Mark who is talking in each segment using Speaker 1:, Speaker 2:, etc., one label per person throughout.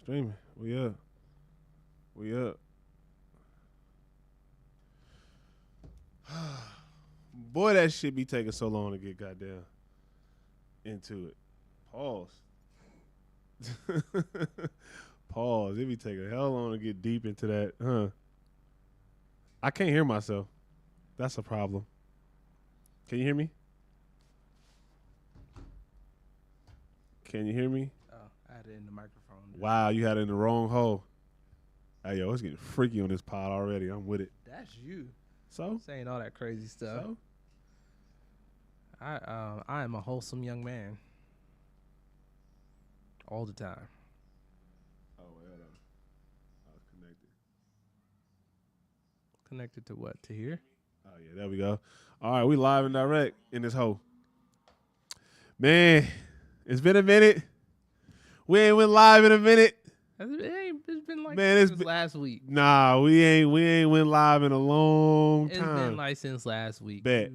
Speaker 1: streaming. We up. We up. Boy, that shit be taking so long to get goddamn into it. Pause. Pause. It be taking hell long to get deep into that, huh? I can't hear myself. That's a problem. Can you hear me? Can you hear me?
Speaker 2: Oh, I had it in the microphone.
Speaker 1: Wow, you had it in the wrong hole. Hey, yo, it's getting freaky on this pod already. I'm with it.
Speaker 2: That's you.
Speaker 1: So?
Speaker 2: Saying all that crazy stuff.
Speaker 1: So?
Speaker 2: I am a wholesome young man. All the time.
Speaker 1: Oh, well, I was connected.
Speaker 2: Connected to what? To here?
Speaker 1: Oh, yeah, there we go. All right, we live and direct in this hole. Man, it's been a minute. We ain't went live in a minute.
Speaker 2: It's been like
Speaker 1: Man,
Speaker 2: since last week.
Speaker 1: Nah, we ain't went live in a long time.
Speaker 2: It's been like since last week.
Speaker 1: Bet.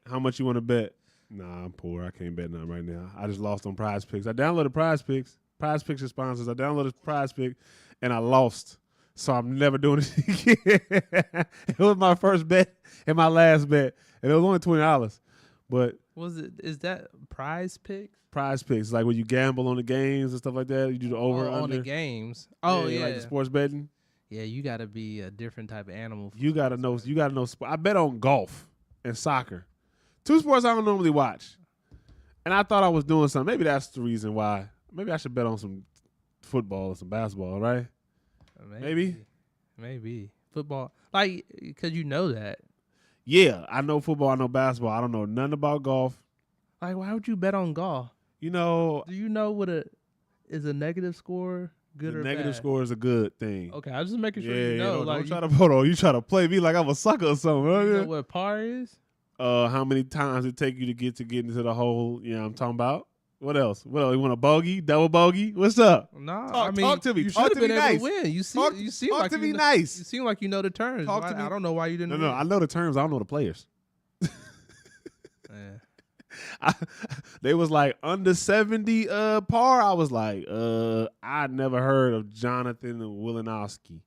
Speaker 1: How much you want to bet? Nah, I'm poor. I can't bet nothing right now. I just lost on Prize Picks. I downloaded Prize Picks. Prize Picks are sponsors. I downloaded Prize Pick, and I lost. So I'm never doing it again. It was my first bet and my last bet, and it was only $20. But
Speaker 2: is that Prize Picks?
Speaker 1: Prize Picks, like when you gamble on the games and stuff like that. You do the over
Speaker 2: on
Speaker 1: under.
Speaker 2: the games. Oh yeah,
Speaker 1: like the sports betting.
Speaker 2: Yeah, you got to be a different type of animal.
Speaker 1: You gotta know. You gotta know. I bet on golf and soccer. Two sports I don't normally watch, and I thought I was doing something. Maybe that's the reason why. Maybe I should bet on some football or some basketball, right?
Speaker 2: Maybe football, like, because you know that.
Speaker 1: Yeah, I know football. I know basketball. I don't know nothing about golf.
Speaker 2: Like, why would you bet on golf?
Speaker 1: You know,
Speaker 2: do you know what is a negative score good or
Speaker 1: negative
Speaker 2: bad?
Speaker 1: score is a good thing.
Speaker 2: Okay, I was just making sure
Speaker 1: you know.
Speaker 2: Like,
Speaker 1: don't try to hold on. You try to play me like I'm a sucker or something.
Speaker 2: You know what par is?
Speaker 1: How many times it take you to get into the hole? You know what I'm talking about. What else? You want a bogey? Double bogey? What's up? Talk to me.
Speaker 2: You
Speaker 1: Talk
Speaker 2: should
Speaker 1: to
Speaker 2: have been
Speaker 1: me
Speaker 2: able
Speaker 1: nice.
Speaker 2: to win. You seem
Speaker 1: talk
Speaker 2: like
Speaker 1: to
Speaker 2: you
Speaker 1: me
Speaker 2: know,
Speaker 1: nice.
Speaker 2: You seem like you know the terms.
Speaker 1: Talk to me.
Speaker 2: I don't know why you didn't.
Speaker 1: No, I know the terms. I don't know the players.
Speaker 2: Yeah.
Speaker 1: They was like under 70 par. I was like, I'd never heard of Jonathan Wilinowski.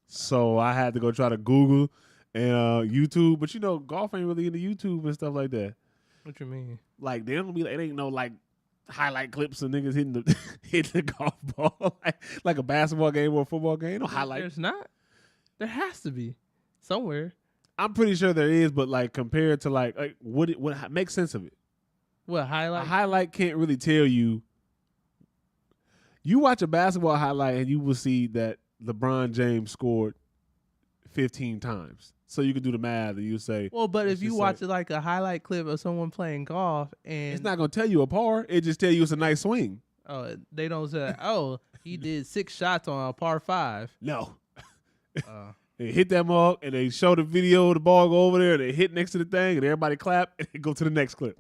Speaker 1: So I had to go try to Google and YouTube. But you know, golf ain't really into YouTube and stuff like that.
Speaker 2: What you mean?
Speaker 1: Like, they don't be. It ain't no like highlight clips of niggas hitting the golf ball like a basketball game or a football game. No highlight.
Speaker 2: There's not. There has to be somewhere.
Speaker 1: I'm pretty sure there is, but like compared to like what makes sense of it.
Speaker 2: What highlight?
Speaker 1: A highlight can't really tell you. You watch a basketball highlight and you will see that LeBron James scored 15 times. So you can do the math and you say,
Speaker 2: well, but if you watch like a highlight clip of someone playing golf and
Speaker 1: it's not gonna tell you a par, it just tell you it's a nice swing.
Speaker 2: Oh, they don't say, oh, he did 6 shots on a par 5.
Speaker 1: No. They hit that mug and they show the video of the ball go over there and they hit next to the thing and everybody clap and they go to the next clip.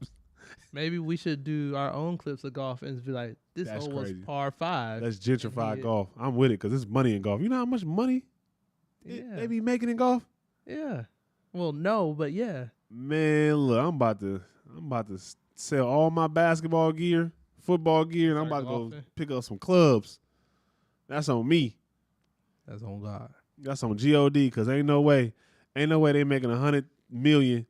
Speaker 2: Maybe we should do our own clips of golf and be like, this hole was par 5.
Speaker 1: That's gentrified golf. I'm with it because there's money in golf. You know how much money they be making in golf?
Speaker 2: Yeah. Well, no, but yeah.
Speaker 1: Man, look, I'm about to sell all my basketball gear, football gear, and I'm about to go pick up some clubs. That's on me.
Speaker 2: That's on God.
Speaker 1: That's on God because ain't no way they making $100 million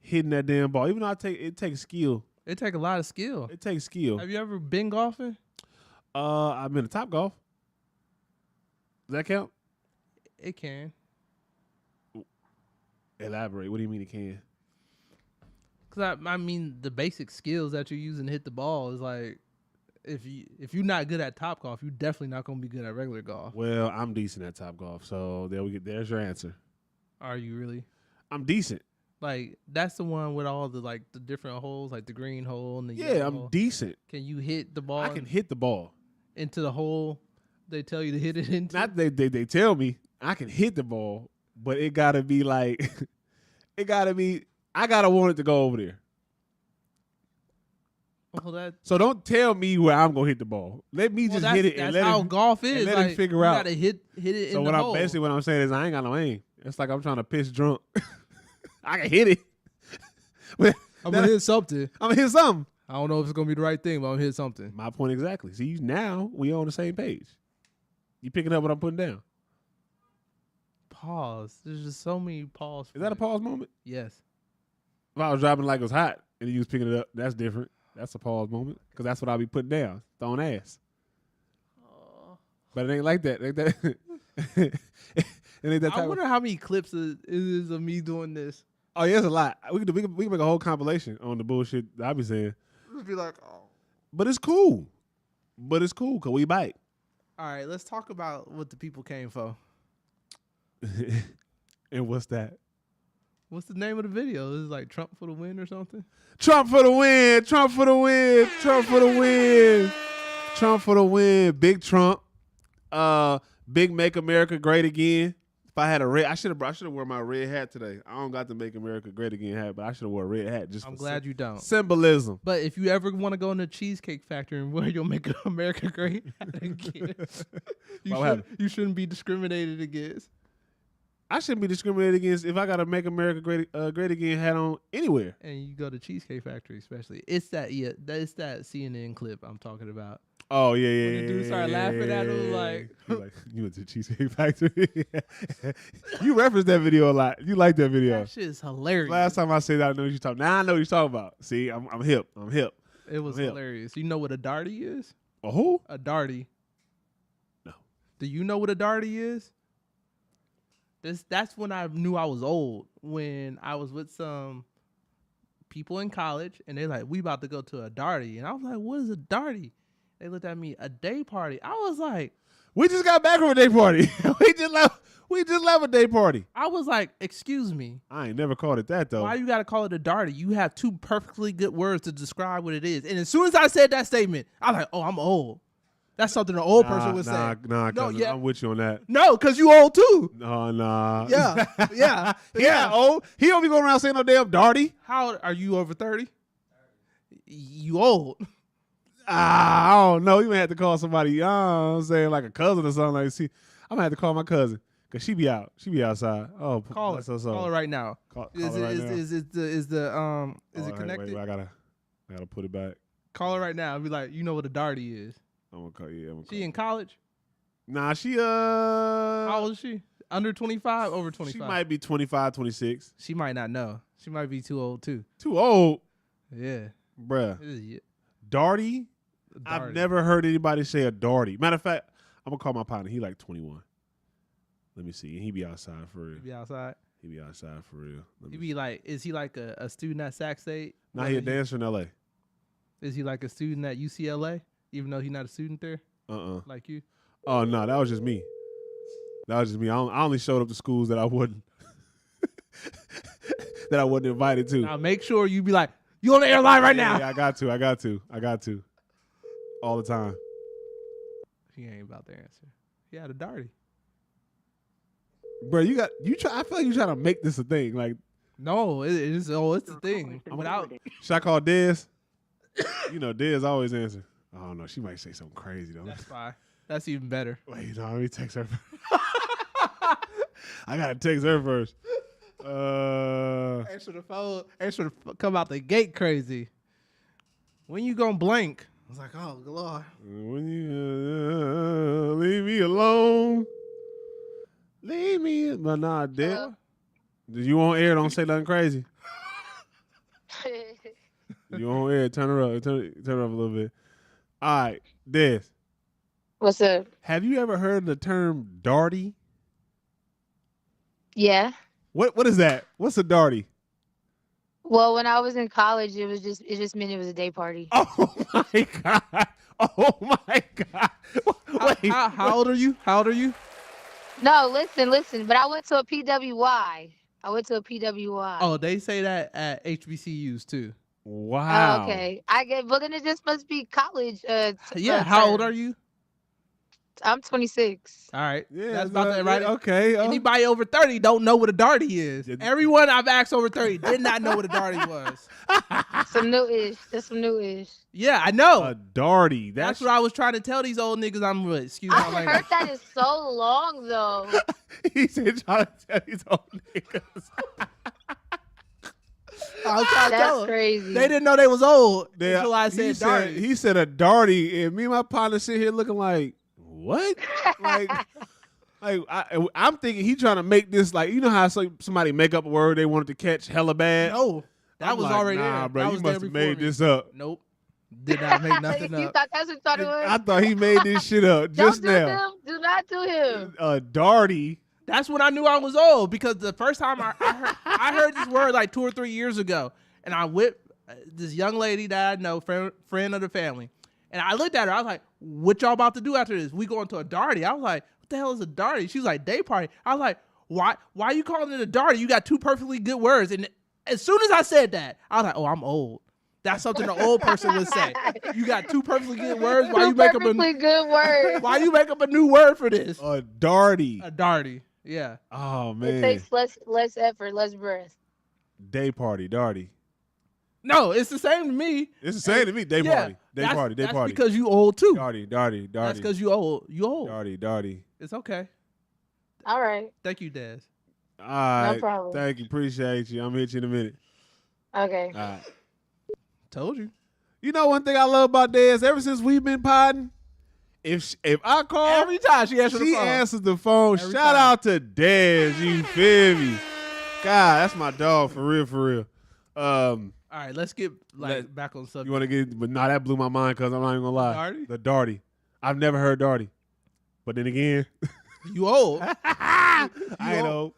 Speaker 1: hitting that damn ball. Even though it takes skill.
Speaker 2: It takes a lot of skill.
Speaker 1: It takes skill.
Speaker 2: Have you ever been golfing?
Speaker 1: I've been to Top Golf. Does that count?
Speaker 2: It can.
Speaker 1: Elaborate. What do you mean it can?
Speaker 2: Because I mean the basic skills that you're using to hit the ball is like, if you're not good at Top Golf, you're definitely not gonna be good at regular golf.
Speaker 1: Well, I'm decent at Top Golf, so there's your answer.
Speaker 2: Are you really?
Speaker 1: I'm decent.
Speaker 2: Like, that's the one with all the like the different holes, like the green hole and the
Speaker 1: yellow
Speaker 2: hole.
Speaker 1: I'm decent.
Speaker 2: Can you hit the ball?
Speaker 1: I can hit the ball
Speaker 2: into the hole they tell you to hit it into.
Speaker 1: Not they tell me I can hit the ball, but it gotta be like I gotta want it to go over there.
Speaker 2: Well,
Speaker 1: so don't tell me where I'm gonna hit the ball. Let me just hit it.
Speaker 2: That's how golf is.
Speaker 1: Let him figure out.
Speaker 2: You gotta hit it
Speaker 1: so
Speaker 2: in the hole.
Speaker 1: Basically what I'm saying is I ain't got no aim. It's like I'm trying to piss drunk. I can hit it.
Speaker 2: I'm gonna hit something.
Speaker 1: I'm gonna hit something.
Speaker 2: I don't know if it's gonna be the right thing, but I'm gonna hit something.
Speaker 1: My point exactly. See, now we on the same page. You picking up what I'm putting down?
Speaker 2: Pause. There's just so many pause.
Speaker 1: Is that a pause moment?
Speaker 2: Yes.
Speaker 1: If I was driving like it was hot and you was picking it up, that's different. That's a pause moment because that's what I'll be putting down, throwing ass. But it ain't like that. Like that. It ain't that
Speaker 2: I
Speaker 1: type
Speaker 2: wonder how many clips it is of me doing this.
Speaker 1: Oh yeah, it's a lot. We can make a whole compilation on the bullshit that I be saying.
Speaker 2: Just be like, oh.
Speaker 1: But it's cool. Cause we bite.
Speaker 2: All right, let's talk about what the people came for.
Speaker 1: And what's that?
Speaker 2: What's the name of the video? Is it like Trump for the win or something?
Speaker 1: Trump for the win. Trump for the win. Trump for the win. Trump for the win. Big Trump. Big Make America Great Again. If I had a red, I should have worn my red hat today. I don't got the Make America Great Again hat, but I should have wore a red hat. Just
Speaker 2: I'm glad you don't.
Speaker 1: Symbolism.
Speaker 2: But if you ever want to go in the Cheesecake Factory and wear your Make America Great again, you shouldn't be discriminated against.
Speaker 1: I shouldn't be discriminated against if I got to Make America Great Again hat on anywhere.
Speaker 2: And you go to Cheesecake Factory, especially. It's that CNN clip I'm talking about.
Speaker 1: Oh yeah.
Speaker 2: When the dude started laughing at him, like
Speaker 1: you went to Cheesecake Factory. You referenced that video a lot. You like that video.
Speaker 2: That shit is hilarious.
Speaker 1: Last time I said that, I know what you're talking. Now I know what you're talking about. See, I'm hip.
Speaker 2: It was hilarious. You know what a darty is?
Speaker 1: A who?
Speaker 2: A darty.
Speaker 1: No.
Speaker 2: Do you know what a darty is? That's when I knew I was old. When I was with some people in college, and they're like, "We about to go to a darty," and I was like, "What is a darty?" They looked at me, a day party. I was like,
Speaker 1: "We just got back from a day party. we just left a day party."
Speaker 2: I was like, "Excuse me."
Speaker 1: I ain't never called it that though.
Speaker 2: Why you gotta call it a darty? You have two perfectly good words to describe what it is. And as soon as I said that statement, I was like, "Oh, I'm old." That's something an old person would say.
Speaker 1: Nah, I'm with you on that.
Speaker 2: No, because you old too.
Speaker 1: No, nah.
Speaker 2: Yeah.
Speaker 1: Old. He don't be going around saying no damn darty.
Speaker 2: How old are you? Over 30? You old.
Speaker 1: I don't know. You may have to call somebody, you know what I'm saying, like a cousin or something. Like, see, I'm gonna have to call my cousin because she be out. She be outside. Oh,
Speaker 2: call her. Call her right now. Is it connected?
Speaker 1: Wait, I gotta put it back.
Speaker 2: Call her right now and be like, you know what a darty is.
Speaker 1: I'm gonna call you.
Speaker 2: She in college?
Speaker 1: Nah, she
Speaker 2: How old is she? Under 25? Over 25?
Speaker 1: She might be 25, 26.
Speaker 2: She might not know. She might be too old too.
Speaker 1: Too old?
Speaker 2: Yeah.
Speaker 1: Bruh. Darty? I've never heard anybody say a darty. Matter of fact, I'm gonna call my partner. He like 21. Let me see. He be outside for real.
Speaker 2: He be outside?
Speaker 1: He be outside for real.
Speaker 2: He be like, is he like a student at Sac State?
Speaker 1: Nah, he a dancer in LA.
Speaker 2: Is he like a student at UCLA? Even though he's not a student there? Like you?
Speaker 1: Oh, no, that was just me. I only showed up to schools that I wouldn't invited to.
Speaker 2: Now make sure you be like, you on the airline right now.
Speaker 1: Yeah, I got to. All the time.
Speaker 2: He ain't about to answer. He had a darty.
Speaker 1: Bro, I feel like you trying to make this a thing. Like,
Speaker 2: no, it's a thing.
Speaker 1: Should I call Dez? You know, Dez always answer. I don't know. She might say something crazy though.
Speaker 2: That's fine. That's even better.
Speaker 1: Wait, no, let me text her. I gotta text her first.
Speaker 2: Answer the phone. Answer the come out the gate crazy. When you gonna blank? I was like, oh Lord.
Speaker 1: When you leave me alone. Leave me, but nah, Dad. Did you on air? Don't say nothing crazy. You on air? Turn her up. Turn her up a little bit. All right, Des.
Speaker 3: What's up?
Speaker 1: Have you ever heard the term darty?
Speaker 3: Yeah.
Speaker 1: What is that? What's a darty?
Speaker 3: Well, when I was in college, it just meant it was a day party.
Speaker 1: Oh my god! Oh my god! Wait,
Speaker 2: how old are you? How old are you?
Speaker 3: No, listen. But I went to a PWI.
Speaker 2: Oh, they say that at HBCUs too.
Speaker 1: Wow.
Speaker 3: Oh, okay. Well, then it just must be college.
Speaker 2: Yeah. How old are you?
Speaker 3: I'm 26.
Speaker 2: All right.
Speaker 1: Yeah,
Speaker 2: that's about that, right?
Speaker 1: Okay.
Speaker 2: Anybody over 30 don't know what a darty is. Everyone I've asked over 30 did not know what a darty was.
Speaker 3: Some new-ish. That's some new-ish.
Speaker 2: Yeah, I know.
Speaker 1: A darty.
Speaker 2: That's what I was trying to tell these old niggas I'm with. Excuse me.
Speaker 3: I haven't heard that in so long, though.
Speaker 1: He said trying to tell these old niggas.
Speaker 2: I was trying to tell
Speaker 3: That's
Speaker 2: them.
Speaker 3: crazy.
Speaker 2: They didn't know they was old
Speaker 1: They-
Speaker 2: until I said Darty.
Speaker 1: He said a darty, and me and my partner sit here looking like, what? like, I'm thinking he trying to make this like, you know how somebody make up a word they wanted to catch hella bad?
Speaker 2: No, that
Speaker 1: I'm
Speaker 2: was
Speaker 1: like,
Speaker 2: already
Speaker 1: nah,
Speaker 2: there.
Speaker 1: bro,
Speaker 2: That
Speaker 1: you
Speaker 2: was there
Speaker 1: must have
Speaker 2: before
Speaker 1: made
Speaker 2: me.
Speaker 1: this up.
Speaker 2: Nope, did not make nothing
Speaker 3: you
Speaker 2: up.
Speaker 3: thought that's what you thought it was?
Speaker 1: I thought he made this shit up
Speaker 3: Don't
Speaker 1: just
Speaker 3: do
Speaker 1: now.
Speaker 3: him. Do not do him.
Speaker 1: Darty.
Speaker 2: That's when I knew I was old because the first time I heard this word like 2 or 3 years ago, and I whipped this young lady that I know, friend of the family, and I looked at her. I was like, "What y'all about to do after this? We going to a darty?" I was like, "What the hell is a darty?" She was like, "Day party." I was like, "Why? Why are you calling it a darty? You got 2 perfectly good words." And as soon as I said that, I was like, "Oh, I'm old." That's something an old person would say. You got 2 perfectly good words. Why you make up
Speaker 3: Perfectly good words.
Speaker 2: Why you make up a new word for this?
Speaker 1: A darty.
Speaker 2: A darty. Yeah.
Speaker 1: Oh
Speaker 3: It
Speaker 1: man.
Speaker 3: takes less effort, less breath.
Speaker 1: Day party, darty.
Speaker 2: No, it's the same to me.
Speaker 1: It's the same to me. Day
Speaker 2: Yeah,
Speaker 1: party. Day party. Day
Speaker 2: that's
Speaker 1: party.
Speaker 2: because you old too.
Speaker 1: Darty, darty, darty.
Speaker 2: That's because you old. You old.
Speaker 1: Darty.
Speaker 2: It's okay.
Speaker 3: All right.
Speaker 2: Thank you, Des.
Speaker 1: All right.
Speaker 3: problem.
Speaker 1: Thank you. Appreciate you. I'm gonna hit you in a minute.
Speaker 3: Okay.
Speaker 1: All right.
Speaker 2: Told you.
Speaker 1: You know one thing I love about Dez, ever since we've been podding, if I call,
Speaker 2: Every time she answers the
Speaker 1: she
Speaker 2: phone.
Speaker 1: answers the phone.
Speaker 2: Every
Speaker 1: Shout
Speaker 2: time.
Speaker 1: out to Dez, you feel me? God, that's my dog for real, for real.
Speaker 2: All right, let's get back on subject.
Speaker 1: You want to get, but nah, that blew my mind because I'm not even gonna lie.
Speaker 2: Darty?
Speaker 1: The darty. I've never heard darty, but then again,
Speaker 2: You old.
Speaker 1: I
Speaker 2: old.
Speaker 1: know.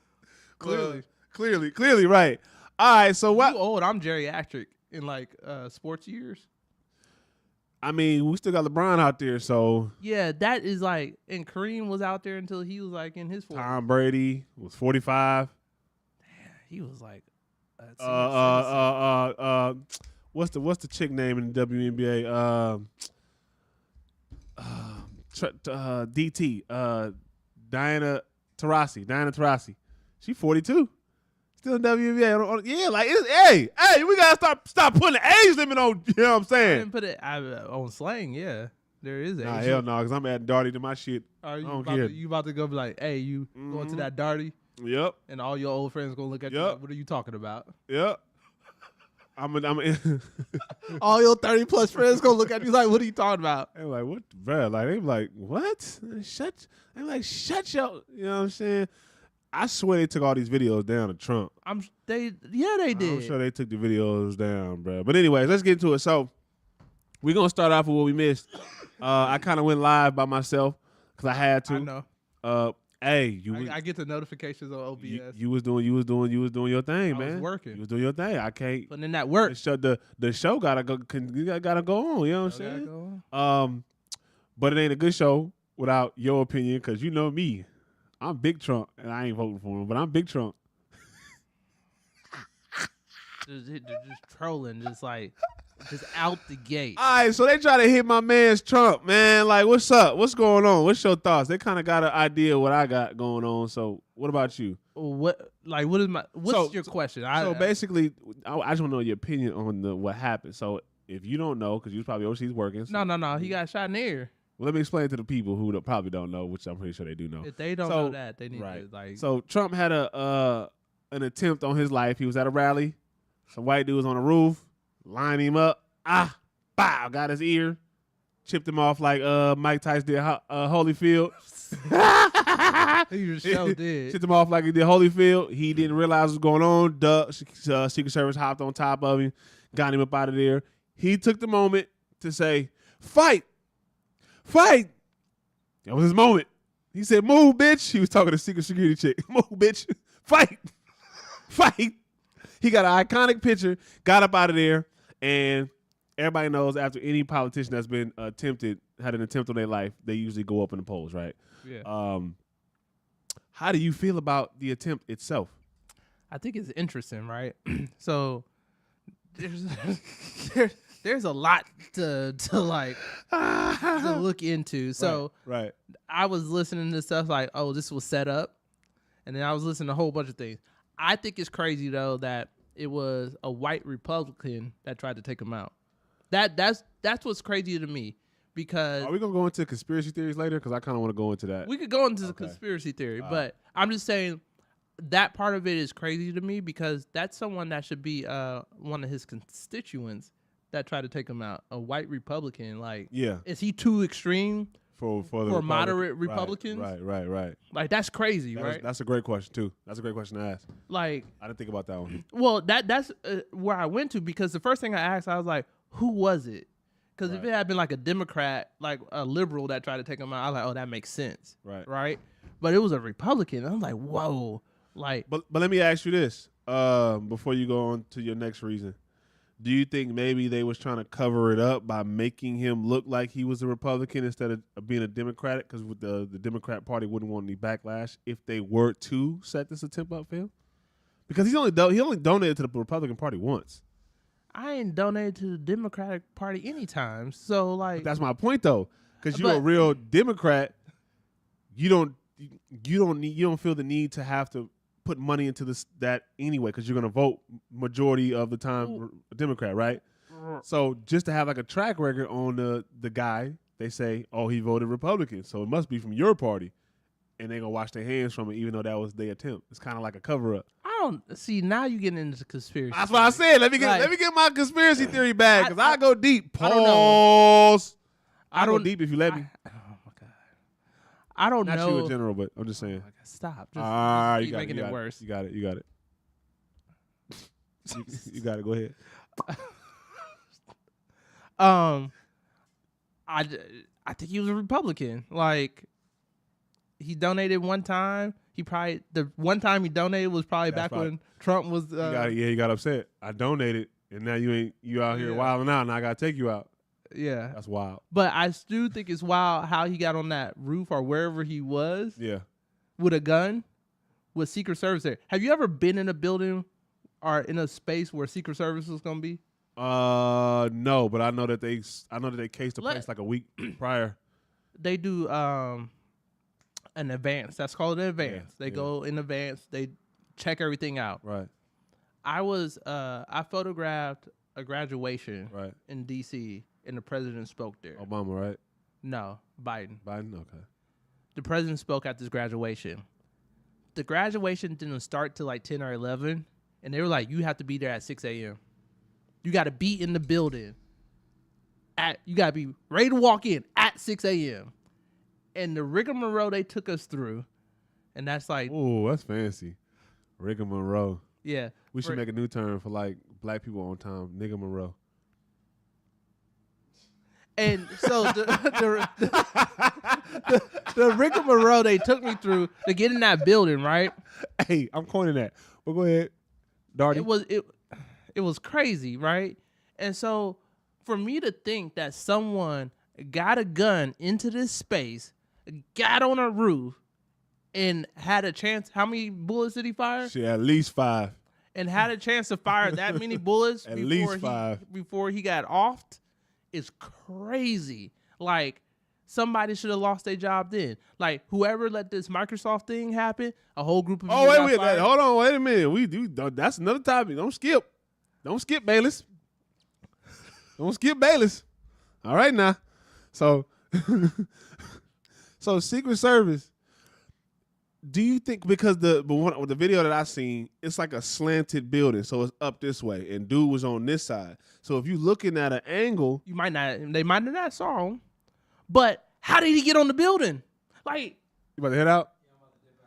Speaker 2: Clearly.
Speaker 1: Clearly, right. All right, so what?
Speaker 2: You old. I'm geriatric in like sports years.
Speaker 1: I mean, we still got LeBron out there, so
Speaker 2: Yeah, that is like, and Kareem was out there until he was like in his 40s.
Speaker 1: Tom Brady was 45.
Speaker 2: He was like, a
Speaker 1: What's the chick name in the WNBA? DT. Diana Taurasi. She 42. Still in WNBA. Yeah, like hey, we gotta stop putting the age limit on. You know what I'm
Speaker 2: I
Speaker 1: saying?
Speaker 2: didn't put it on slang. Yeah, there is.
Speaker 1: Nah,
Speaker 2: age.
Speaker 1: hell no, because I'm adding darty to my shit.
Speaker 2: Are you
Speaker 1: I don't
Speaker 2: about
Speaker 1: care.
Speaker 2: to, you about to go be like, hey, you going to
Speaker 1: Mhm.
Speaker 2: that darty?
Speaker 1: Yep.
Speaker 2: And all your old friends gonna look at you
Speaker 1: Yup.
Speaker 2: like, what are you talking about?
Speaker 1: Yep. I'm
Speaker 2: All your 30 plus friends gonna look at you like, what are you talking about?
Speaker 1: They were like, what, bro? Like, they were like, what? They were like, shut your, you know what I'm saying? I swear they took all these videos down of Trump.
Speaker 2: They did.
Speaker 1: I'm sure they took the videos down, bro. But anyways, let's get into it. So we're going to start off with what we missed. I kind of went live by myself because I had to.
Speaker 2: I know.
Speaker 1: Hey,
Speaker 2: I get the notifications on OBS.
Speaker 1: you was doing your thing,
Speaker 2: I
Speaker 1: man.
Speaker 2: was working.
Speaker 1: You was doing your thing. I can't.
Speaker 2: Putting in that work.
Speaker 1: The show gotta go. Gotta go on. You know what I'm
Speaker 2: Okay,
Speaker 1: saying?
Speaker 2: go on.
Speaker 1: But it ain't a good show without your opinion, because you know me. I'm big Trump, and I ain't voting for him, but I'm big Trump.
Speaker 2: Just trolling, just out the gate.
Speaker 1: All right, so they try to hit my man's Trump, man. Like, what's up? What's going on? What's your thoughts? They kind of got an idea of what I got going on. So, what about you?
Speaker 2: What's your question?
Speaker 1: So basically, I just want to know your opinion on what happened. So, if you don't know, because you was probably overseas working. So,
Speaker 2: No. He got shot in the ear.
Speaker 1: Well, let me explain to the people who probably don't know, which I'm pretty sure they do know.
Speaker 2: If they don't know that, they need
Speaker 1: Right.
Speaker 2: to like.
Speaker 1: So Trump had an attempt on his life. He was at a rally. Some white dudes on the roof lined him up. Bow, got his ear, chipped him off like Mike Tyson did Holyfield.
Speaker 2: He sure did.
Speaker 1: Chipped him off like he did Holyfield. He didn't realize what was going on. Secret Service hopped on top of him, got him up out of there. He took the moment to say, "Fight. Fight." That was his moment. He said, "Move, bitch." He was talking to Secret Security chick. "Move, bitch. Fight. Fight." He got an iconic picture, got up out of there, and everybody knows after any politician that's been had an attempt on their life, they usually go up in the polls, right?
Speaker 2: Yeah.
Speaker 1: How do you feel about the attempt itself?
Speaker 2: I think it's interesting, right? So there's a lot to look into. So
Speaker 1: right.
Speaker 2: I was listening to stuff like, oh, this was set up, and then I was listening to a whole bunch of things. I think it's crazy though that it was a white Republican that tried to take him out. That's what's crazy to me, because
Speaker 1: Are we gonna go into conspiracy theories later? Because I kind of want to go into that.
Speaker 2: we could go into the
Speaker 1: Okay.
Speaker 2: conspiracy theory,
Speaker 1: All
Speaker 2: but I'm just saying, that part of it is crazy to me because that's someone that should be one of his constituents that tried to take him out. A white Republican, like,
Speaker 1: Yeah.
Speaker 2: is he too extreme
Speaker 1: For
Speaker 2: moderate Republicans?
Speaker 1: Right.
Speaker 2: Like, that's crazy, right?
Speaker 1: That's a great question too. That's a great question to ask.
Speaker 2: Like,
Speaker 1: I didn't think about that one.
Speaker 2: well, that's where I went to because the first thing I asked, I was like, who was it? Because if
Speaker 1: Right.
Speaker 2: it had been like a Democrat, like a liberal that tried to take him out, I was like, oh, that makes sense,
Speaker 1: Right.
Speaker 2: But it was a Republican. I was like, whoa, like,
Speaker 1: But let me ask you this before you go on to your next reason. Do you think maybe they was trying to cover it up by making him look like he was a Republican instead of being a Democratic? Because the Democrat Party wouldn't want any backlash if they were to set this attempt up for him. Because he only donated to the Republican Party once.
Speaker 2: I ain't donated to the Democratic Party anytime. So like,
Speaker 1: But that's my point though. Because you're a
Speaker 2: But-
Speaker 1: real Democrat, you don't feel the need to have to put money into that anyway because you're going to vote majority of the time Democrat, right? So just to have like a track record on the guy, they say, oh, he voted Republican, so it must be from your party, and they're gonna wash their hands from it, even though that was their attempt. It's kind of like a cover up.
Speaker 2: I don't see now you getting into conspiracy.
Speaker 1: That's what I said. Let me
Speaker 2: Like-
Speaker 1: get my conspiracy theory back because I go deep.
Speaker 2: I don't know.
Speaker 1: Pause. I go
Speaker 2: don't-
Speaker 1: deep if you let me.
Speaker 2: Oh my god, I don't
Speaker 1: Not
Speaker 2: know.
Speaker 1: you in general, but I'm just saying.
Speaker 2: Oh my God, stop. Just,
Speaker 1: All right,
Speaker 2: keep
Speaker 1: you got
Speaker 2: making
Speaker 1: it.
Speaker 2: it worse.
Speaker 1: You got it. You got it. Go ahead.
Speaker 2: I think he was a Republican. Like, he donated one time. The one time he donated was probably
Speaker 1: That's
Speaker 2: back
Speaker 1: probably-
Speaker 2: when Trump was.
Speaker 1: You got upset. I donated, and now you out here
Speaker 2: Yeah.
Speaker 1: wilding out, and I gotta take you out.
Speaker 2: Yeah,
Speaker 1: That's wild.
Speaker 2: but I do think it's wild how he got on that roof or wherever he was
Speaker 1: Yeah.
Speaker 2: with a gun, with Secret Service there. Have you ever been in a building or in a space where Secret Service was gonna be?
Speaker 1: No, but I know that they cased the
Speaker 2: Let-
Speaker 1: place like a week prior.
Speaker 2: They do an advance. That's called an advance. They
Speaker 1: yeah.
Speaker 2: go in advance. They check everything out.
Speaker 1: Right.
Speaker 2: I photographed a graduation
Speaker 1: Right.
Speaker 2: in D.C. and the president spoke there.
Speaker 1: Obama, right?
Speaker 2: No, Biden.
Speaker 1: Biden. Okay.
Speaker 2: The president spoke at this graduation. The graduation didn't start till like 10 or 11, and they were like, "You have to be there at 6 a.m. You got to be in the building. You got to be ready to walk in at 6 a.m." And the rigmarole they took us through, and that's like,
Speaker 1: Oh, that's fancy. Rigmarole.
Speaker 2: yeah,
Speaker 1: We should make a new term for like black people on time. Nigga Monroe.
Speaker 2: And so the rigmarole they took me through to get in that building, right?
Speaker 1: Hey, I'm coining that. Well, go ahead, Darty.
Speaker 2: It was crazy, right? And so for me to think that someone got a gun into this space, got on a roof, and had a chance. How many bullets did he fire?
Speaker 1: Shit, at least 5.
Speaker 2: And had a chance to fire that many bullets
Speaker 1: At least 5.
Speaker 2: before he got offed is crazy. Like, somebody should have lost their job then. Like, whoever let this Microsoft thing happen, a whole group of
Speaker 1: Oh,
Speaker 2: people got
Speaker 1: wait,
Speaker 2: fired.
Speaker 1: hold on, wait a minute. We do. That's another topic. Don't skip, Bayless. Don't skip Bayless. All right now. So, Secret Service. Do you think because the video that I seen, it's like a slanted building, so it's up this way, and dude was on this side. So if you looking at an angle,
Speaker 2: They might not have saw him. But how did he get on the building? Like,
Speaker 1: you about to head out?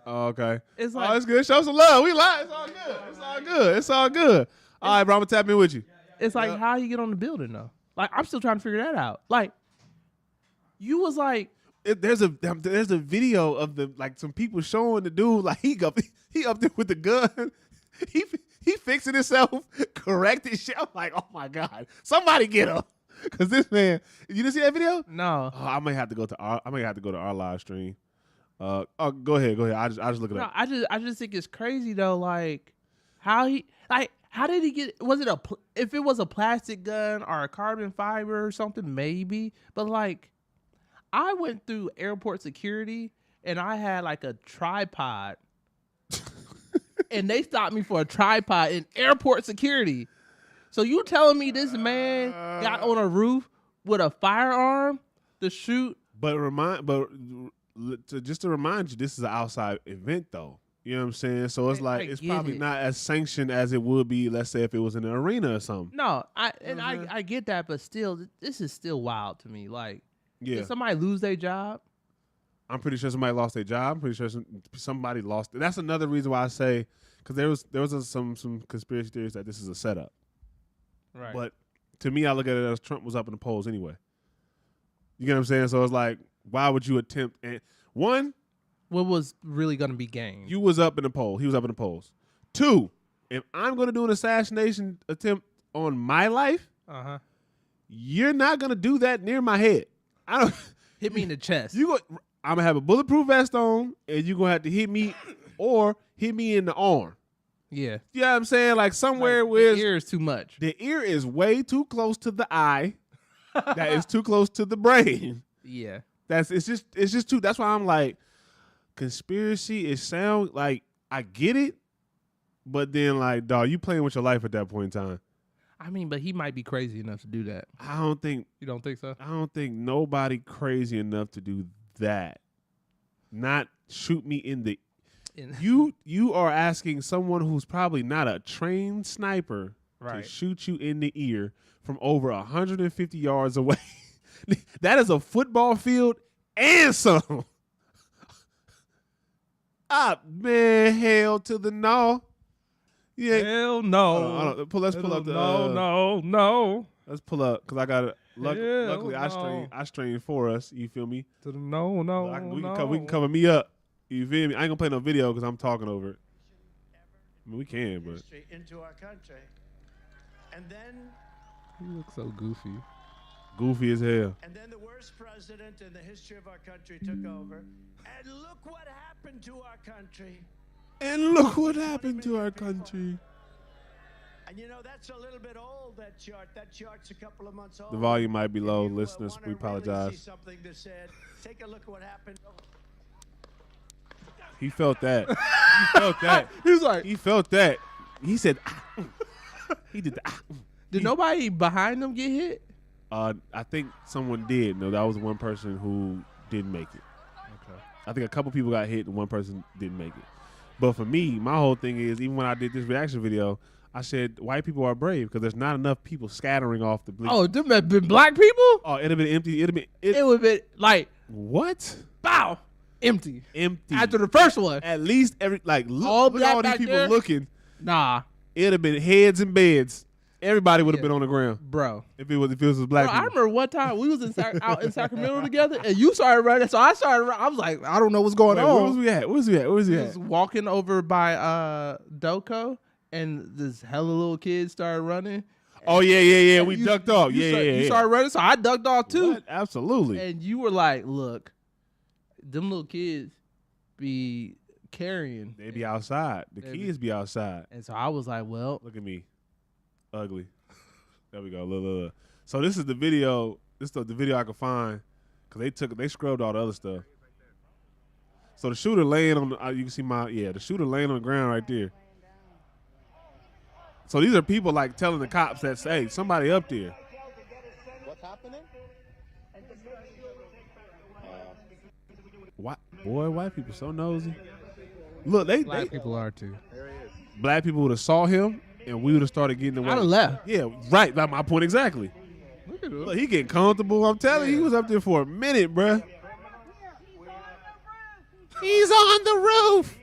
Speaker 1: Oh, okay.
Speaker 2: it's
Speaker 1: Oh,
Speaker 2: like,
Speaker 1: it's good. Show some love. We live. It's all good. It's all good. It's all good. All right, bro. I'm gonna tap in with you.
Speaker 2: it's like how he get on the building though? Like, I'm still trying to figure that out. Like, you was like,
Speaker 1: There's a video of some people showing the dude like he up there with the gun. He fixing himself, correcting shit. I'm like, oh my god, somebody get him, because this man. You didn't see that video?
Speaker 2: no.
Speaker 1: Oh, I may have to go to our live stream. Go ahead. I just look it
Speaker 2: No,
Speaker 1: up.
Speaker 2: I just think it's crazy though. Like, how did he get? Was it if it was a plastic gun or a carbon fiber or something, maybe. But like, I went through airport security and I had like a tripod, and they stopped me for a tripod in airport security. So you telling me this man got on a roof with a firearm to shoot?
Speaker 1: Just to remind you, this is an outside event though. You know what I'm saying? So it's like it's
Speaker 2: get
Speaker 1: probably
Speaker 2: it.
Speaker 1: not as sanctioned as it would be, let's say, if it was in an arena or something.
Speaker 2: No,
Speaker 1: Mhm.
Speaker 2: I get that, but still, this is still wild to me. Like,
Speaker 1: Yeah.
Speaker 2: did somebody lose their job?
Speaker 1: I'm pretty sure somebody lost their job. I'm pretty sure somebody lost. That's another reason why I say, because there was some conspiracy theories that this is a setup.
Speaker 2: Right.
Speaker 1: But to me, I look at it as Trump was up in the polls anyway. You get what I'm saying? So it's like, why would you attempt? And one,
Speaker 2: what was really going to be gained?
Speaker 1: you was up in the poll. He was up in the polls. Two, if I'm going to do an assassination attempt on my life, you're not going to do that near my head. I don't.
Speaker 2: Hit me in the chest.
Speaker 1: I'm gonna have a bulletproof vest on, and you're gonna have to hit me or hit me in the arm.
Speaker 2: Yeah.
Speaker 1: You know what I'm saying? Like somewhere
Speaker 2: Like,
Speaker 1: where
Speaker 2: the ear is too much.
Speaker 1: the ear is way too close to the eye. That is too close to the brain.
Speaker 2: Yeah.
Speaker 1: It's just too. That's why I'm like, conspiracy. It sounds like I get it, but then like, dog, you playing with your life at that point in time.
Speaker 2: I mean, but he might be crazy enough to do that.
Speaker 1: I don't think
Speaker 2: so?
Speaker 1: I don't think nobody crazy enough to do that. Not shoot me in the. You are asking someone who's probably not a trained sniper to shoot you in the ear from over 150 yards away. That is a football field and some. Man, hell to the no. Yeah.
Speaker 2: Hell no.
Speaker 1: Hold on. Let's pull up the.
Speaker 2: No.
Speaker 1: Let's pull up because I got it.
Speaker 2: Hell
Speaker 1: Luckily,
Speaker 2: no.
Speaker 1: I strained for us. You feel me?
Speaker 2: To the no.
Speaker 1: We can cover me up. You feel me? I ain't gonna play no video because I'm talking over it. I mean, we can, but
Speaker 4: into our country, and then
Speaker 2: He looks so goofy.
Speaker 1: goofy as hell.
Speaker 4: and then the worst president in the history of our country took over, and look what happened to our country.
Speaker 1: And look what happened to our country.
Speaker 4: And you know that's a little bit old. That chart. That chart's a couple of months old.
Speaker 1: The volume might be low,
Speaker 4: If you,
Speaker 1: listeners.
Speaker 4: wanna
Speaker 1: We
Speaker 4: really
Speaker 1: apologize.
Speaker 4: see something that said, take a look at what happened.
Speaker 1: He felt that. He felt that.
Speaker 2: He was like,
Speaker 1: He felt that. He said, ah, he did that.
Speaker 2: did nobody behind him get hit?
Speaker 1: I think someone did. No, that was one person who didn't make it.
Speaker 2: Okay.
Speaker 1: I think a couple people got hit and one person didn't make it. But for me, my whole thing is, even when I did this reaction video, I said white people are brave because there's not enough people scattering off the bleachers.
Speaker 2: Oh, them have been black people?
Speaker 1: Oh, it'd have been empty.
Speaker 2: It would have been like,
Speaker 1: What?
Speaker 2: bow, empty.
Speaker 1: Empty.
Speaker 2: After the first one.
Speaker 1: At least look
Speaker 2: All
Speaker 1: at
Speaker 2: black
Speaker 1: all these
Speaker 2: back
Speaker 1: people
Speaker 2: there?
Speaker 1: looking.
Speaker 2: Nah,
Speaker 1: It'd have been heads and beds. Everybody would have
Speaker 2: Yeah.
Speaker 1: been on the ground
Speaker 2: bro.
Speaker 1: if it was black
Speaker 2: Bro, I
Speaker 1: people.
Speaker 2: remember one time we was out in Sacramento together, and you started running, so I started running. I was like, I don't know what's going
Speaker 1: Wait,
Speaker 2: on.
Speaker 1: where was we at? Where was we at?
Speaker 2: We was walking over by Doco, and this hella little kid started running.
Speaker 1: Oh yeah. We
Speaker 2: You-
Speaker 1: ducked off.
Speaker 2: you
Speaker 1: Yeah,
Speaker 2: start-
Speaker 1: yeah.
Speaker 2: You started running, so I ducked off too.
Speaker 1: What? Absolutely.
Speaker 2: And you were like, look, them little kids be carrying.
Speaker 1: They be outside. The
Speaker 2: They be-
Speaker 1: kids be outside.
Speaker 2: And so I was like, well,
Speaker 1: Look at me, ugly. There we go. Look. So this is the video. This is the video I could find because they scrubbed all the other stuff. So the shooter laying on the, you can see the shooter laying on the ground right there. So these are people like telling the cops that hey, somebody up there.
Speaker 5: What's happening?
Speaker 1: What boy? White people so nosy. Look, they
Speaker 2: people are too.
Speaker 1: black people would have saw him and we would have started getting away.
Speaker 2: I'd have left.
Speaker 1: Yeah, right. That's my point exactly.
Speaker 2: Look at him.
Speaker 1: Look, he getting comfortable. I'm telling you, he was up there for a minute, bruh. He's on the roof.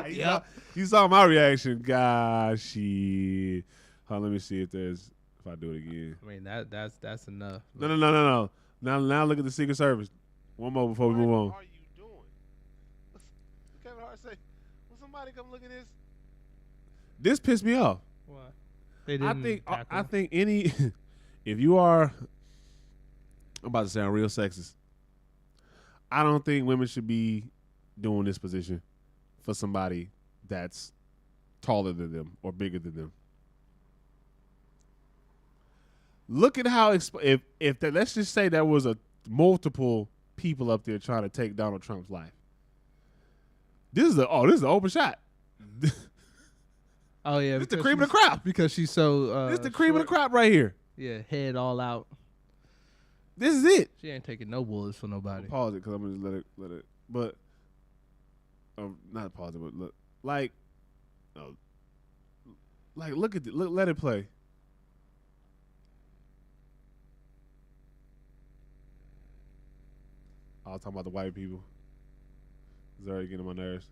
Speaker 2: Yep.
Speaker 1: You saw my reaction. Gosh, shit. Hold on, let me see if I do it again.
Speaker 2: I mean, that's enough.
Speaker 1: No. Now look at the Secret Service. One more before we move on.
Speaker 5: What are you doing? Kevin Hart say, will somebody come look at this?
Speaker 1: This pissed me off.
Speaker 2: What? They
Speaker 1: I
Speaker 2: didn't
Speaker 1: think
Speaker 2: tackle
Speaker 1: I
Speaker 2: him.
Speaker 1: think any if you are I'm about to sound real sexist. I don't think women should be doing this position for somebody that's taller than them or bigger than them. Look at how if that, let's just say there was a multiple people up there trying to take Donald Trump's life. This is an open shot.
Speaker 2: Oh yeah,
Speaker 1: This the
Speaker 2: because
Speaker 1: cream of the
Speaker 2: she's-
Speaker 1: crop.
Speaker 2: because she's so.
Speaker 1: This is the cream of the
Speaker 2: short.
Speaker 1: crop right here.
Speaker 2: Yeah, head all out.
Speaker 1: This is it.
Speaker 2: She ain't taking no bullets for nobody.
Speaker 1: Pause it because I'm gonna just let it. But not pause it, but look like look at let it play. I was talking about the white people. It's already getting on my nerves.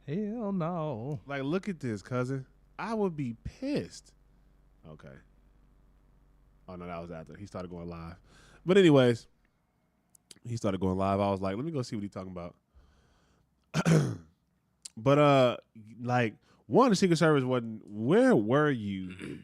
Speaker 2: Hell no.
Speaker 1: Like, look at this, cousin. I would be pissed. Okay. Oh no, that was after he started going live. But anyways, he started going live. I was like, let me go see what he's talking about. But like, one, the Secret Service wasn't. Where were you?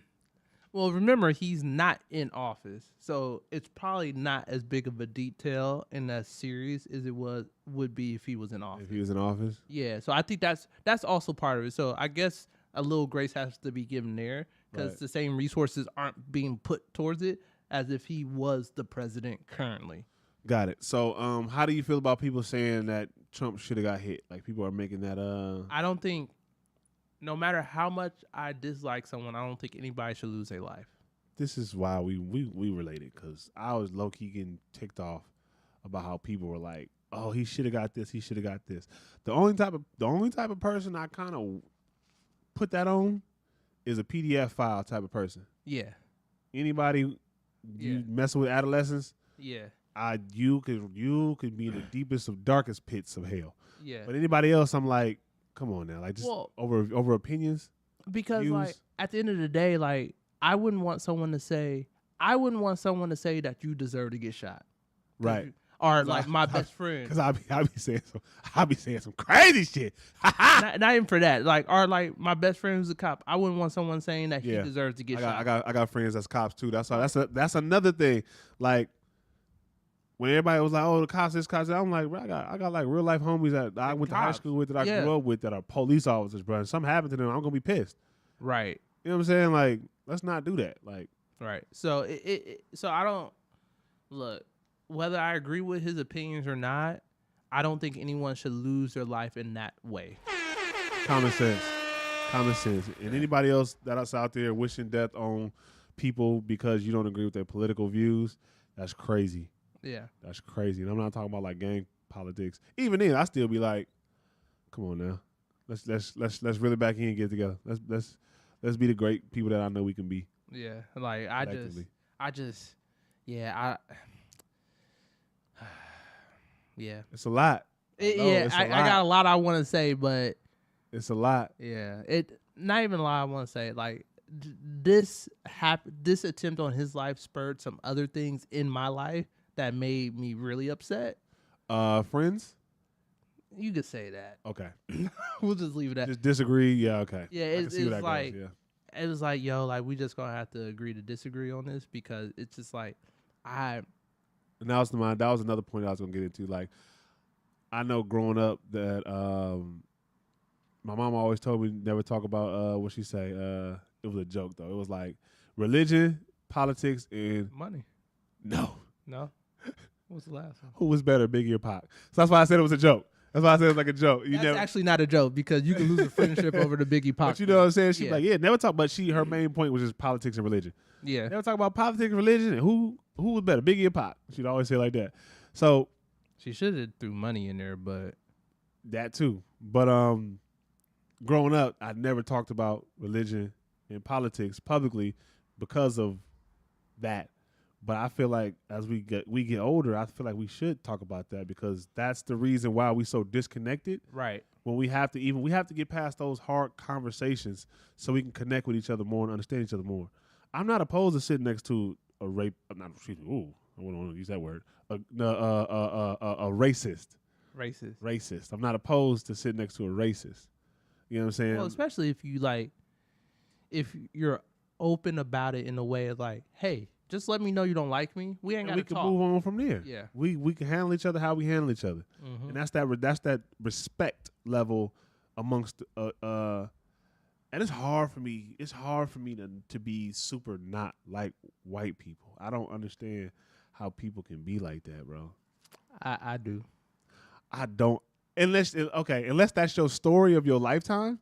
Speaker 2: Well, remember, he's not in office, so it's probably not as big of a detail in that series as it would be if he was in office.
Speaker 1: If he was in office,
Speaker 2: Yeah, so I think that's also part of it. So I guess a little grace has to be given there because
Speaker 1: Right.
Speaker 2: the same resources aren't being put towards it as if he was the president currently.
Speaker 1: got it. So, how do you feel about people saying that Trump should have got hit? Like, people are making that.
Speaker 2: I don't think, no matter how much I dislike someone, I don't think anybody should lose their life.
Speaker 1: This is why we related, because I was low key getting ticked off about how people were like, "Oh, he should have got this. He should have got this." The only type of person I kind of put that on is a PDF file type of person.
Speaker 2: Yeah,
Speaker 1: Anybody
Speaker 2: Yeah.
Speaker 1: messing with adolescents,
Speaker 2: yeah,
Speaker 1: you could be in the deepest of darkest pits of hell.
Speaker 2: yeah.
Speaker 1: But anybody else, I'm like, come on now, like just
Speaker 2: Well-
Speaker 1: over opinions.
Speaker 2: Because
Speaker 1: views.
Speaker 2: like at the end of the day, like I wouldn't want someone to say that you deserve to get shot. 'Cause
Speaker 1: Right.
Speaker 2: you- or like my best friend.
Speaker 1: Because I be saying some crazy shit.
Speaker 2: not even for that. Like or like my best friend who's a cop. I wouldn't want someone saying that
Speaker 1: Yeah.
Speaker 2: he deserves to get shot.
Speaker 1: I got friends that's cops too. That's another thing. Like when everybody was like, "Oh, the cops, this cops," that," I'm like, bro, I got like real life homies that I went to high
Speaker 2: Cops.
Speaker 1: school with, that I
Speaker 2: Yeah.
Speaker 1: grew up with, that are police officers, bro. And something happened to them, I'm gonna be pissed.
Speaker 2: Right.
Speaker 1: You know what I'm saying? Like, let's not do that. Like,
Speaker 2: Right. So so I don't look whether I agree with his opinions or not. I don't think anyone should lose their life in that way.
Speaker 1: common sense. And anybody else that's out there wishing death on people because you don't agree with their political views, that's crazy.
Speaker 2: Yeah.
Speaker 1: That's crazy. And I'm not talking about like gang politics. Even then, I still be like, come on now. Let's really back in and get together. Let's be the great people that I know we can be.
Speaker 2: Yeah. Like
Speaker 1: collectively.
Speaker 2: yeah, yeah.
Speaker 1: It's a lot.
Speaker 2: I got a lot I want to say, but
Speaker 1: It's a lot.
Speaker 2: yeah, it not even a lot I want to say. Like this attempt on his life spurred some other things in my life that made me really upset.
Speaker 1: Friends?
Speaker 2: You could say that.
Speaker 1: Okay.
Speaker 2: We'll just leave it at.
Speaker 1: Just disagree. Yeah, okay.
Speaker 2: Yeah,
Speaker 1: I can
Speaker 2: it's
Speaker 1: see where that
Speaker 2: like
Speaker 1: goes, yeah.
Speaker 2: it was like, yo, like we just gonna have to agree to disagree on this because it's just like
Speaker 1: And that was another point I was gonna get into. Like, I know growing up that my mom always told me never talk about what she say. It was a joke though. It was like religion, politics, and
Speaker 2: money.
Speaker 1: no.
Speaker 2: No, what was the last one?
Speaker 1: Who was better, Biggie or Pac? So that's why I said it was a joke. That's why I said it was like a joke.
Speaker 2: That's actually not a joke because you can lose a friendship over the Biggie Pac.
Speaker 1: But you know what I'm saying? She's
Speaker 2: Yeah.
Speaker 1: like, yeah, never talk. But her main point was just politics and religion.
Speaker 2: Yeah,
Speaker 1: Never talk about politics and religion and who was better, Biggie or Pac. She'd always say it like that. So
Speaker 2: she should have threw money in there, but
Speaker 1: that too. But growing up, I never talked about religion and politics publicly because of that. But I feel like as we get older, I feel like we should talk about that because that's the reason why we so disconnected.
Speaker 2: right.
Speaker 1: When we have to get past those hard conversations so we can connect with each other more and understand each other more. I'm not opposed to sitting next to a ooh, I wouldn't want to use that word. A racist.
Speaker 2: Racist.
Speaker 1: I'm not opposed to sitting next to a racist. You know what I'm saying?
Speaker 2: Well, especially if you're open about it in a way of like, hey, just let me know you don't like me. We ain't got
Speaker 1: and we
Speaker 2: to
Speaker 1: can
Speaker 2: talk.
Speaker 1: move on from there.
Speaker 2: Yeah.
Speaker 1: We can handle each other how we handle each other.
Speaker 2: Mhm.
Speaker 1: And that's that respect level amongst and it's hard for me. It's hard for me to be super not like white people. I don't understand how people can be like that, bro.
Speaker 2: I do.
Speaker 1: I don't unless that's your story of your lifetime.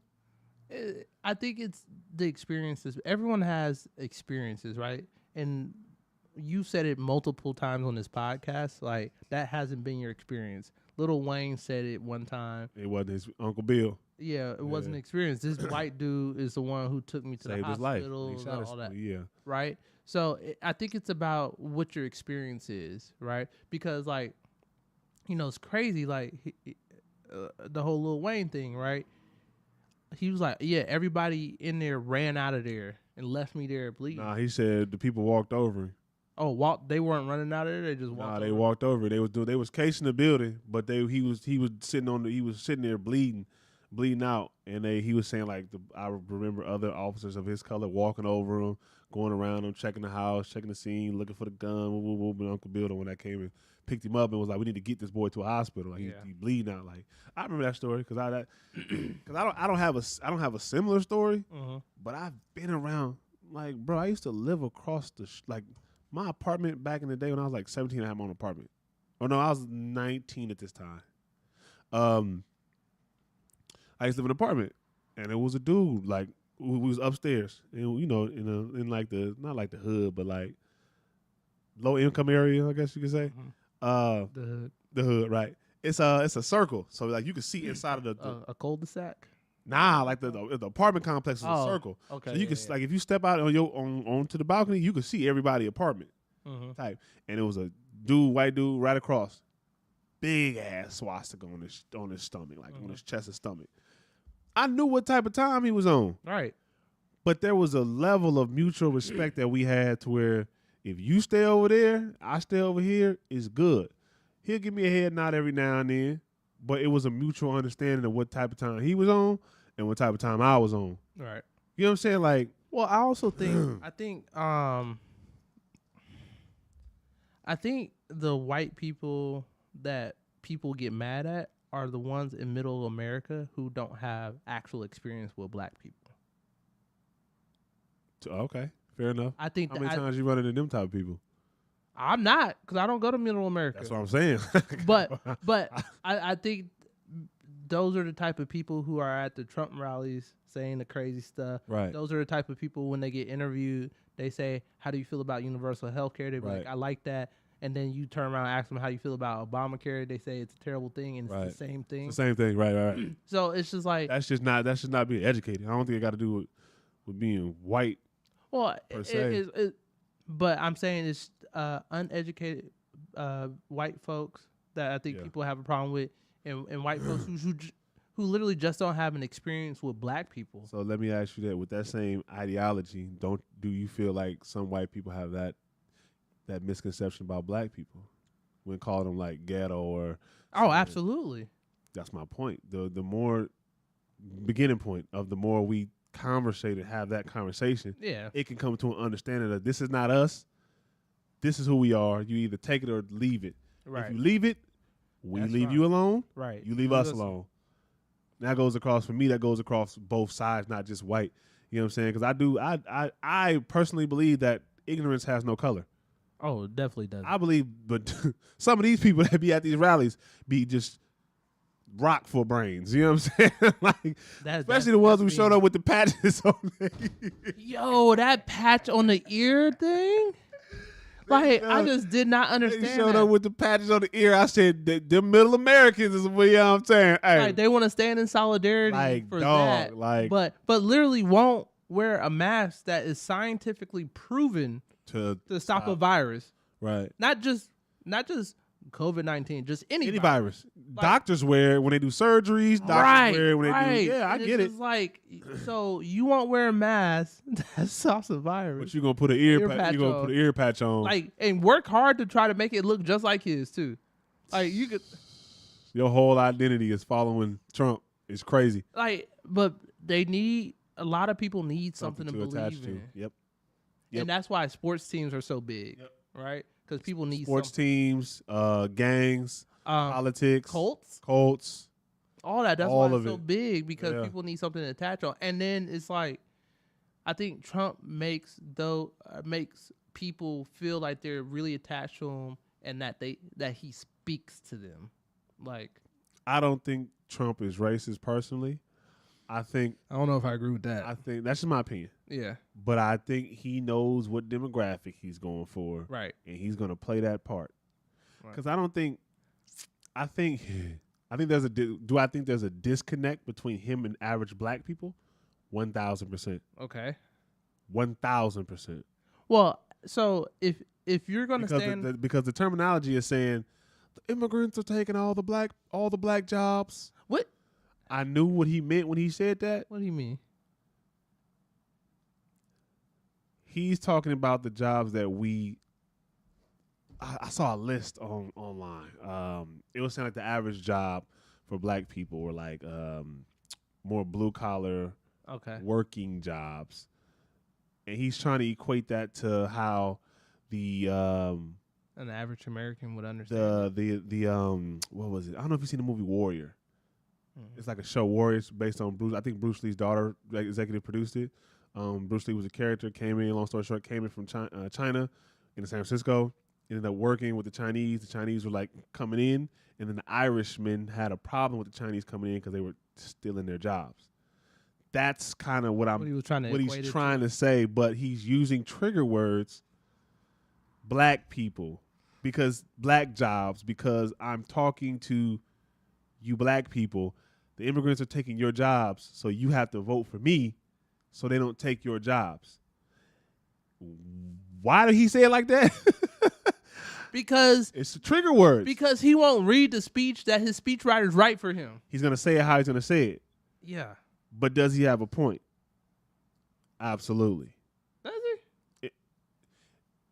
Speaker 2: I think it's the experiences. Everyone has experiences, right? And you said it multiple times on this podcast. Like that hasn't been your experience. Lil Wayne said it one time.
Speaker 1: It wasn't his Uncle Bill.
Speaker 2: Yeah, it wasn't an experience. This white dude is the one who took me to
Speaker 1: Saved
Speaker 2: the
Speaker 1: his life.
Speaker 2: hospital
Speaker 1: He
Speaker 2: and
Speaker 1: shot
Speaker 2: all that.
Speaker 1: Yeah.
Speaker 2: Right? So I think it's about what your experience is, right? Because like, you know, it's crazy. Like the whole Lil Wayne thing, right? He was like, yeah, everybody in there ran out of there and left me there bleeding.
Speaker 1: Nah, he said the people walked over him.
Speaker 2: Oh, they weren't running out of there. They just walked.
Speaker 1: Nah,
Speaker 2: over.
Speaker 1: they walked over. They was casing the building, but he was sitting there bleeding out, and he was saying like I remember other officers of his color walking over him, going around him, checking the house, checking the scene, looking for the gun. And Uncle Bill, when I came and picked him up and was like, we need to get this boy to a hospital. Like he bleeding out. Like I remember that story because I don't have a similar story, but I've been around. Like bro, I used to live across my apartment back in the day when I was like 17. I had my own apartment. Oh no, I was 19 at this time. I used to live in an apartment, and it was a dude like who was upstairs, and you know, in like not like the hood, but like low income area, I guess you could say.
Speaker 2: The
Speaker 1: hood, right? It's a circle, so like you can see inside of
Speaker 2: a cul-de-sac.
Speaker 1: Nah, like the apartment complex is a circle.
Speaker 2: Okay.
Speaker 1: So you can like if you step out onto the balcony, you can see everybody's apartment type. And it was a white dude right across, big ass swastika on his stomach, like on his chest and stomach. I knew what type of time he was on.
Speaker 2: Right.
Speaker 1: But there was a level of mutual respect that we had to where if you stay over there, I stay over here, it's good. He'll give me a head nod every now and then, but it was a mutual understanding of what type of time he was on and what type of time I was on.
Speaker 2: Right.
Speaker 1: You know what I'm saying? Like,
Speaker 2: well, I also think I think the white people that people get mad at are the ones in middle America who don't have actual experience with black people.
Speaker 1: Okay, fair enough.
Speaker 2: I think
Speaker 1: How many times you run into them type of people?
Speaker 2: I'm not, because I don't go to middle America.
Speaker 1: That's what I'm saying.
Speaker 2: but I think those are the type of people who are at the Trump rallies saying the crazy stuff.
Speaker 1: Right.
Speaker 2: Those are the type of people when they get interviewed, they say, how do you feel about universal health care? They be like, I like that. And then you turn around and ask them how you feel about Obamacare. They say it's a terrible thing, and it's the same thing.
Speaker 1: It's the same thing, right.
Speaker 2: So it's just like
Speaker 1: that should not being educated. I don't think it got to do with being white.
Speaker 2: Well,
Speaker 1: per se.
Speaker 2: But I'm saying it's uneducated white folks that I think people have a problem with, and white folks who literally just don't have an experience with black people.
Speaker 1: So let me ask you that: with that same ideology, do you feel like some white people have that misconception about black people when calling them like ghetto or?
Speaker 2: Oh, absolutely.
Speaker 1: That's my point. The more beginning point of the more we conversate and have that conversation, it can come to an understanding that this is not us. This is who we are. You either take it or leave it.
Speaker 2: Right.
Speaker 1: If you leave it, we leave you alone.
Speaker 2: Right.
Speaker 1: You leave us alone. That goes across for me. That goes across both sides, not just white. You know what I'm saying? Because I personally believe that ignorance has no color.
Speaker 2: Oh, it definitely does.
Speaker 1: I believe, but some of these people that be at these rallies be just rock for brains. You know what I'm saying? Like, especially the ones who showed up with the patches on their ear.
Speaker 2: Yo, that patch on the ear thing? Like, I just did not understand.
Speaker 1: They showed up with the patches on the ear. I said, them middle Americans is what, you know what I'm saying? Hey,
Speaker 2: like, they want to stand in solidarity
Speaker 1: like,
Speaker 2: for
Speaker 1: dog,
Speaker 2: that.
Speaker 1: like,
Speaker 2: but literally won't wear a mask that is scientifically proven to stop a virus.
Speaker 1: Right.
Speaker 2: Not just COVID-19, just any
Speaker 1: virus. Like, doctors wear it when they do surgeries. Doctors wear it when they do. Yeah, I get it.
Speaker 2: It's like, so you won't wear a mask that stops a virus,
Speaker 1: but you're gonna put an ear patch. You're gonna put an ear patch on.
Speaker 2: Like, and work hard to try to make it look just like his too. Like, you could.
Speaker 1: Your whole identity is following Trump. It's crazy.
Speaker 2: Like, but a lot of people need something to believe in.
Speaker 1: Yep.
Speaker 2: And that's why sports teams are so big, right? Because people need
Speaker 1: sports teams, gangs, politics, Colts,
Speaker 2: all that. That's why it's so big, because people need something to attach on. And then it's like, I think Trump makes people feel like they're really attached to him, and that he speaks to them. Like,
Speaker 1: I don't think Trump is racist personally, I think
Speaker 2: I don't know if I agree with that.
Speaker 1: I think that's just my opinion.
Speaker 2: Yeah.
Speaker 1: But I think he knows what demographic he's going for,
Speaker 2: Right.
Speaker 1: and he's going to play that part.
Speaker 2: Right.
Speaker 1: Because I think there's do I think there's a disconnect between him and average black people? 1,000%.
Speaker 2: Okay.
Speaker 1: 1,000%.
Speaker 2: Well, so if you're gonna stand,
Speaker 1: Because the terminology is saying the immigrants are taking all the black jobs.
Speaker 2: what?
Speaker 1: I knew what he meant when he said that.
Speaker 2: What do you mean?
Speaker 1: He's talking about the jobs that I saw a list online. It was saying like the average job for black people were like more blue collar
Speaker 2: Okay.
Speaker 1: working jobs, and he's trying to equate that to how the
Speaker 2: An average American would understand.
Speaker 1: the what was it? I don't know if you've seen the movie Warrior.
Speaker 2: Mhm.
Speaker 1: It's like a show Warriors based on Bruce. I think Bruce Lee's daughter executive produced it. Bruce Lee was a character, came in, long story short, came in from China into San Francisco, ended up working with the Chinese. The Chinese were like coming in, and then the Irishmen had a problem with the Chinese coming in because they were stealing their jobs. That's kind of what
Speaker 2: What he was trying to
Speaker 1: what
Speaker 2: equate
Speaker 1: he's
Speaker 2: it
Speaker 1: trying to say, but he's using trigger words, black people, because black jobs, because I'm talking to you black people. The immigrants are taking your jobs, so you have to vote for me so they don't take your jobs. Why did he say it like that?
Speaker 2: because
Speaker 1: It's trigger words.
Speaker 2: because he won't read the speech that his speechwriters write for him.
Speaker 1: He's going to say it how he's going to say it.
Speaker 2: Yeah.
Speaker 1: But does he have a point? Absolutely.
Speaker 2: Does he?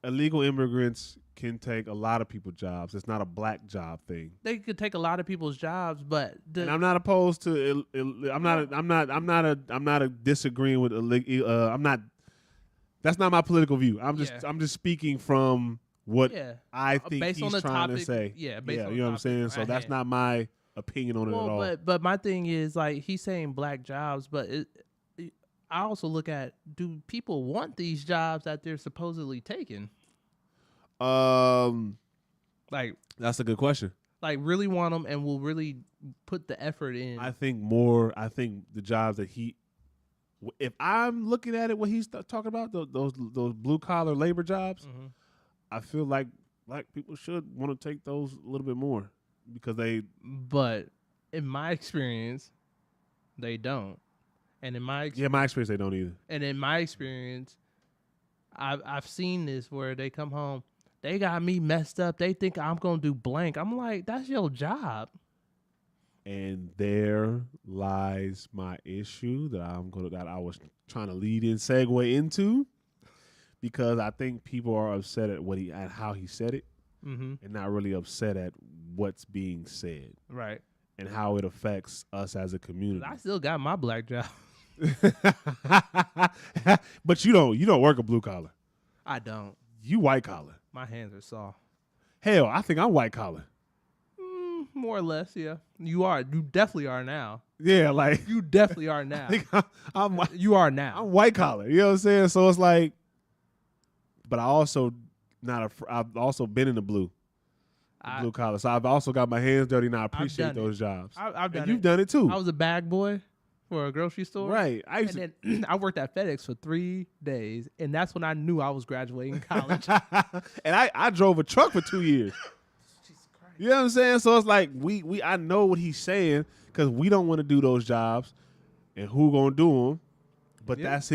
Speaker 1: Illegal immigrants can take a lot of people's jobs. It's not a black job thing.
Speaker 2: They could take a lot of people's jobs, but
Speaker 1: And I'm not opposed to. I'm not a disagreeing with. I'm not. That's not my political view. I'm just speaking from what
Speaker 2: yeah.
Speaker 1: I think
Speaker 2: based
Speaker 1: he's
Speaker 2: on the
Speaker 1: trying to
Speaker 2: topic,
Speaker 1: say.
Speaker 2: yeah, based on the
Speaker 1: you know what I'm
Speaker 2: topic
Speaker 1: saying. So
Speaker 2: at
Speaker 1: that's
Speaker 2: hand.
Speaker 1: not my opinion on it at all.
Speaker 2: Well, but my thing is like he's saying black jobs, but I also look at, do people want these jobs that they're supposedly taking? Like
Speaker 1: That's a good question.
Speaker 2: really want them and will really put the effort in.
Speaker 1: I think the jobs that if I'm looking at it, what he's talking about, those blue collar labor jobs,
Speaker 2: Mhm.
Speaker 1: I feel like black people should want to take those a little bit more because they.
Speaker 2: But in my experience, they don't. And in my
Speaker 1: Yeah, my experience, they don't either.
Speaker 2: and in my experience, I've seen this where they come home, they got me messed up. They think I'm gonna do blank. I'm like, that's your job.
Speaker 1: And there lies my issue that I was trying to segue into, because I think people are upset at how he said it,
Speaker 2: Mm-hmm.
Speaker 1: and not really upset at what's being said
Speaker 2: Right.
Speaker 1: and how it affects us as a community.
Speaker 2: I still got my black job.
Speaker 1: But you don't work a blue collar.
Speaker 2: I don't.
Speaker 1: You white collar.
Speaker 2: My hands are soft.
Speaker 1: Hell, I think I'm white collar.
Speaker 2: More or less, yeah. You are. You definitely are now.
Speaker 1: Yeah, like
Speaker 2: You definitely are now.
Speaker 1: I think I'm
Speaker 2: You are now.
Speaker 1: I'm white collar. You know what I'm saying? So it's like, but I've also been in the blue collar. So I've also got my hands dirty, and I appreciate
Speaker 2: done it.
Speaker 1: those jobs.
Speaker 2: I've done
Speaker 1: And you've
Speaker 2: it.
Speaker 1: done it too,
Speaker 2: I was a bag boy for a grocery store.
Speaker 1: right? I used
Speaker 2: And then I worked at FedEx for 3 days, and that's when I knew I was graduating college.
Speaker 1: and I drove a truck for 2 years.
Speaker 2: Jesus Christ.
Speaker 1: You know what I'm saying? So it's like I know what he's saying, because we don't want to do those jobs, and who gonna do them? But
Speaker 2: Yeah.
Speaker 1: that's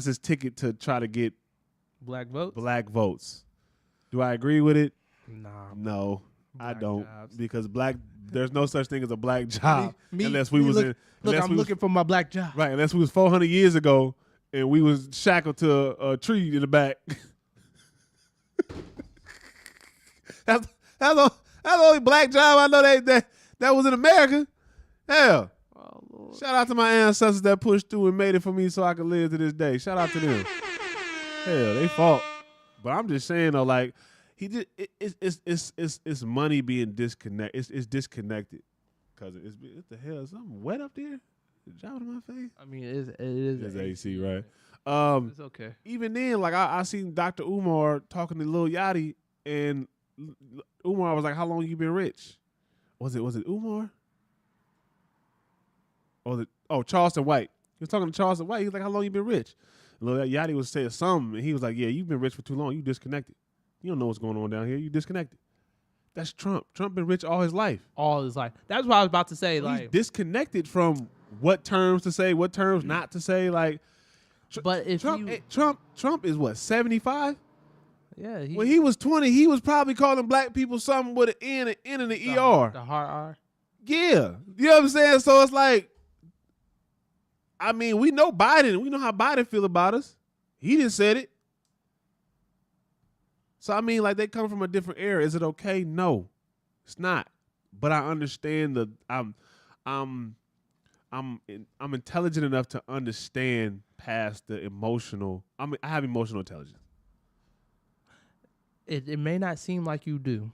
Speaker 1: his ticket to try to get
Speaker 2: Black vote?
Speaker 1: black votes. Do I agree with it?
Speaker 2: Nah.
Speaker 1: No, I
Speaker 2: Black
Speaker 1: don't,
Speaker 2: jobs.
Speaker 1: because there's no such thing as a black job
Speaker 2: Me-
Speaker 1: unless we
Speaker 2: me
Speaker 1: was
Speaker 2: look,
Speaker 1: in.
Speaker 2: Look,
Speaker 1: unless
Speaker 2: I'm
Speaker 1: we was-
Speaker 2: looking for my black job.
Speaker 1: right, unless we was 400 years ago and we was shackled to a tree in the back. that's the only black job I know that was in America. Hell,
Speaker 2: Oh, Lord.
Speaker 1: shout out to my ancestors that pushed through and made it for me so I could live to this day. Shout out to them. Hell, they fought. But I'm just saying though, like he did. It's money being disconnected. It's disconnected, cause it's what the hell? Is something wet up there? Is it dropping in my face?
Speaker 2: I mean, it is
Speaker 1: It's AC, right?
Speaker 2: It's okay.
Speaker 1: Even then, like I seen Dr. Umar talking to Lil Yachty, and Umar was like, "How long you been rich?" Was it Umar? Charleston White. He was talking to Charleston White. He was like, how long you been rich? And Lil Yachty was saying something, and he was like, yeah, you've been rich for too long. You disconnected. You don't know what's going on down here. You disconnected. That's Trump. Trump been rich all his life.
Speaker 2: All his life. That's what I was about to say.
Speaker 1: He's
Speaker 2: Like,
Speaker 1: disconnected from what terms to say, what terms not to say. Like,
Speaker 2: but if
Speaker 1: Trump is what, 75?
Speaker 2: yeah,
Speaker 1: When he was 20, he was probably calling black people something with an N in the ER.
Speaker 2: the hard R.
Speaker 1: Yeah. You know what I'm saying? So it's like, I mean, we know Biden. We know how Biden feel about us. He didn't said it. So, I mean, like, they come from a different era. Is it okay? No, it's not. But I understand I'm intelligent enough to understand past the emotional. I have emotional intelligence.
Speaker 2: It may not seem like you do,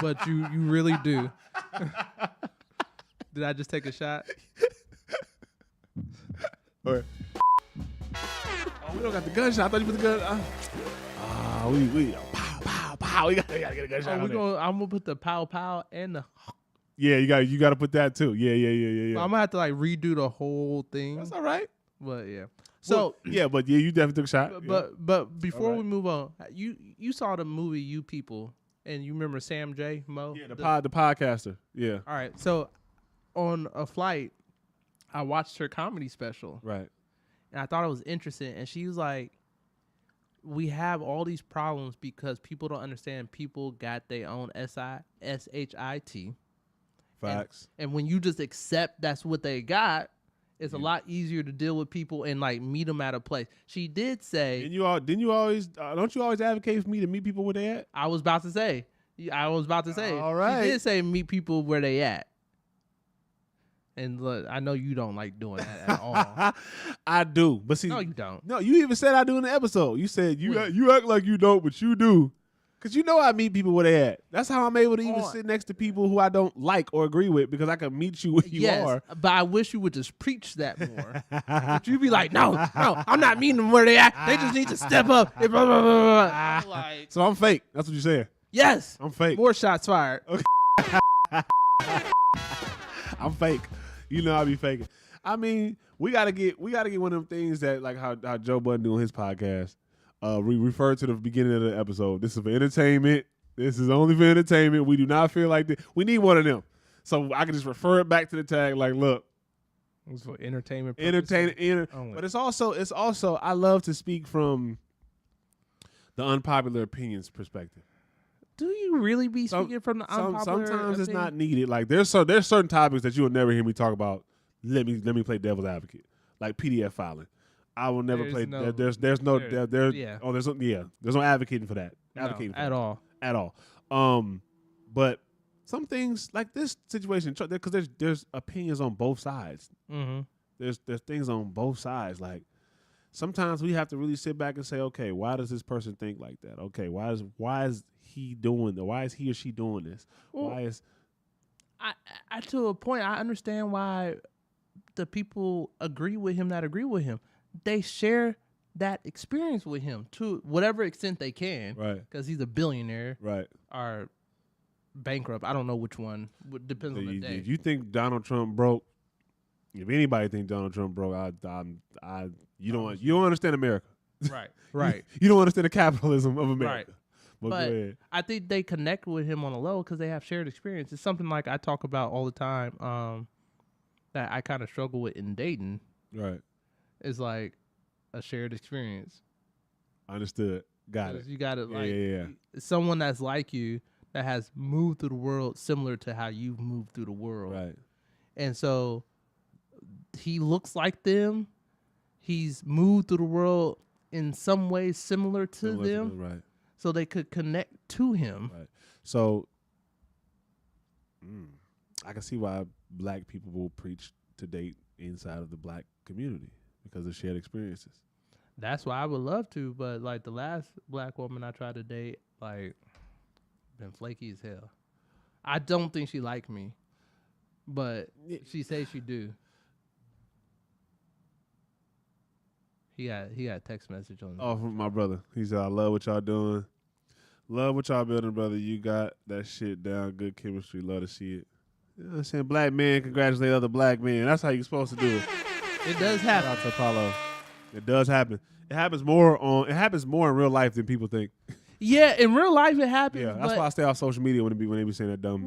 Speaker 2: but you really do. Did I just take a shot?
Speaker 1: Oh, we don't got the gunshot. I thought you put the gun. We pow pow pow. We gotta get a gunshot.
Speaker 2: I'm gonna put the pow pow and the.
Speaker 1: Yeah, you got to put that too. Yeah.
Speaker 2: I'm gonna have to like redo the whole thing.
Speaker 1: That's all right.
Speaker 2: But yeah. So
Speaker 1: but you definitely took a shot.
Speaker 2: but before we move on, you saw the movie You People, and you remember Sam J. Mo?
Speaker 1: Yeah, the podcaster. Yeah.
Speaker 2: All right. So on a flight, I watched her comedy special,
Speaker 1: Right.
Speaker 2: and I thought it was interesting. And she was like, "We have all these problems because people don't understand. People got their own SHIT.
Speaker 1: Facts.
Speaker 2: And when you just accept that's what they got, it's a lot easier to deal with people and like meet them at a place." She did say,
Speaker 1: Didn't you always don't you always advocate for me to meet people where they at?
Speaker 2: I was about to say.
Speaker 1: All right.
Speaker 2: She did say meet people where they at. And look, I know you don't like doing that at all.
Speaker 1: I do. But see,
Speaker 2: No, you don't.
Speaker 1: No, you even said I do in the episode. You said
Speaker 2: When?
Speaker 1: you act like you don't, but you do. Cause you know I meet people where they at. That's how I'm able to even
Speaker 2: On.
Speaker 1: sit next to people who I don't like or agree with, because I can meet you where you are.
Speaker 2: But I wish you would just preach that more. But you be like, no, I'm not meeting them where they at. They just need to step up. And blah, blah, blah, blah. I'm like,
Speaker 1: So I'm fake. That's what you're saying.
Speaker 2: yes.
Speaker 1: I'm fake.
Speaker 2: More shots fired.
Speaker 1: I'm fake. You know I be faking. I mean, we gotta get one of them things that, like how Joe Budden do on his podcast. We refer to the beginning of the episode. This is for entertainment. This is only for entertainment. We do not feel like this. We need one of them. So I can just refer it back to the tag, like, look,
Speaker 2: It's for entertainment.
Speaker 1: But it's also I love to speak from the unpopular opinions perspective.
Speaker 2: Do you really be speaking from the unpopular
Speaker 1: Sometimes it's
Speaker 2: opinion?
Speaker 1: not needed. Like there's certain topics that you will never hear me talk about. Let me play devil's advocate, like PDF filing. I will never
Speaker 2: There's
Speaker 1: play.
Speaker 2: no-
Speaker 1: There's no advocating for that. Advocating for
Speaker 2: at
Speaker 1: that.
Speaker 2: all.
Speaker 1: At all. But some things like this situation, because there's opinions on both sides.
Speaker 2: Mm-hmm.
Speaker 1: There's things on both sides. Like sometimes we have to really sit back and say, okay, why does this person think like that? Okay, why is he doing that? Why is he or she doing this?
Speaker 2: Well,
Speaker 1: Why is
Speaker 2: I to a point, I understand why the people agree with him that agree with him. They share that experience with him to whatever extent they can,
Speaker 1: right?
Speaker 2: because he's a billionaire
Speaker 1: Right.
Speaker 2: or bankrupt. I don't know which one. Depends on the day.
Speaker 1: If you think Donald Trump broke, if anybody thinks Donald Trump broke, you don't understand America.
Speaker 2: Right, right.
Speaker 1: You don't understand the capitalism of America.
Speaker 2: Right.
Speaker 1: But go
Speaker 2: But
Speaker 1: ahead.
Speaker 2: I think they connect with him on a low because they have shared experience. It's something like I talk about all the time that I kind of struggle with in dating.
Speaker 1: Right.
Speaker 2: Is like a shared experience.
Speaker 1: Understood. Got it.
Speaker 2: 'Cause you got it like
Speaker 1: Yeah.
Speaker 2: someone that's like you that has moved through the world similar to how you've moved through the world.
Speaker 1: Right.
Speaker 2: And so he looks like them. He's moved through the world in some ways similar to them.
Speaker 1: Right.
Speaker 2: So they could connect to him.
Speaker 1: Right. So I can see why black people will preach to date inside of the black community because of shared experiences.
Speaker 2: That's why I would love to, but like the last black woman I tried to date, like been flaky as hell. I don't think she liked me, but she says she do. He got a text message on.
Speaker 1: Oh, from my brother. He said, I love what y'all doing. Love what y'all building, brother. You got that shit down. Good chemistry. Love to see it. You know what I'm saying? Black men congratulate other black men. That's how you're supposed to do it.
Speaker 2: It does
Speaker 1: Shout
Speaker 2: happen.
Speaker 1: out to Apollo. It does happen. It happens more in real life than people think.
Speaker 2: Yeah, in real life it happens.
Speaker 1: Yeah, that's
Speaker 2: but,
Speaker 1: why I stay off social media when they be saying that dumb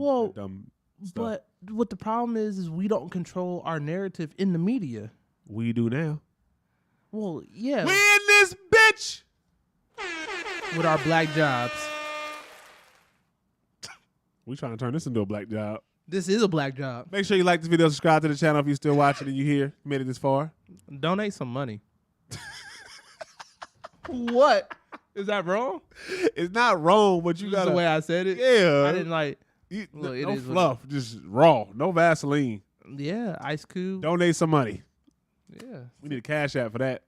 Speaker 1: stuff.
Speaker 2: But what the problem is we don't control our narrative in the media.
Speaker 1: We do now.
Speaker 2: Well, yeah,
Speaker 1: We in this bitch.
Speaker 2: with our black jobs.
Speaker 1: We trying to turn this into a black job.
Speaker 2: This is a black job.
Speaker 1: Make sure you like this video, subscribe to the channel if you're still watching and you here, made it this far.
Speaker 2: Donate some money. What? Is that wrong?
Speaker 1: It's not wrong, but you
Speaker 2: This is
Speaker 1: got
Speaker 2: the way I said it.
Speaker 1: Yeah.
Speaker 2: I didn't like.
Speaker 1: You,
Speaker 2: Look, it
Speaker 1: no
Speaker 2: is what
Speaker 1: fluff, just raw, no Vaseline.
Speaker 2: Yeah, Ice Cube.
Speaker 1: Donate some money.
Speaker 2: Yeah,
Speaker 1: We need a cash app for that.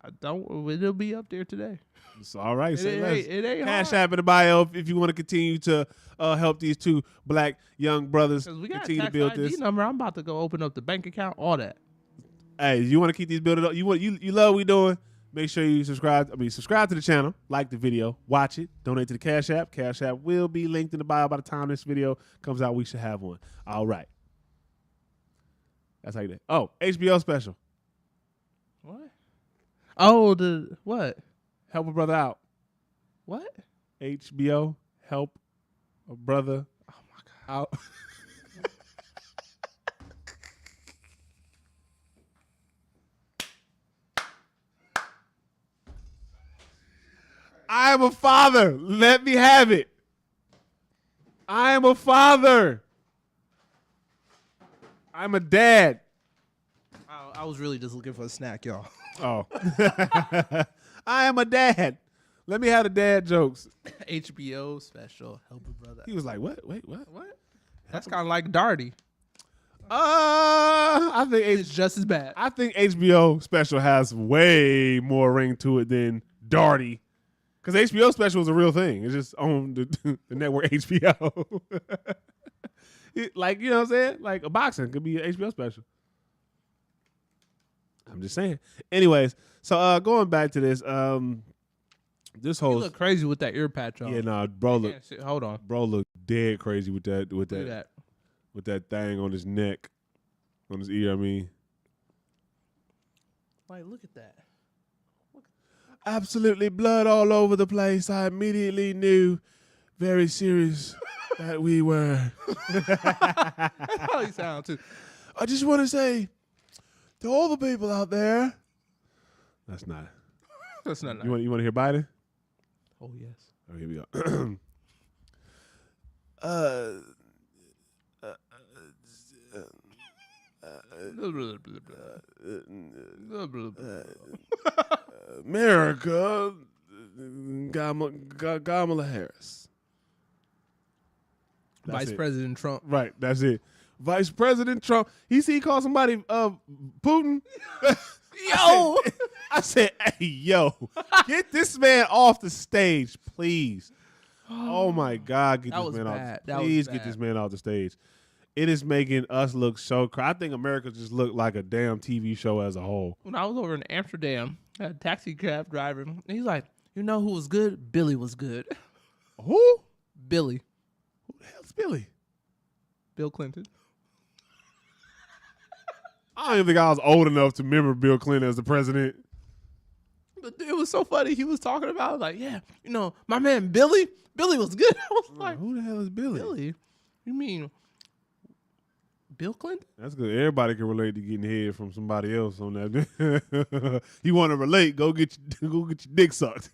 Speaker 2: I don't. It'll be up there today.
Speaker 1: It's all right.
Speaker 2: It,
Speaker 1: Say
Speaker 2: it,
Speaker 1: less.
Speaker 2: ain't, it ain't
Speaker 1: Cash
Speaker 2: hard.
Speaker 1: app in the bio if you want to continue to help these two black young brothers
Speaker 2: 'Cause we got a
Speaker 1: continue to
Speaker 2: tax
Speaker 1: build
Speaker 2: ID
Speaker 1: this.
Speaker 2: number. I'm about to go open up the bank account. All that.
Speaker 1: Hey, you want to keep these building up? You love what we doing? Make sure you subscribe to the channel, like the video, watch it, donate to the Cash App. Cash App will be linked in the bio by the time this video comes out. We should have one. All right. That's how you do it. Oh, HBO special.
Speaker 2: What? Oh, the what?
Speaker 1: Help a brother out.
Speaker 2: What?
Speaker 1: HBO, help a brother out. I am a father. Let me have it. I am a father. I'm a dad.
Speaker 2: I was really just looking for a snack, y'all.
Speaker 1: Oh. I am a dad. Let me have the dad jokes.
Speaker 2: HBO special. Help a brother.
Speaker 1: He was like, what? Wait, what?
Speaker 2: What? That's kind of like Darty.
Speaker 1: I think
Speaker 2: It's just as bad.
Speaker 1: I think HBO special has way more ring to it than Darty. Because HBO special is a real thing. It's just on the network HBO. Like, you know what I'm saying? Like a boxing could be an HBO special. I'm just saying. Anyways, so going back to this, this
Speaker 2: You
Speaker 1: whole
Speaker 2: look crazy with that ear patch on.
Speaker 1: yeah, nah, bro
Speaker 2: Can't see- Hold on.
Speaker 1: look dead crazy with that
Speaker 2: Look at that.
Speaker 1: with that thing on his neck, on his ear. I mean,
Speaker 2: Like, look at that.
Speaker 1: absolutely blood all over the place. I immediately knew, very serious, that we were.
Speaker 2: That's how you sound too.
Speaker 1: I just want to say to all the people out there. That's not.
Speaker 2: That's not nice.
Speaker 1: You want to hear Biden?
Speaker 2: Oh yes.
Speaker 1: Oh, here we go. America, Kamala Harris. That's
Speaker 2: Vice
Speaker 1: it.
Speaker 2: President Trump.
Speaker 1: Right, that's it. Vice President Trump. He called somebody Putin.
Speaker 2: Yo!
Speaker 1: I said, hey, yo, get this man off the stage, please. Oh my God, get
Speaker 2: That
Speaker 1: this
Speaker 2: was
Speaker 1: man
Speaker 2: bad.
Speaker 1: off.
Speaker 2: That was
Speaker 1: Please get
Speaker 2: bad.
Speaker 1: this man off the stage. It is making us look so I think America just looked like a damn TV show as a whole.
Speaker 2: When I was over in Amsterdam, I had a taxi cab driver, and he's like, "You know who was good? Billy was good.
Speaker 1: Who?
Speaker 2: Billy,
Speaker 1: Who the hell's Billy?
Speaker 2: Bill Clinton."
Speaker 1: I don't even think I was old enough to remember Bill Clinton as the president.
Speaker 2: But it was so funny. He was talking about like, yeah, you know, my man Billy. Billy was good. I was like,
Speaker 1: Who the hell is Billy?
Speaker 2: Billy? You mean Bill Clinton?
Speaker 1: That's good. Everybody can relate to getting head from somebody else on that. You want to relate? Go get your dick sucked.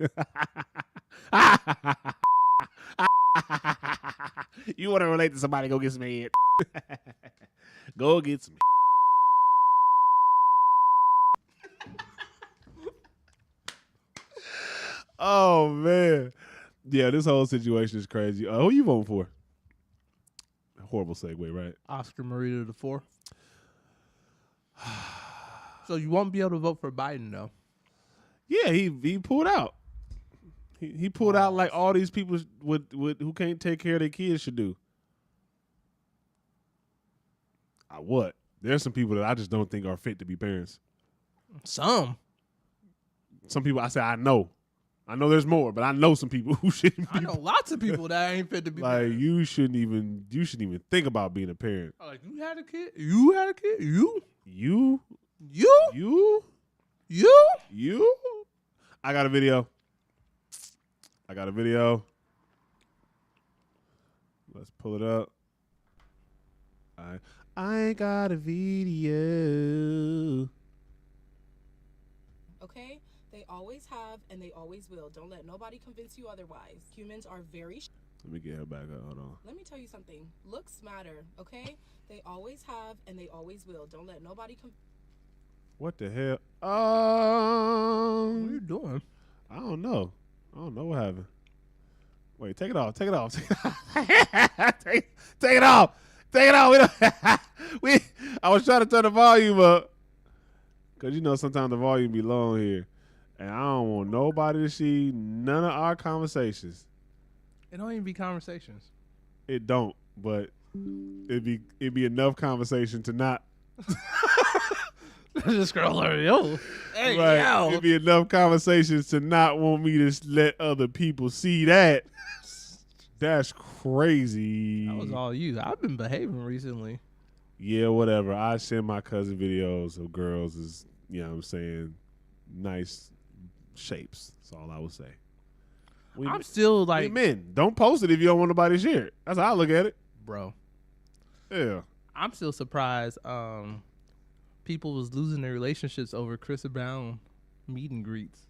Speaker 1: You want to relate to somebody? Go get some head. Go get some. Oh man, yeah. This whole situation is crazy. Who you voting for? Horrible segue, right?
Speaker 2: Oscar Maria the Fourth. So you won't be able to vote for Biden though.
Speaker 1: Yeah, he pulled out. He pulled out like all these people with who can't take care of their kids should do. What? There's some people that I just don't think are fit to be parents.
Speaker 2: Some.
Speaker 1: Some people I say I know I know there's more, but I know some people who shouldn't
Speaker 2: I
Speaker 1: be.
Speaker 2: know lots of people that ain't fit to be
Speaker 1: Like
Speaker 2: parents.
Speaker 1: you shouldn't even think about being a parent.
Speaker 2: Like, you had a kid? You had a kid? You?
Speaker 1: You,
Speaker 2: You?
Speaker 1: you,
Speaker 2: You?
Speaker 1: you. I got a video. Let's pull it up. I got a video.
Speaker 6: Okay? They always have and they always will. Don't let nobody convince you otherwise. Humans are very.
Speaker 1: Let me get her back up. Hold on.
Speaker 6: Let me tell you something. Looks matter, okay? They always have and they always will. Don't let nobody
Speaker 1: What the hell?
Speaker 2: What are you doing?
Speaker 1: I don't know what happened. Wait, take it off. Take it off. take it off. Take it off. I was trying to turn the volume up. Because, sometimes the volume be low here. And I don't want nobody to see none of our conversations.
Speaker 2: It don't even be conversations.
Speaker 1: It don't. But it'd be enough conversation to not.
Speaker 2: Just scroll over. Yo. Hey,
Speaker 1: Right.
Speaker 2: yo.
Speaker 1: It'd be enough conversations to not want me to let other people see that. That's crazy.
Speaker 2: That was all you. I've been behaving recently.
Speaker 1: Yeah, whatever. I send my cousin videos of girls as, nice shapes. That's all I would say.
Speaker 2: I'm still
Speaker 1: we
Speaker 2: like,
Speaker 1: men. Don't post it if you don't want nobody to share it. That's how I look at it.
Speaker 2: bro,
Speaker 1: Yeah.
Speaker 2: I'm still surprised people was losing their relationships over Chris Brown meet and greets.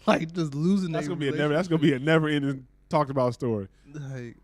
Speaker 2: Like, just losing
Speaker 1: That's
Speaker 2: their
Speaker 1: gonna be a never ending talked about story.
Speaker 2: Like,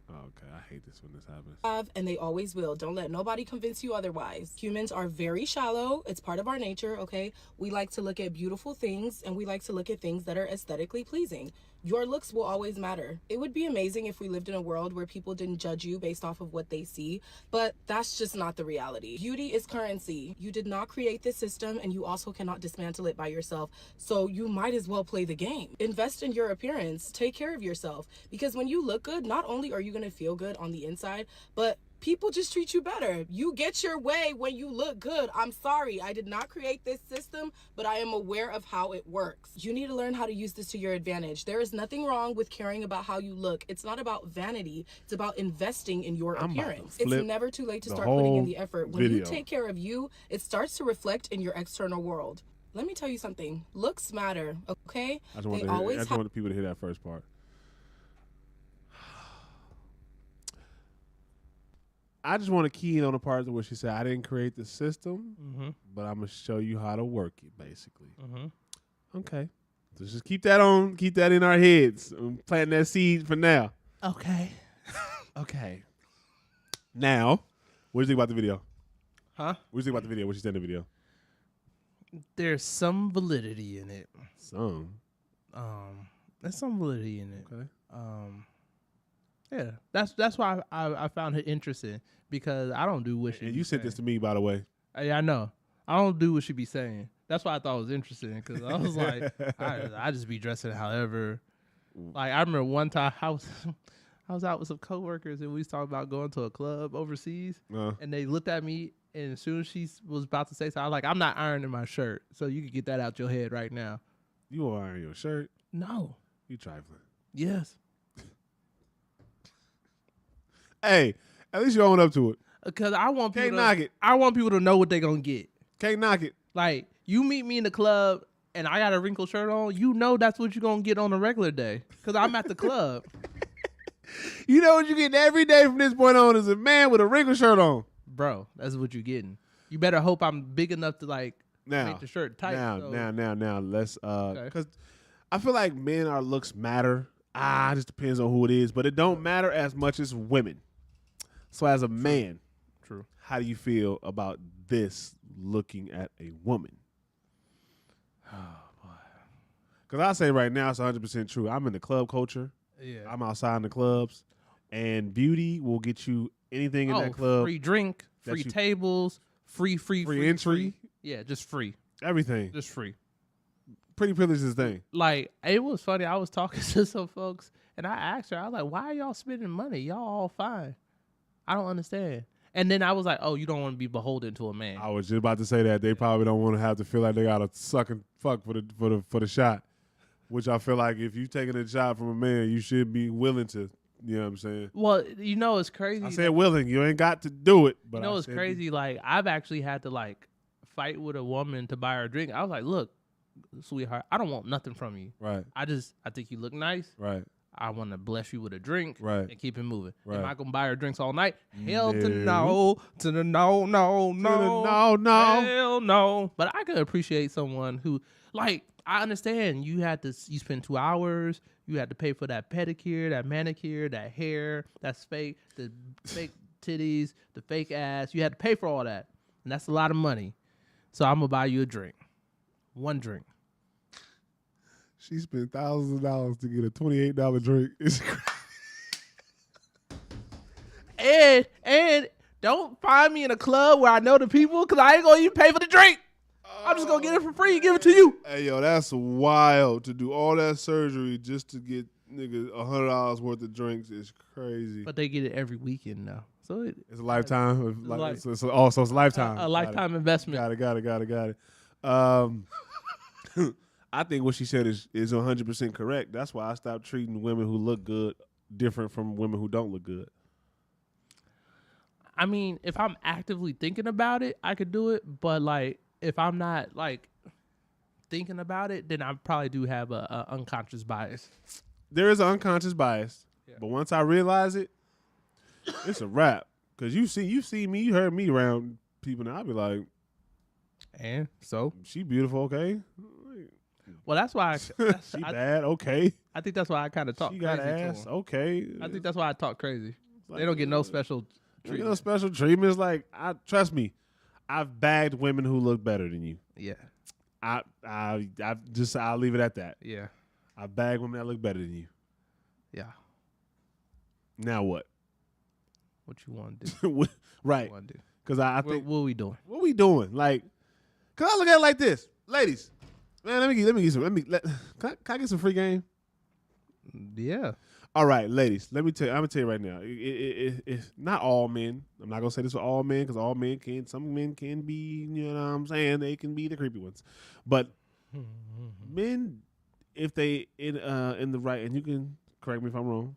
Speaker 1: Okay, I hate this when this happens.
Speaker 6: have and they always will. Don't let nobody convince you otherwise. Humans are very shallow. It's part of our nature, okay? We like to look at beautiful things and we like to look at things that are aesthetically pleasing. Your looks will always matter. It would be amazing if we lived in a world where people didn't judge you based off of what they see, but that's just not the reality. Beauty is currency. You did not create this system and you also cannot dismantle it by yourself, so you might as well play the game. Invest in your appearance. Take care of yourself, because when you look good, not only are you going to feel good on the inside, but people just treat you better. You get your way when you look good. I'm sorry, I did not create this system, but I am aware of how it works. You need to learn how to use this to your advantage. There is nothing wrong with caring about how you look. It's not about vanity. It's about investing in your
Speaker 1: I'm about to
Speaker 6: appearance. It's
Speaker 1: flip
Speaker 6: never too late to
Speaker 1: the
Speaker 6: start putting in
Speaker 1: whole
Speaker 6: the effort. When you
Speaker 1: video.
Speaker 6: take care of you, it starts to reflect in your external world. Let me tell you something. Looks matter, okay?
Speaker 1: I just want people to hear that first part. I just want to key in on the part where she said, I didn't create the system, but I'm going to show you how to work it, basically. Okay. So just keep that in our heads. I'm planting that seed for now.
Speaker 2: okay.
Speaker 1: Okay. Now, what do you think about the video?
Speaker 2: Huh?
Speaker 1: What do you think about the video? What she said in the video?
Speaker 2: There's some validity in it.
Speaker 1: Some.
Speaker 2: There's some validity in it.
Speaker 1: Okay.
Speaker 2: Yeah, that's why I found it interesting, because I don't do what she.
Speaker 1: And you sent this to me, by the way.
Speaker 2: Yeah, I know. I don't do what she be saying. That's why I thought it was interesting, because I was like, I just be dressing however. Like, I remember one time I was out with some coworkers and we was talking about going to a club overseas, and they looked at me, and as soon as she was about to say something, I was like, I'm not ironing my shirt, so you can get that out your head right now.
Speaker 1: You won't iron your shirt?
Speaker 2: No.
Speaker 1: You trifling.
Speaker 2: Yes.
Speaker 1: Hey, at least you own up to it.
Speaker 2: Because I want people
Speaker 1: Can't knock it.
Speaker 2: I want people to know what they're gonna get.
Speaker 1: Can't knock it.
Speaker 2: Like, you meet me in the club and I got a wrinkled shirt on, you know that's what you're gonna get on a regular day. Because I'm at the club.
Speaker 1: You know what you getting every day from this point on is a man with a wrinkled shirt on.
Speaker 2: Bro, that's what you're getting. You better hope I'm big enough to make the shirt tight.
Speaker 1: Now, let's
Speaker 2: Okay.
Speaker 1: because I feel like men, our looks matter. It just depends on who it is, but it don't matter as much as women. So as a man,
Speaker 2: True.
Speaker 1: how do you feel about this looking at a woman?
Speaker 2: Oh boy.
Speaker 1: Because I say right now it's 100% true. I'm in the club culture.
Speaker 2: Yeah.
Speaker 1: I'm outside in the clubs, and beauty will get you anything in that club.
Speaker 2: Free drink,
Speaker 1: that
Speaker 2: free
Speaker 1: you-
Speaker 2: tables, free
Speaker 1: entry,
Speaker 2: Yeah, just free.
Speaker 1: everything.
Speaker 2: Just free.
Speaker 1: Pretty privilege is the thing.
Speaker 2: Like, it was funny. I was talking to some folks and I asked her, I was like, why are y'all spending money? Y'all all fine. I don't understand. And then I was like, oh, you don't want to be beholden to a man.
Speaker 1: I was just about to say that they probably don't want to have to feel like they got to suck and fuck for the shot, which I feel like if you taking a shot from a man, you should be willing to. You know what I'm saying?
Speaker 2: Well, you know, it's crazy.
Speaker 1: I said willing. You ain't got to do it. But
Speaker 2: you know,
Speaker 1: I
Speaker 2: it's
Speaker 1: said
Speaker 2: crazy. Like, I've actually had to like fight with a woman to buy her a drink. I was like, look, sweetheart, I don't want nothing from you.
Speaker 1: Right.
Speaker 2: I think you look nice.
Speaker 1: Right.
Speaker 2: I want to bless you with a drink.
Speaker 1: Right.
Speaker 2: And keep it moving.
Speaker 1: Right.
Speaker 2: Am I gonna buy her drinks all night? Hell to
Speaker 1: No.
Speaker 2: no. To the no, no, no.
Speaker 1: No.
Speaker 2: Hell no. But I could appreciate someone who, like, I understand you spend 2 hours. You had to pay for that pedicure, that manicure, that hair, that's fake, the fake titties, the fake ass. You had to pay for all that. And that's a lot of money. So I'm going to buy you a drink. One drink.
Speaker 1: She spent thousands of dollars to get a $28 drink. It's crazy.
Speaker 2: And don't find me in a club where I know the people because I ain't going to even pay for the drink. I'm just going to get it for free and give it to you.
Speaker 1: Hey, yo, that's wild to do all that surgery just to get nigga $100 worth of drinks is crazy.
Speaker 2: But they get it every weekend now. So
Speaker 1: It's a lifetime.
Speaker 2: like-
Speaker 1: It's a lifetime.
Speaker 2: a lifetime investment.
Speaker 1: Got it. I think what she said is 100% correct. That's why I stopped treating women who look good different from women who don't look good.
Speaker 2: I mean, if I'm actively thinking about it, I could do it. But like, if I'm not like thinking about it, then I probably do have a unconscious bias.
Speaker 1: There is an unconscious bias, but once I realize it, it's a wrap. Cause you see me, you heard me around people, and I'll be like,
Speaker 2: And so,
Speaker 1: she beautiful, okay?
Speaker 2: well, that's why
Speaker 1: She bad, okay?
Speaker 2: I think that's why I kind of talk
Speaker 1: She
Speaker 2: crazy
Speaker 1: got
Speaker 2: to
Speaker 1: ass,
Speaker 2: them.
Speaker 1: okay?
Speaker 2: I think that's why I talk crazy.
Speaker 1: Like,
Speaker 2: They don't get no special
Speaker 1: you know,
Speaker 2: treatment.
Speaker 1: special treatments. Like, trust me, I've bagged women who look better than you.
Speaker 2: Yeah,
Speaker 1: I'll leave it at that.
Speaker 2: yeah,
Speaker 1: I bag women that look better than you.
Speaker 2: yeah.
Speaker 1: Now what?
Speaker 2: What you want to do? What
Speaker 1: Right.
Speaker 2: you want to do?
Speaker 1: Because I think
Speaker 2: What we doing?
Speaker 1: what we doing? Like, cause I look at it like this, ladies. Man, let me get some. Can I get some free game?
Speaker 2: Yeah.
Speaker 1: All right, ladies. Let me tell you. I'm gonna tell you right now. It's not all men. I'm not gonna say this for all men because all men can. Some men can be. You know what I'm saying? They can be the creepy ones. But men, if they in the right, and you can correct me if I'm wrong.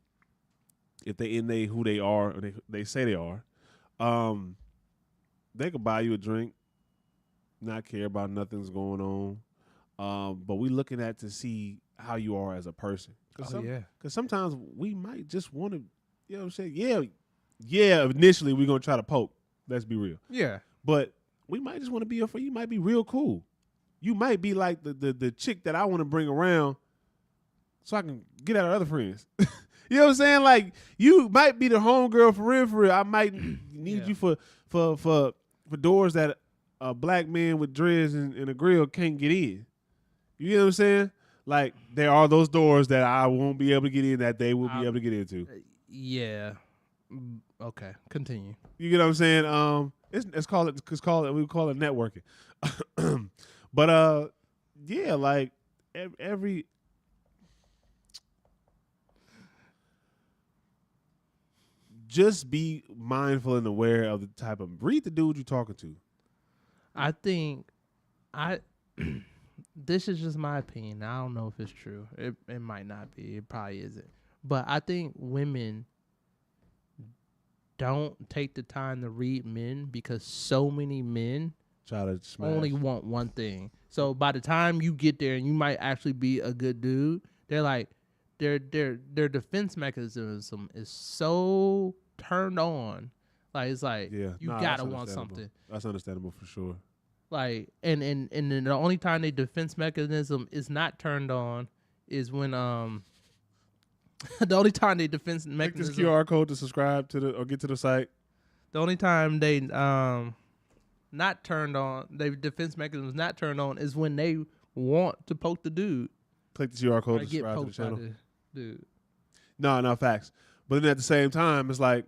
Speaker 1: If they in who they are, or they say they are, they could buy you a drink, not care about nothing's going on. But we looking at to see how you are as a person.
Speaker 2: Yeah.
Speaker 1: Because sometimes we might just want to, you know what I'm saying? Yeah. Initially we're gonna try to poke. Let's be real.
Speaker 2: Yeah.
Speaker 1: But we might just want to be your friend. You might be real cool. You might be like the chick that I want to bring around, so I can get at our other friends. You know what I'm saying? Like, you might be the homegirl for real. I might need you for doors that a black man with dreads and a grill can't get in. You know what I'm saying? Like, there are those doors that I won't be able to get in that they will be able to get into.
Speaker 2: Yeah. Okay. Continue.
Speaker 1: You get what I'm saying? We call it networking. But yeah, like every just be mindful and aware of the type of read the dude you're talking to.
Speaker 2: I think this is just my opinion. I don't know if it's true. It might not be. It probably isn't. But I think women don't take the time to read men because so many men
Speaker 1: Try to smash.
Speaker 2: only want one thing. So by the time you get there and you might actually be a good dude, they're like their defense mechanism is so turned on. Like, it's like you gotta want something.
Speaker 1: That's understandable for sure.
Speaker 2: Like, and then the only time their defense mechanism is not turned on is when the only time they defense
Speaker 1: Take
Speaker 2: mechanism
Speaker 1: this QR code to subscribe to or get to the site.
Speaker 2: the only time they not turned on, their defense mechanism is not turned on is when they want to poke the dude.
Speaker 1: Click the QR code
Speaker 2: Or
Speaker 1: to
Speaker 2: get
Speaker 1: subscribe to the
Speaker 2: poked by
Speaker 1: channel.
Speaker 2: the dude.
Speaker 1: No, facts. But then at the same time, it's like,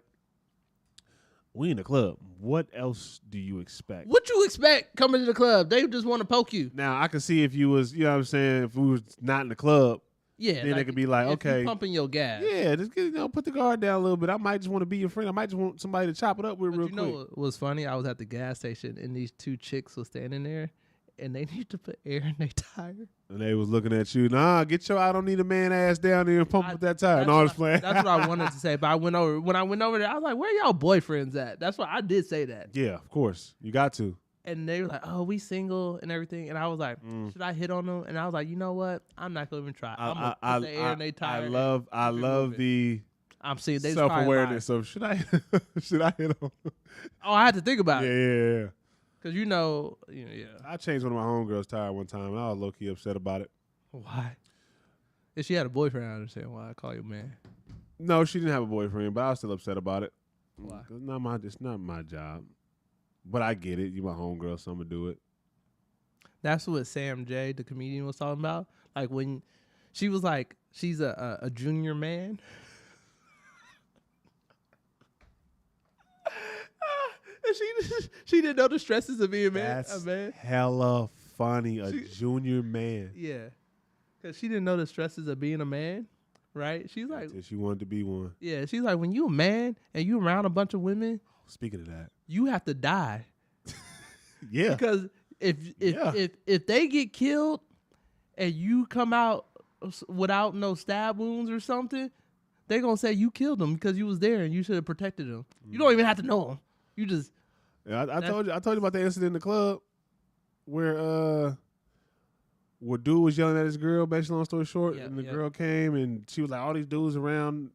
Speaker 1: we in the club. What else do you expect?
Speaker 2: What you expect coming to the club? They just want to poke you.
Speaker 1: Now, I can see if you was, you know what I'm saying, if we was not in the club
Speaker 2: Yeah,
Speaker 1: then they could be like,
Speaker 2: if
Speaker 1: okay,
Speaker 2: you pumping your gas.
Speaker 1: yeah, just put the guard down a little bit. I might just want to be your friend. I might just want somebody to chop it up with
Speaker 2: But
Speaker 1: real
Speaker 2: you
Speaker 1: quick.
Speaker 2: know what was funny? I was at the gas station and these two chicks was standing there, and they need to put air in their tire.
Speaker 1: And they was looking at you. Nah, get your I don't need a man ass down there and pump with that tire.
Speaker 2: That's
Speaker 1: No, I
Speaker 2: what
Speaker 1: was playing.
Speaker 2: That's what I wanted to say. But when I went over there, I was like, "Where y'all boyfriends at?" That's why I did say that.
Speaker 1: Yeah, of course. You got to.
Speaker 2: And they were like, "Oh, we single and everything." And I was like, "Should I hit on them?" And I was like, "You know what? I'm not gonna even try. I'm gonna put the air in their tire."
Speaker 1: I love the
Speaker 2: I'm seeing they
Speaker 1: self awareness of should I should I hit on?
Speaker 2: Oh, I had to think about
Speaker 1: Yeah,
Speaker 2: it
Speaker 1: yeah.
Speaker 2: because yeah.
Speaker 1: I changed one of my homegirls' tire one time, and I was low key upset about it.
Speaker 2: Why? If she had a boyfriend, I understand why I call you man.
Speaker 1: No, she didn't have a boyfriend, but I was still upset about it.
Speaker 2: Why?
Speaker 1: It's not my job. But I get it. You my homegirl, so I'm gonna do it.
Speaker 2: That's what Sam J, the comedian, was talking about. Like when she was like, she's a junior man. And she didn't know the stresses of being
Speaker 1: That's
Speaker 2: a man.
Speaker 1: hella funny. A junior man.
Speaker 2: Yeah, because she didn't know the stresses of being a man, right? She's like,
Speaker 1: Until she wanted to be one.
Speaker 2: yeah, she's like, when you a man and you around a bunch of women,
Speaker 1: Speaking of that,
Speaker 2: you have to die.
Speaker 1: yeah,
Speaker 2: Because if they get killed and you come out without no stab wounds or something, they're gonna say you killed them because you was there and you should have protected them. You don't even have to know them. You just
Speaker 1: yeah, I told you about that incident in the club where dude was yelling at his girl. Basically, long story short, and the girl came and she was like, all these dudes around,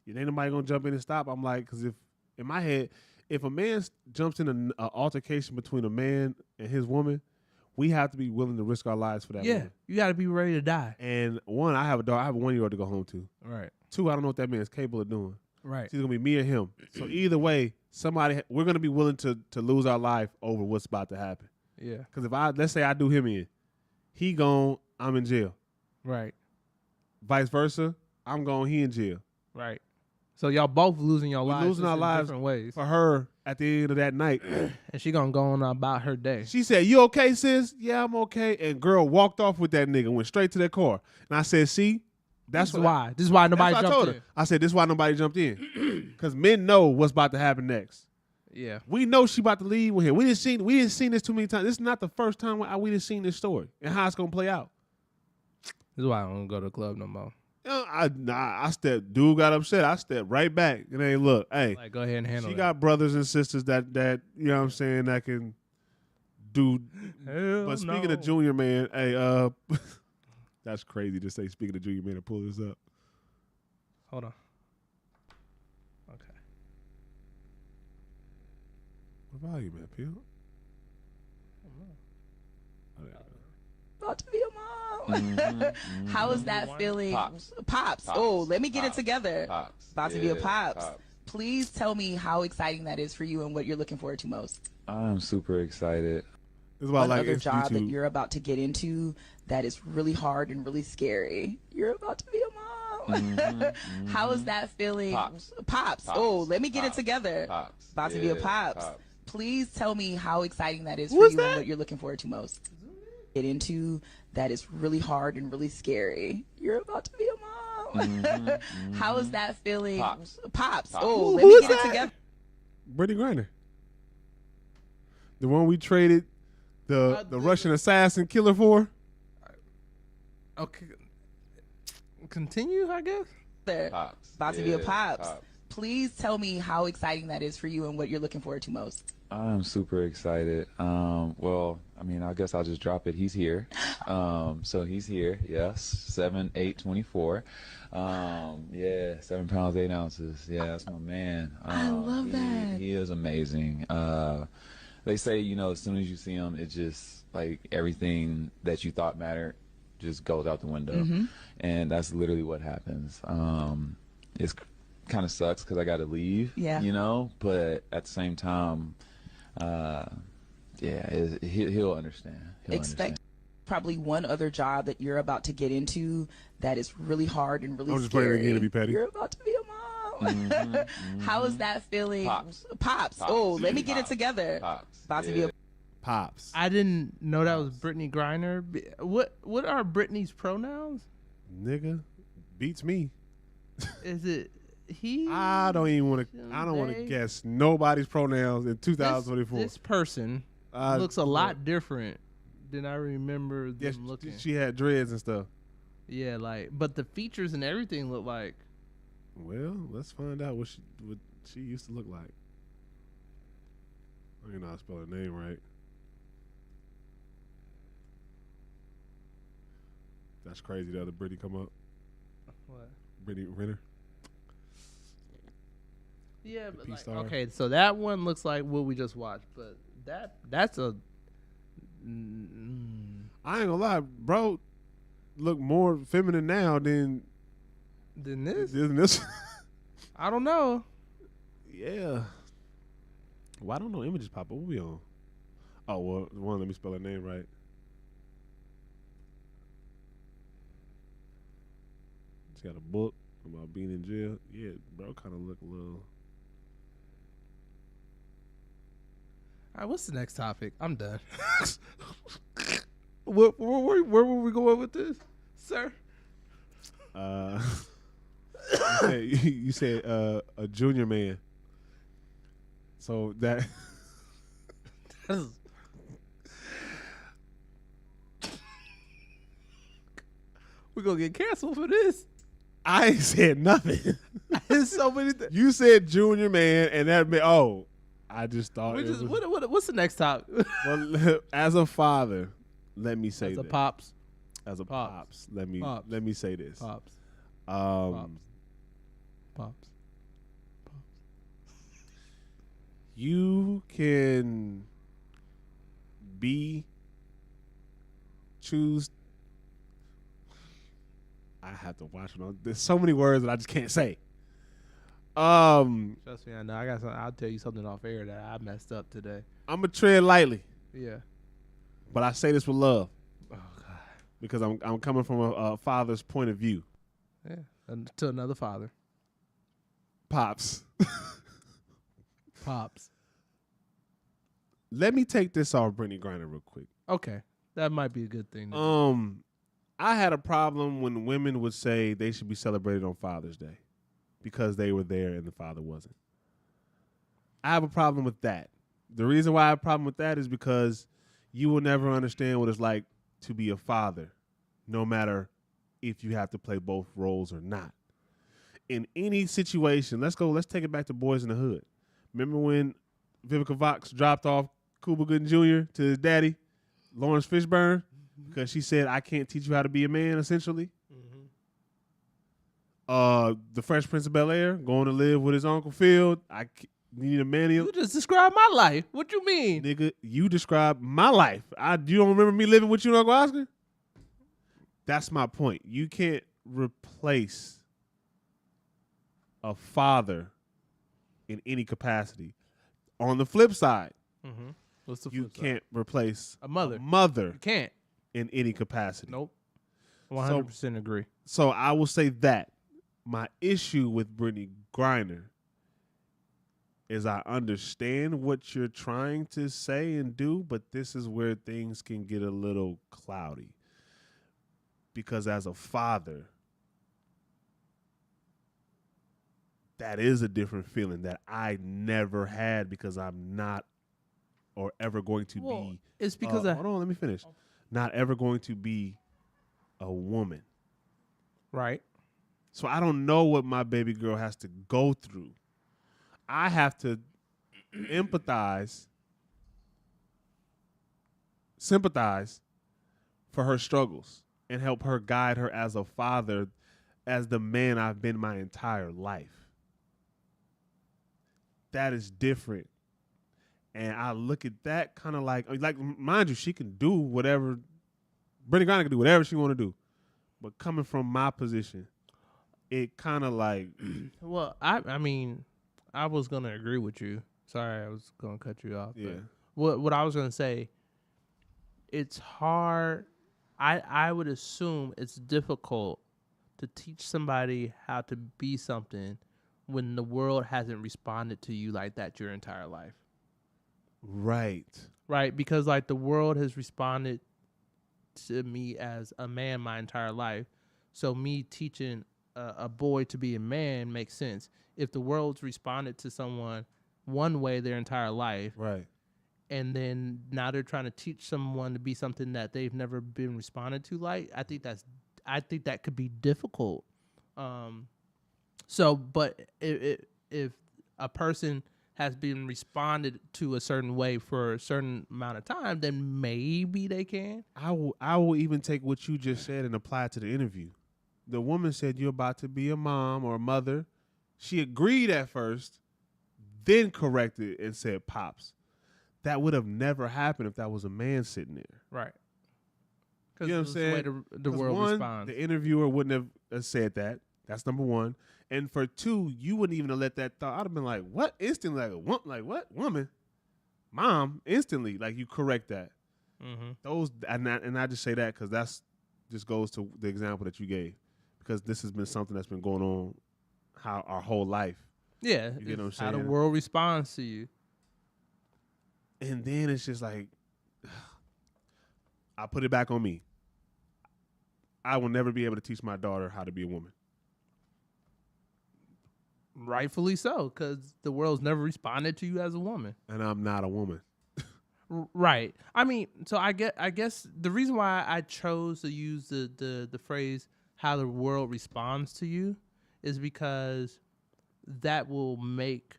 Speaker 1: ain't nobody gonna jump in and stop. I'm like, because if in my head, if a man jumps in an altercation between a man and his woman, we have to be willing to risk our lives for that.
Speaker 2: yeah,
Speaker 1: woman.
Speaker 2: you got to be ready to die.
Speaker 1: And one, I have a daughter. I have a 1-year-old to go home to.
Speaker 2: Right,
Speaker 1: Two, I don't know what that man is capable of doing.
Speaker 2: right.
Speaker 1: It's either gonna be me or him. So either way, we're gonna be willing to lose our life over what's about to happen.
Speaker 2: Yeah,
Speaker 1: Because let's say I do him in, he gone, I'm in jail.
Speaker 2: right,
Speaker 1: Vice versa, I'm gone, he in jail.
Speaker 2: right. So y'all both losing your
Speaker 1: We're
Speaker 2: lives,
Speaker 1: losing
Speaker 2: just
Speaker 1: our
Speaker 2: in
Speaker 1: lives
Speaker 2: different ways.
Speaker 1: For her, at the end of that night,
Speaker 2: And she gonna go on about her day.
Speaker 1: she said, "You okay, sis?" "Yeah, I'm okay." And girl walked off with that nigga, went straight to their car. And I said, "See,
Speaker 2: This is why nobody
Speaker 1: that's what I
Speaker 2: jumped
Speaker 1: told
Speaker 2: in.
Speaker 1: her. I said, "This is why nobody jumped in, because men know what's about to happen next.
Speaker 2: Yeah,
Speaker 1: We know she about to leave with him. We didn't seen this too many times. This is not the first time we didn't seen this story and how it's gonna play out."
Speaker 2: this is why I don't go to the club no more.
Speaker 1: I stepped. Dude got upset. I stepped right back. And hey, look, hey,
Speaker 2: Like, go ahead and handle
Speaker 1: she
Speaker 2: it.
Speaker 1: got brothers and sisters that you know what I'm saying, that can do.
Speaker 2: Hell
Speaker 1: But speaking
Speaker 2: no.
Speaker 1: of junior man, hey, that's crazy to say. Speaking of junior man, to pull this up.
Speaker 2: Hold on. Okay.
Speaker 1: What volume at, Peel?
Speaker 7: About to be a mom. How is that feeling? Pops. Oh, let me get it together. About to be a pops. Please tell me how exciting that is for you and what you're looking forward to most.
Speaker 8: I'm super excited.
Speaker 1: This is why I like
Speaker 7: Another job that
Speaker 1: YouTube.
Speaker 7: you're about to get into that is really hard and really scary. You're about to be a mom. How is that feeling? Pops. Oh, let me get it together. About to be a pops. Please tell me how exciting that is for you and what you're looking forward to most. Get into that is really hard and really scary. You're about to be a mom. How is that feeling? Pops. Oh, let me get it together.
Speaker 1: Brittany Griner. The one we traded the Russian assassin killer for.
Speaker 2: Okay. Continue, I guess.
Speaker 7: About to be a pops. Please tell me how exciting that is for you and what you're looking forward to most.
Speaker 8: I'm super excited. Well, I mean, I guess I'll just drop it. He's here. So he's here. Yes. 7'8", 24. Yeah, 7 pounds, 8 ounces. Yeah, that's my man.
Speaker 7: I love that.
Speaker 8: He is amazing. They say, you know, as soon as you see him, it just like everything that you thought mattered just goes out the window. And that's literally what happens. It's kind of sucks because I got to leave, you know, but at the same time, he'll understand.
Speaker 7: Expect probably one other job that you're about to get into that is really hard and really
Speaker 1: I'm just
Speaker 7: scary.
Speaker 1: playing it again to be petty.
Speaker 7: You're about to be a mom. How is that feeling? Pops. Oh, let me get it together. About to be a
Speaker 1: Pops.
Speaker 2: I didn't know that was Brittany Griner. What are Brittany's pronouns?
Speaker 1: Nigga. beats me.
Speaker 2: Is it he?
Speaker 1: I don't even want to. I don't want to
Speaker 2: they?
Speaker 1: guess nobody's pronouns in 2024.
Speaker 2: This person looks a lot different than I remember them
Speaker 1: Yes,
Speaker 2: looking.
Speaker 1: she had dreads and stuff.
Speaker 2: Yeah, like, but the features and everything look like.
Speaker 1: Well, let's find out what she used to look like. I don't know how to spell her name right. That's crazy. The other Brittany come up.
Speaker 2: What?
Speaker 1: Brittany Renner.
Speaker 2: Yeah, but like,
Speaker 1: P-Star.
Speaker 2: okay, so that one looks like what we just watched, but that's a.
Speaker 1: I ain't gonna lie, bro. Look more feminine now than
Speaker 2: this. I don't know.
Speaker 1: Yeah. Why don't no images pop up? What we on? Oh well, one. Let me spell her name right. She got a book about being in jail. Yeah, bro, kind of look a little.
Speaker 2: All right, what's the next topic? I'm done. Where were we going with this, sir?
Speaker 1: You said a junior man. So that.
Speaker 2: We're gonna get canceled for this.
Speaker 1: I ain't said nothing.
Speaker 2: There's so many things.
Speaker 1: You said junior man, and that meant I just thought.
Speaker 2: What's the next topic?
Speaker 1: Well, as a father, let me say
Speaker 2: As a
Speaker 1: this.
Speaker 2: pops.
Speaker 1: As a pops, let
Speaker 2: Pops.
Speaker 1: me say this.
Speaker 2: Pops.
Speaker 1: Um,
Speaker 2: Pops.
Speaker 1: You can choose. I have to watch it. There's so many words that I just can't say.
Speaker 2: Trust me, I know. I'll tell you something off air that I messed up today.
Speaker 1: I'm gonna tread lightly,
Speaker 2: Yeah.
Speaker 1: but I say this with love
Speaker 2: Oh God.
Speaker 1: because I'm coming from a father's point of view.
Speaker 2: Yeah. And to another father.
Speaker 1: Pops,
Speaker 2: Pops.
Speaker 1: let me take this off Brittany Griner real quick.
Speaker 2: Okay. That might be a good thing. To do.
Speaker 1: I had a problem when women would say they should be celebrated on Father's Day because they were there and the father wasn't. I have a problem with that. The reason why I have a problem with that is because you will never understand what it's like to be a father, no matter if you have to play both roles or not. In any situation, let's take it back to Boys in the Hood. Remember when Vivica Fox dropped off Cuba Gooding Jr. to his daddy, Lawrence Fishburne, because she said, I can't teach you how to be a man, essentially. The Fresh Prince of Bel-Air, going to live with his Uncle Phil. I need a man.
Speaker 2: You just described my life. What you mean?
Speaker 1: Nigga, you described my life. You don't remember me living with you and Uncle Oscar? That's my point. You can't replace a father in any capacity. On the flip side,
Speaker 2: What's the
Speaker 1: you
Speaker 2: flip side?
Speaker 1: can't replace
Speaker 2: A mother.
Speaker 1: You
Speaker 2: Can't.
Speaker 1: in any capacity.
Speaker 2: Nope. 100% agree.
Speaker 1: So I will say that my issue with Brittany Griner is I understand what you're trying to say and do, but this is where things can get a little cloudy. Because as a father, that is a different feeling that I never had because I'm not or ever going to be.
Speaker 2: It's because
Speaker 1: hold on, let me finish. Not ever going to be a woman.
Speaker 2: right.
Speaker 1: So I don't know what my baby girl has to go through. I have to sympathize for her struggles and help her guide her as a father, as the man I've been my entire life. That is different. And I look at that kind of like, mind you, she can do whatever. Brittany Griner can do whatever she want to do. But coming from my position, it kind of like.
Speaker 2: Well, I mean, I was going to agree with you. Sorry, I was going to cut you off.
Speaker 1: Yeah.
Speaker 2: What I was going to say, it's hard. I would assume it's difficult to teach somebody how to be something when the world hasn't responded to you like that your entire life.
Speaker 1: Right.
Speaker 2: Right? Because, like, the world has responded to me as a man my entire life. So me teaching a boy to be a man makes sense. If the world's responded to someone one way their entire life,
Speaker 1: Right.
Speaker 2: and then now they're trying to teach someone to be something that they've never been responded to, like, I think that could be difficult. So, but if a person has been responded to a certain way for a certain amount of time, then maybe they can.
Speaker 1: I will even take what you just said and apply it to the interview. The woman said you're about to be a mom or a mother. She agreed at first, then corrected and said pops. That would have never happened if that was a man sitting there.
Speaker 2: Right.
Speaker 1: You know what I'm saying?
Speaker 2: The way the
Speaker 1: 'Cause
Speaker 2: world
Speaker 1: one,
Speaker 2: responds.
Speaker 1: the interviewer wouldn't have said that. That's number one. And for two, you wouldn't even have let that thought. I'd have been like, what? Instantly, like what? Woman? Mom? Instantly. Like, you correct that.
Speaker 2: Mm-hmm.
Speaker 1: Those, and I just say that because that's just goes to the example that you gave. Because this has been something that's been going on our whole life.
Speaker 2: Yeah.
Speaker 1: You get what I'm
Speaker 2: How
Speaker 1: saying?
Speaker 2: the world responds to you.
Speaker 1: And then it's just like, I put it back on me. I will never be able to teach my daughter how to be a woman.
Speaker 2: Rightfully so, because the world's never responded to you as a woman.
Speaker 1: And I'm not a woman.
Speaker 2: Right. I mean, so I guess the reason why I chose to use the phrase "how the world responds to you" is because that will make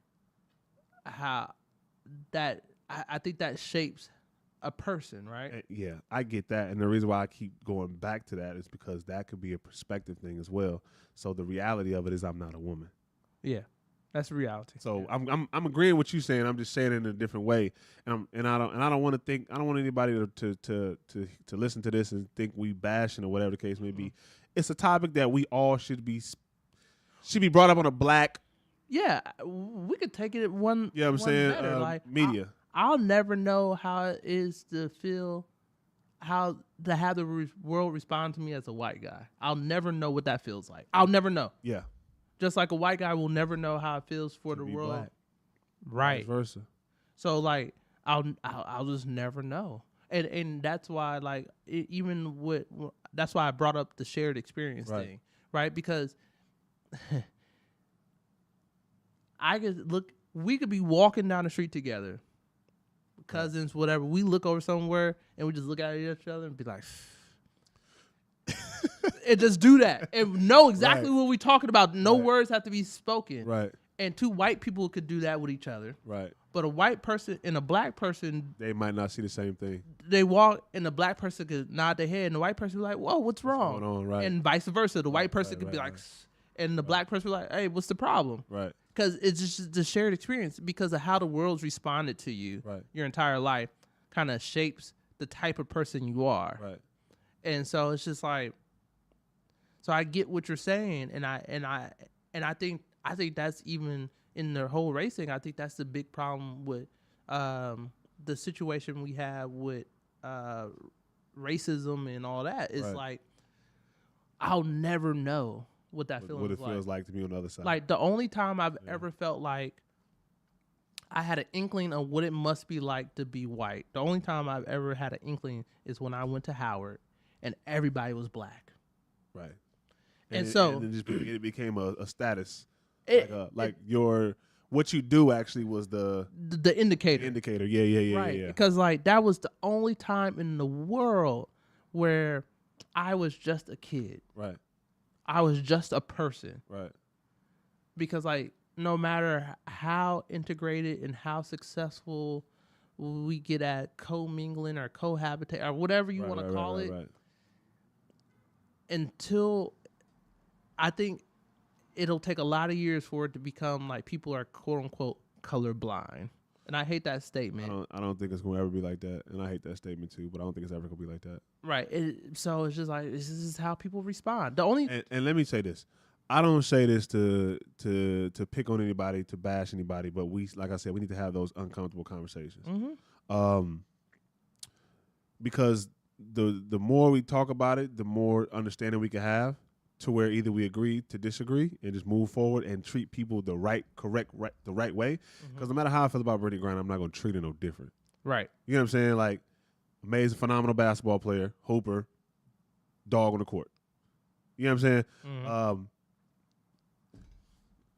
Speaker 2: how that I think that shapes a person, right?
Speaker 1: Yeah, I get that. And the reason why I keep going back to that is because that could be a perspective thing as well. So the reality of it is I'm not a woman.
Speaker 2: Yeah. That's reality.
Speaker 1: So
Speaker 2: yeah.
Speaker 1: I'm agreeing with you saying. I'm just saying it in a different way. And I don't want to think. I don't want anybody to listen to this and think we bashing or whatever the case may be. It's a topic that we all should be brought up on a black.
Speaker 2: Yeah, we could take it one.
Speaker 1: You know what I'm saying?
Speaker 2: Better. Like
Speaker 1: media.
Speaker 2: I'll never know how it is to feel, how to have the world respond to me as a white guy. I'll never know what that feels like. I'll never know.
Speaker 1: Yeah.
Speaker 2: Just like a white guy will never know how it feels for the world.
Speaker 1: Black.
Speaker 2: Right.
Speaker 1: Vice versa.
Speaker 2: So like I'll just never know. And that's why like that's why I brought up the shared experience thing, right? Because we could be walking down the street together, cousins, whatever. We look over somewhere and we just look at each other and be like, and just do that and know exactly what we're talking about. No words have to be spoken.
Speaker 1: Right.
Speaker 2: And two white people could do that with each other.
Speaker 1: Right.
Speaker 2: But a white person and a black person,
Speaker 1: they might not see the same thing.
Speaker 2: They walk and the black person could nod their head and the white person be like, whoa, what's wrong?
Speaker 1: Going on, right.
Speaker 2: And vice versa. The white person could be like, and the black person be like, hey, what's the problem?
Speaker 1: Right.
Speaker 2: Because it's just the shared experience because of how the world's responded to you your entire life kind of shapes the type of person you are.
Speaker 1: Right.
Speaker 2: And so it's just like, so I get what you're saying, and I think that's even in the whole racing. I think that's the big problem with the situation we have with racism and all that. It's like I'll never know what that feeling
Speaker 1: what it
Speaker 2: is like.
Speaker 1: feels like to be on the other side.
Speaker 2: Like the only time I've ever felt like I had an inkling of what it must be like to be white. The only time I've ever had an inkling is when I went to Howard and everybody was black.
Speaker 1: Right.
Speaker 2: And
Speaker 1: it became a status. Like what you do actually was the
Speaker 2: indicator.
Speaker 1: Indicator. Yeah.
Speaker 2: Right. Because like that was the only time in the world where I was just a kid.
Speaker 1: Right.
Speaker 2: I was just a person.
Speaker 1: Right.
Speaker 2: Because like no matter how integrated and how successful we get at commingling or cohabitate or whatever you want to call it, until I think it'll take a lot of years for it to become like people are quote unquote colorblind. And I hate that statement.
Speaker 1: I don't think it's going to ever be like that. And I hate that statement too, but I don't think it's ever going to be like that.
Speaker 2: Right. So it's just like, this is how people respond. The only
Speaker 1: and let me say this. I don't say this to pick on anybody, to bash anybody, but like I said, we need to have those uncomfortable conversations.
Speaker 2: Mm-hmm.
Speaker 1: Because the more we talk about it, the more understanding we can have to where either we agree to disagree and just move forward and treat people the right way. Because no matter how I feel about Brittany Griner, I'm not going to treat her no different.
Speaker 2: Right.
Speaker 1: You know what I'm saying? Like, amazing, phenomenal basketball player, hooper, dog on the court. You know what I'm saying?
Speaker 2: Mm-hmm.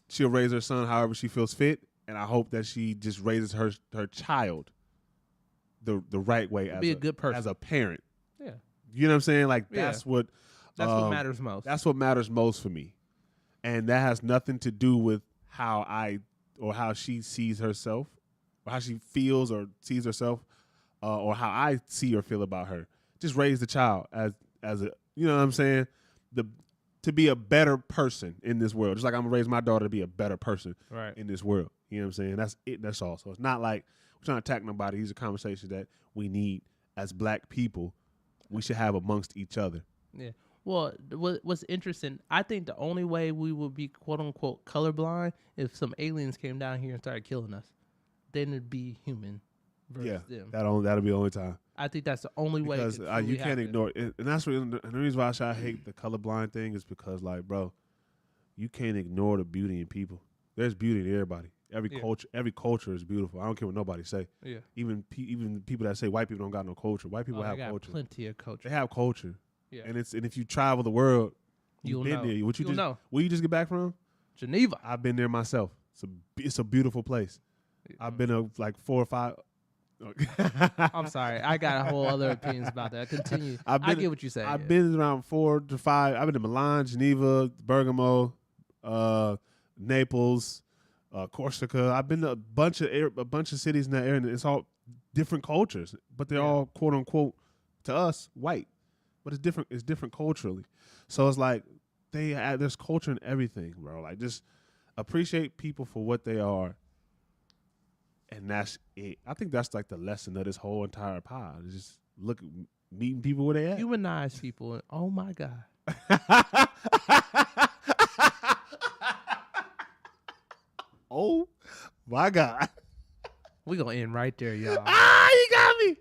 Speaker 1: she'll raise her son however she feels fit, and I hope that she just raises her child the right way as
Speaker 2: Be a good person.
Speaker 1: as a parent.
Speaker 2: Yeah.
Speaker 1: You know what I'm saying? Like
Speaker 2: Yeah.
Speaker 1: that's what
Speaker 2: matters most.
Speaker 1: That's what matters most for me, and that has nothing to do with how she sees herself, or how she feels or sees herself, or how I see or feel about her. Just raise the child as a, you know what I'm saying, to be a better person in this world. Just like I'm gonna raise my daughter to be a better person
Speaker 2: Right.
Speaker 1: in this world. You know what I'm saying? That's it. That's all. So it's not like we're trying to attack nobody. These are conversations that we need as black people. We should have amongst each other.
Speaker 2: Yeah. Well, what's interesting, I think the only way we would be quote unquote colorblind if some aliens came down here and started killing us. Then it'd be human versus them.
Speaker 1: That'll be the only time.
Speaker 2: I think that's the only way.
Speaker 1: Because you can't ignore it. And that's what, and the reason why I hate the colorblind thing is because, like, bro, you can't ignore the beauty in people. There's beauty in everybody. Every culture is beautiful. I don't care what nobody say.
Speaker 2: Yeah.
Speaker 1: Even people that say white people don't got no culture. White people have
Speaker 2: got
Speaker 1: culture.
Speaker 2: plenty of culture.
Speaker 1: They have culture.
Speaker 2: Yeah.
Speaker 1: And if you travel the world,
Speaker 2: You'll
Speaker 1: been
Speaker 2: know.
Speaker 1: there.
Speaker 2: You'll know.
Speaker 1: Where you just get back from?
Speaker 2: Geneva.
Speaker 1: I've been there myself. It's a beautiful place. I've been to like 4 or 5.
Speaker 2: I'm sorry. I got a whole other opinions about that. Continue. I get what you're saying.
Speaker 1: I've been around 4 to 5. I've been to Milan, Geneva, Bergamo, Naples, Corsica. I've been to a bunch of cities in that area, and it's all different cultures, but they're all quote unquote to us white, but it's different. It's different culturally. So it's like there's culture in everything, bro. Like just appreciate people for what they are. And that's it. I think that's like the lesson of this whole entire pod. Is just meeting people where they at.
Speaker 2: Humanize people. And, oh my God.
Speaker 1: Oh my God.
Speaker 2: We're gonna end right there, y'all.
Speaker 1: He got me.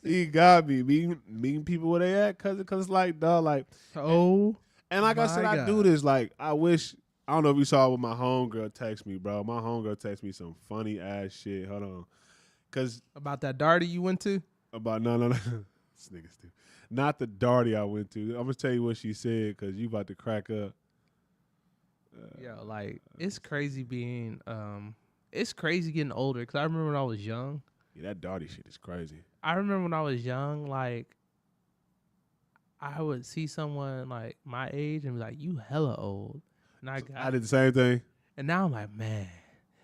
Speaker 1: He got me. Meeting people where they at, cause it's like, dog, like,
Speaker 2: oh.
Speaker 1: And like I said,
Speaker 2: my
Speaker 1: I
Speaker 2: God.
Speaker 1: do this. Like, I don't know if you saw what my homegirl text me, bro. My homegirl text me some funny ass shit. Hold on. Cause
Speaker 2: About that Darty you went to?
Speaker 1: no. This nigga stupid. Not the Darty I went to. I'm gonna tell you what she said, cause you about to crack up.
Speaker 2: Yo, like it's crazy being it's crazy getting older, because I remember when I was young.
Speaker 1: Yeah, that Darty shit is crazy.
Speaker 2: I remember when I was young, like I would see someone like my age and be like, "You hella old," and
Speaker 1: I did the same thing.
Speaker 2: And now I'm like, man.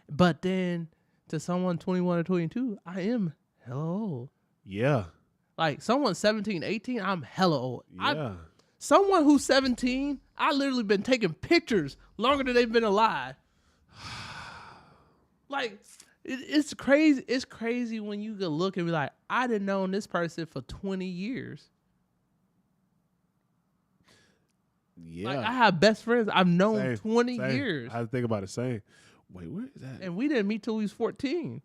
Speaker 2: But then to someone 21 or 22, I am hella old.
Speaker 1: Yeah.
Speaker 2: Like someone 17, 18, I'm hella old.
Speaker 1: Yeah.
Speaker 2: Someone who's 17, I literally been taking pictures longer than they've been alive. Like, it's crazy. It's crazy when you can look and be like, I done known this person for 20 years.
Speaker 1: Yeah.
Speaker 2: Like, I have best friends I've known
Speaker 1: Same,
Speaker 2: 20
Speaker 1: same.
Speaker 2: years.
Speaker 1: I had to think about it. Same. Wait, where is that?
Speaker 2: And we didn't meet till we was 14.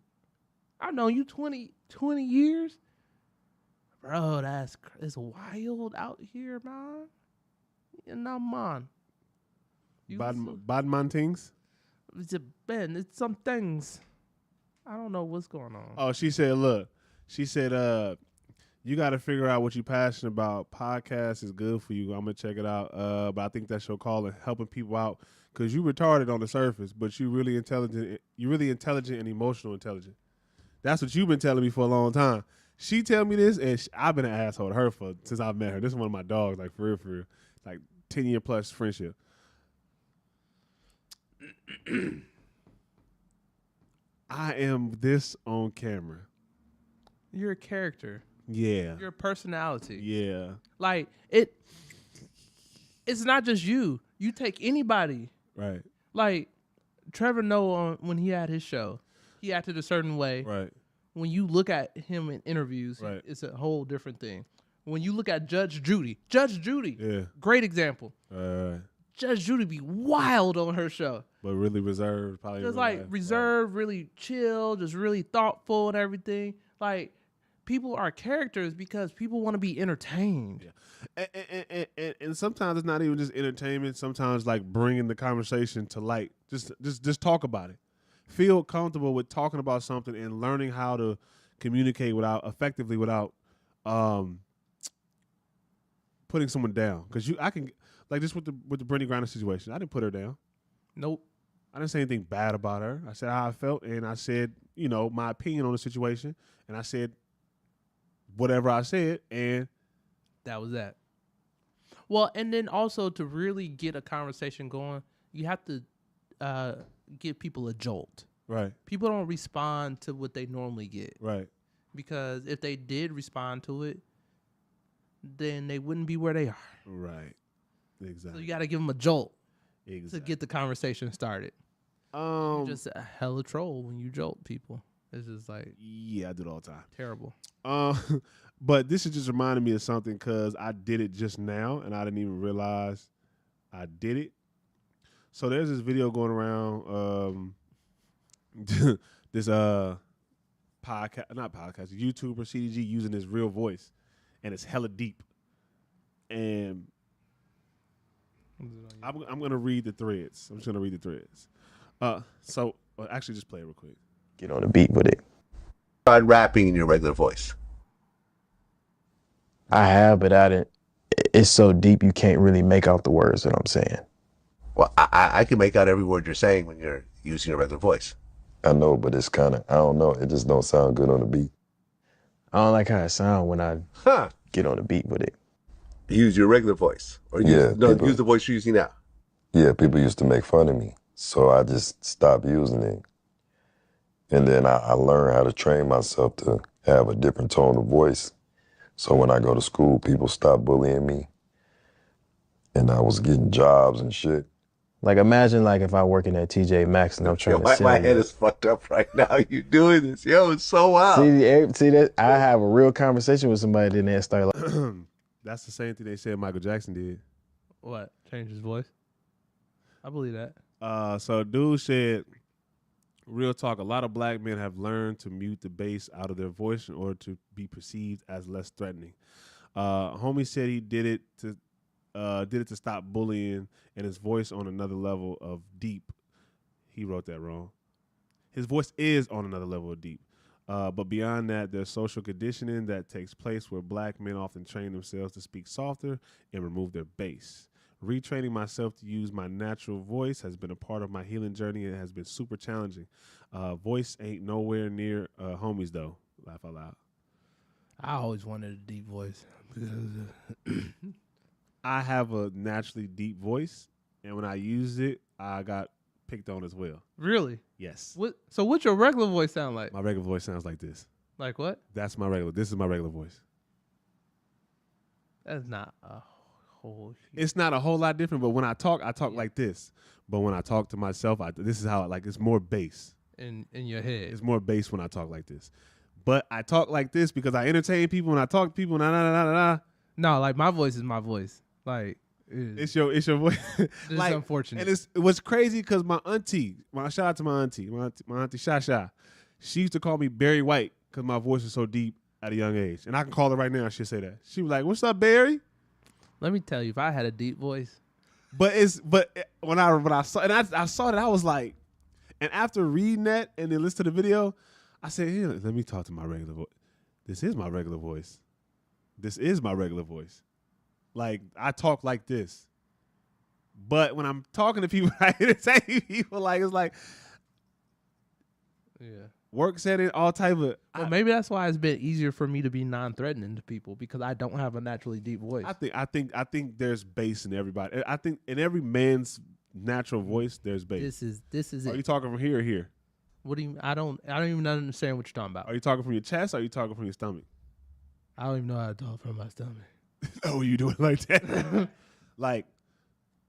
Speaker 2: I've known you 20 years. Bro, it's wild out here, man. You know, man.
Speaker 1: Badmantings?
Speaker 2: It's some things. I don't know what's going on.
Speaker 1: Oh, she said, you got to figure out what you're passionate about. Podcast is good for you. I'm going to check it out. But I think that's your call in helping people out, because you retarded on the surface, but you're really intelligent. You're really intelligent and emotional intelligent. That's what you've been telling me for a long time. She tell me this, and I've been an asshole to her since I've met her. This is one of my dogs, like for real. Like 10-year plus friendship. I am this on camera.
Speaker 2: You're a character.
Speaker 1: Yeah.
Speaker 2: You're a personality.
Speaker 1: Yeah.
Speaker 2: Like it's not just you. You take anybody.
Speaker 1: Right.
Speaker 2: Like Trevor Noah, when he had his show, he acted a certain way.
Speaker 1: Right.
Speaker 2: When you look at him in interviews,
Speaker 1: Right.
Speaker 2: it's a whole different thing. When you look at Judge Judy,
Speaker 1: Yeah.
Speaker 2: great example.
Speaker 1: Right.
Speaker 2: Judge Judy be wild on her show.
Speaker 1: But really reserved, probably.
Speaker 2: Just
Speaker 1: in real
Speaker 2: like
Speaker 1: life.
Speaker 2: reserved, really chill, just really thoughtful and everything. Like people are characters because people want to be entertained.
Speaker 1: Yeah. And sometimes it's not even just entertainment. Sometimes like bringing the conversation to light. Just talk about it. Feel comfortable with talking about something and learning how to communicate effectively without putting someone down. Because I can, like just with the Brittany Griner situation, I didn't put her down.
Speaker 2: Nope.
Speaker 1: I didn't say anything bad about her. I said how I felt, and I said, my opinion on the situation, and I said whatever I said, and
Speaker 2: that was that. Well, and then also to really get a conversation going, you have to give people a jolt.
Speaker 1: Right.
Speaker 2: People don't respond to what they normally get.
Speaker 1: Right.
Speaker 2: Because if they did respond to it, then they wouldn't be where they are.
Speaker 1: Right. Exactly.
Speaker 2: So you got to give them a jolt
Speaker 1: to
Speaker 2: get the conversation started. You're just a hella troll when you jolt people. It's just like,
Speaker 1: yeah, I do it all the time.
Speaker 2: Terrible.
Speaker 1: But this is just reminding me of something because I did it just now and I didn't even realize I did it. So there's this video going around, this podcast, not podcast, YouTuber CDG using his real voice, and it's hella deep. And I'm gonna read the threads. I'm just gonna read the threads. Actually, just play it real quick.
Speaker 9: Get on the beat with it.
Speaker 10: Tried rapping in your regular voice?
Speaker 9: I have, but I didn't. It's so deep you can't really make out the words that I'm saying.
Speaker 10: Well, I can make out every word you're saying when you're using your regular voice.
Speaker 9: I know, but it's kind of, I don't know. It just don't sound good on the beat. I don't like how it sounds when I get on the beat with it.
Speaker 10: Use your regular voice? Or use the voice you're using now?
Speaker 9: Yeah, people used to make fun of me, so I just stopped using it. And then I learned how to train myself to have a different tone of voice. So when I go to school, people stop bullying me. And I was getting jobs and shit. Like, imagine like if I working at TJ Maxx and I'm trying to sell
Speaker 10: my head is fucked up right now. You doing this. Yo, it's so wild.
Speaker 9: See that? I have a real conversation with somebody, then they start like...
Speaker 1: That's the same thing they said Michael Jackson did.
Speaker 2: What? Change his voice? I believe that.
Speaker 1: So dude said, real talk, a lot of black men have learned to mute the bass out of their voice in order to be perceived as less threatening. Homie said he did it to stop bullying, and his voice on another level of deep. He wrote that wrong. His voice is on another level of deep. But beyond that, there's social conditioning that takes place where black men often train themselves to speak softer and remove their bass. Retraining myself to use my natural voice has been a part of my healing journey and has been super challenging. Voice ain't nowhere near homies, though. Laugh out loud.
Speaker 2: I always wanted a deep voice.
Speaker 1: I have a naturally deep voice, and when I use it, I got picked on as well.
Speaker 2: Really?
Speaker 1: Yes.
Speaker 2: So what's your regular voice sound like?
Speaker 1: My regular voice sounds like this.
Speaker 2: Like what?
Speaker 1: This is my regular voice.
Speaker 2: That's not a whole...
Speaker 1: It's not a whole lot different, but when I talk like this. But when I talk to myself, this is how it's more bass.
Speaker 2: In your head.
Speaker 1: It's more bass when I talk like this. But I talk like this because I entertain people and I talk to people.
Speaker 2: No, like my voice is my voice. Like
Speaker 1: it's your voice.
Speaker 2: It's like, unfortunate.
Speaker 1: And it was crazy because my shout out to my auntie Shasha. She used to call me Barry White because my voice is so deep at a young age. And I can call her right now and she'll say that. She was like, "What's up, Barry?"
Speaker 2: Let me tell you, if I had a deep voice.
Speaker 1: But when I saw that, I was like, and after reading that and then listen to the video, I said, "Here, let me talk to my regular voice. This is my regular voice. This is my regular voice. Like, I talk like this. But when I'm talking to people, I entertain people. Like, it's like, work setting, all type of.
Speaker 2: Well, maybe that's why it's been easier for me to be non-threatening to people because I don't have a naturally deep voice.
Speaker 1: I think there's bass in everybody. I think in every man's natural voice, there's bass.
Speaker 2: This is
Speaker 1: Are you talking from here or here?
Speaker 2: What do you? I don't even understand what you're talking about.
Speaker 1: Are you talking from your chest or are you talking from your stomach?
Speaker 2: I don't even know how to talk from my stomach.
Speaker 1: Oh, you do it like that? Like,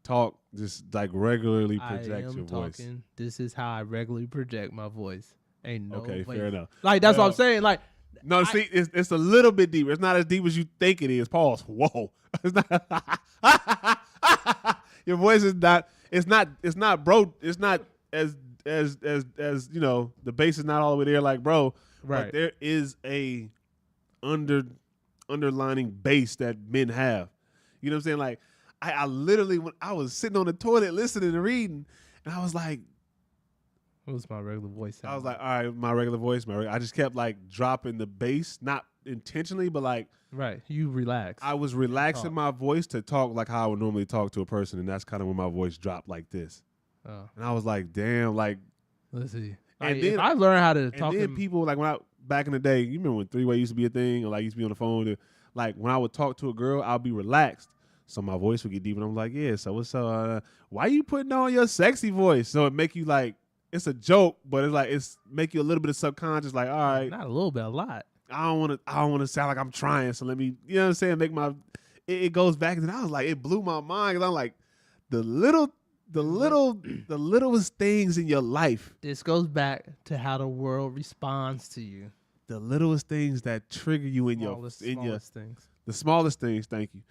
Speaker 1: talk, just like regularly project your voice.
Speaker 2: This is how I regularly project my voice. Ain't no
Speaker 1: okay,
Speaker 2: way.
Speaker 1: fair enough.
Speaker 2: Like, that's what I'm saying. Like,
Speaker 1: no, see, it's a little bit deeper. It's not as deep as you think it is. Pause. Whoa. It's not. Your voice is not. It's not, bro. It's not as you know. The bass is not all the way there, like, bro.
Speaker 2: Right.
Speaker 1: But there is a underlining bass that men have. You know what I'm saying? Like, I literally, when I was sitting on the toilet listening and reading, and I was like,
Speaker 2: what was my regular voice?
Speaker 1: I was like, all right, my regular voice. I just kept like dropping the bass, not intentionally, but like.
Speaker 2: Right. You relax.
Speaker 1: I was relaxing my voice to talk like how I would normally talk to a person, and that's kind of when my voice dropped like this.
Speaker 2: Oh.
Speaker 1: And I was like, damn, like.
Speaker 2: Let's see.
Speaker 1: And
Speaker 2: Like,
Speaker 1: then
Speaker 2: if I learned how to talk,
Speaker 1: and then people like when I back in the day, you remember when three-way used to be a thing, or like used to be on the phone. Like when I would talk to a girl, I'll be relaxed, so my voice would get deep, and I'm like, yeah. So what's up? Why you putting on your sexy voice? So it make you like it's a joke, but it's like it's make you a little bit of subconscious, like all right,
Speaker 2: not a little bit, a lot.
Speaker 1: I don't want to sound like I'm trying, so let me, you know what I'm saying, make my. It goes back, and I was like, it blew my mind, because I'm like, the littlest things in your life.
Speaker 2: This goes back to how the world responds to you.
Speaker 1: The littlest things that trigger you in
Speaker 2: Smallest things.
Speaker 1: The smallest things. Thank you.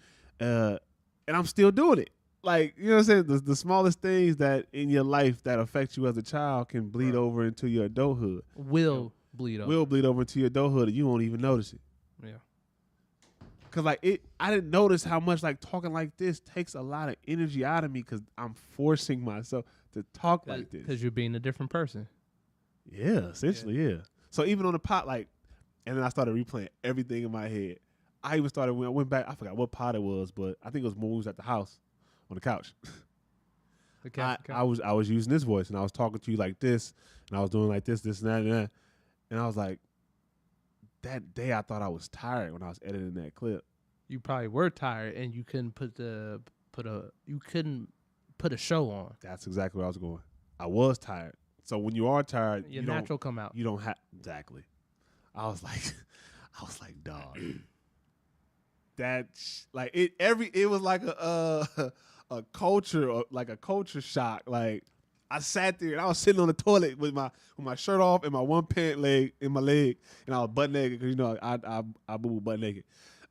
Speaker 1: And I'm still doing it. Like, you know what I'm saying? The smallest things that in your life that affect you as a child can bleed over into your adulthood.
Speaker 2: Will bleed over
Speaker 1: into your adulthood, and you won't even notice it.
Speaker 2: Yeah.
Speaker 1: Cause like I didn't notice how much like talking like this takes a lot of energy out of me, because I'm forcing myself to talk like this.
Speaker 2: Because you're being a different person.
Speaker 1: Yeah, essentially, yeah. So even on the pot, like, and then I started replaying everything in my head. I even started when I went back. I forgot what pot it was, but I think it was when we was at the house on the couch. I was using this voice, and I was talking to you like this, and I was doing like this, and that, and I was like, that day I thought I was tired when I was editing that clip.
Speaker 2: You probably were tired, and you couldn't put a show on.
Speaker 1: That's exactly where I was going. I was tired. So when you are tired,
Speaker 2: your natural come out.
Speaker 1: You don't have exactly. I was like, dog. It was like a culture, like a culture shock. Like I sat there and I was sitting on the toilet with my shirt off and my one pant leg in my leg, and I was butt naked, because you know I boo butt naked.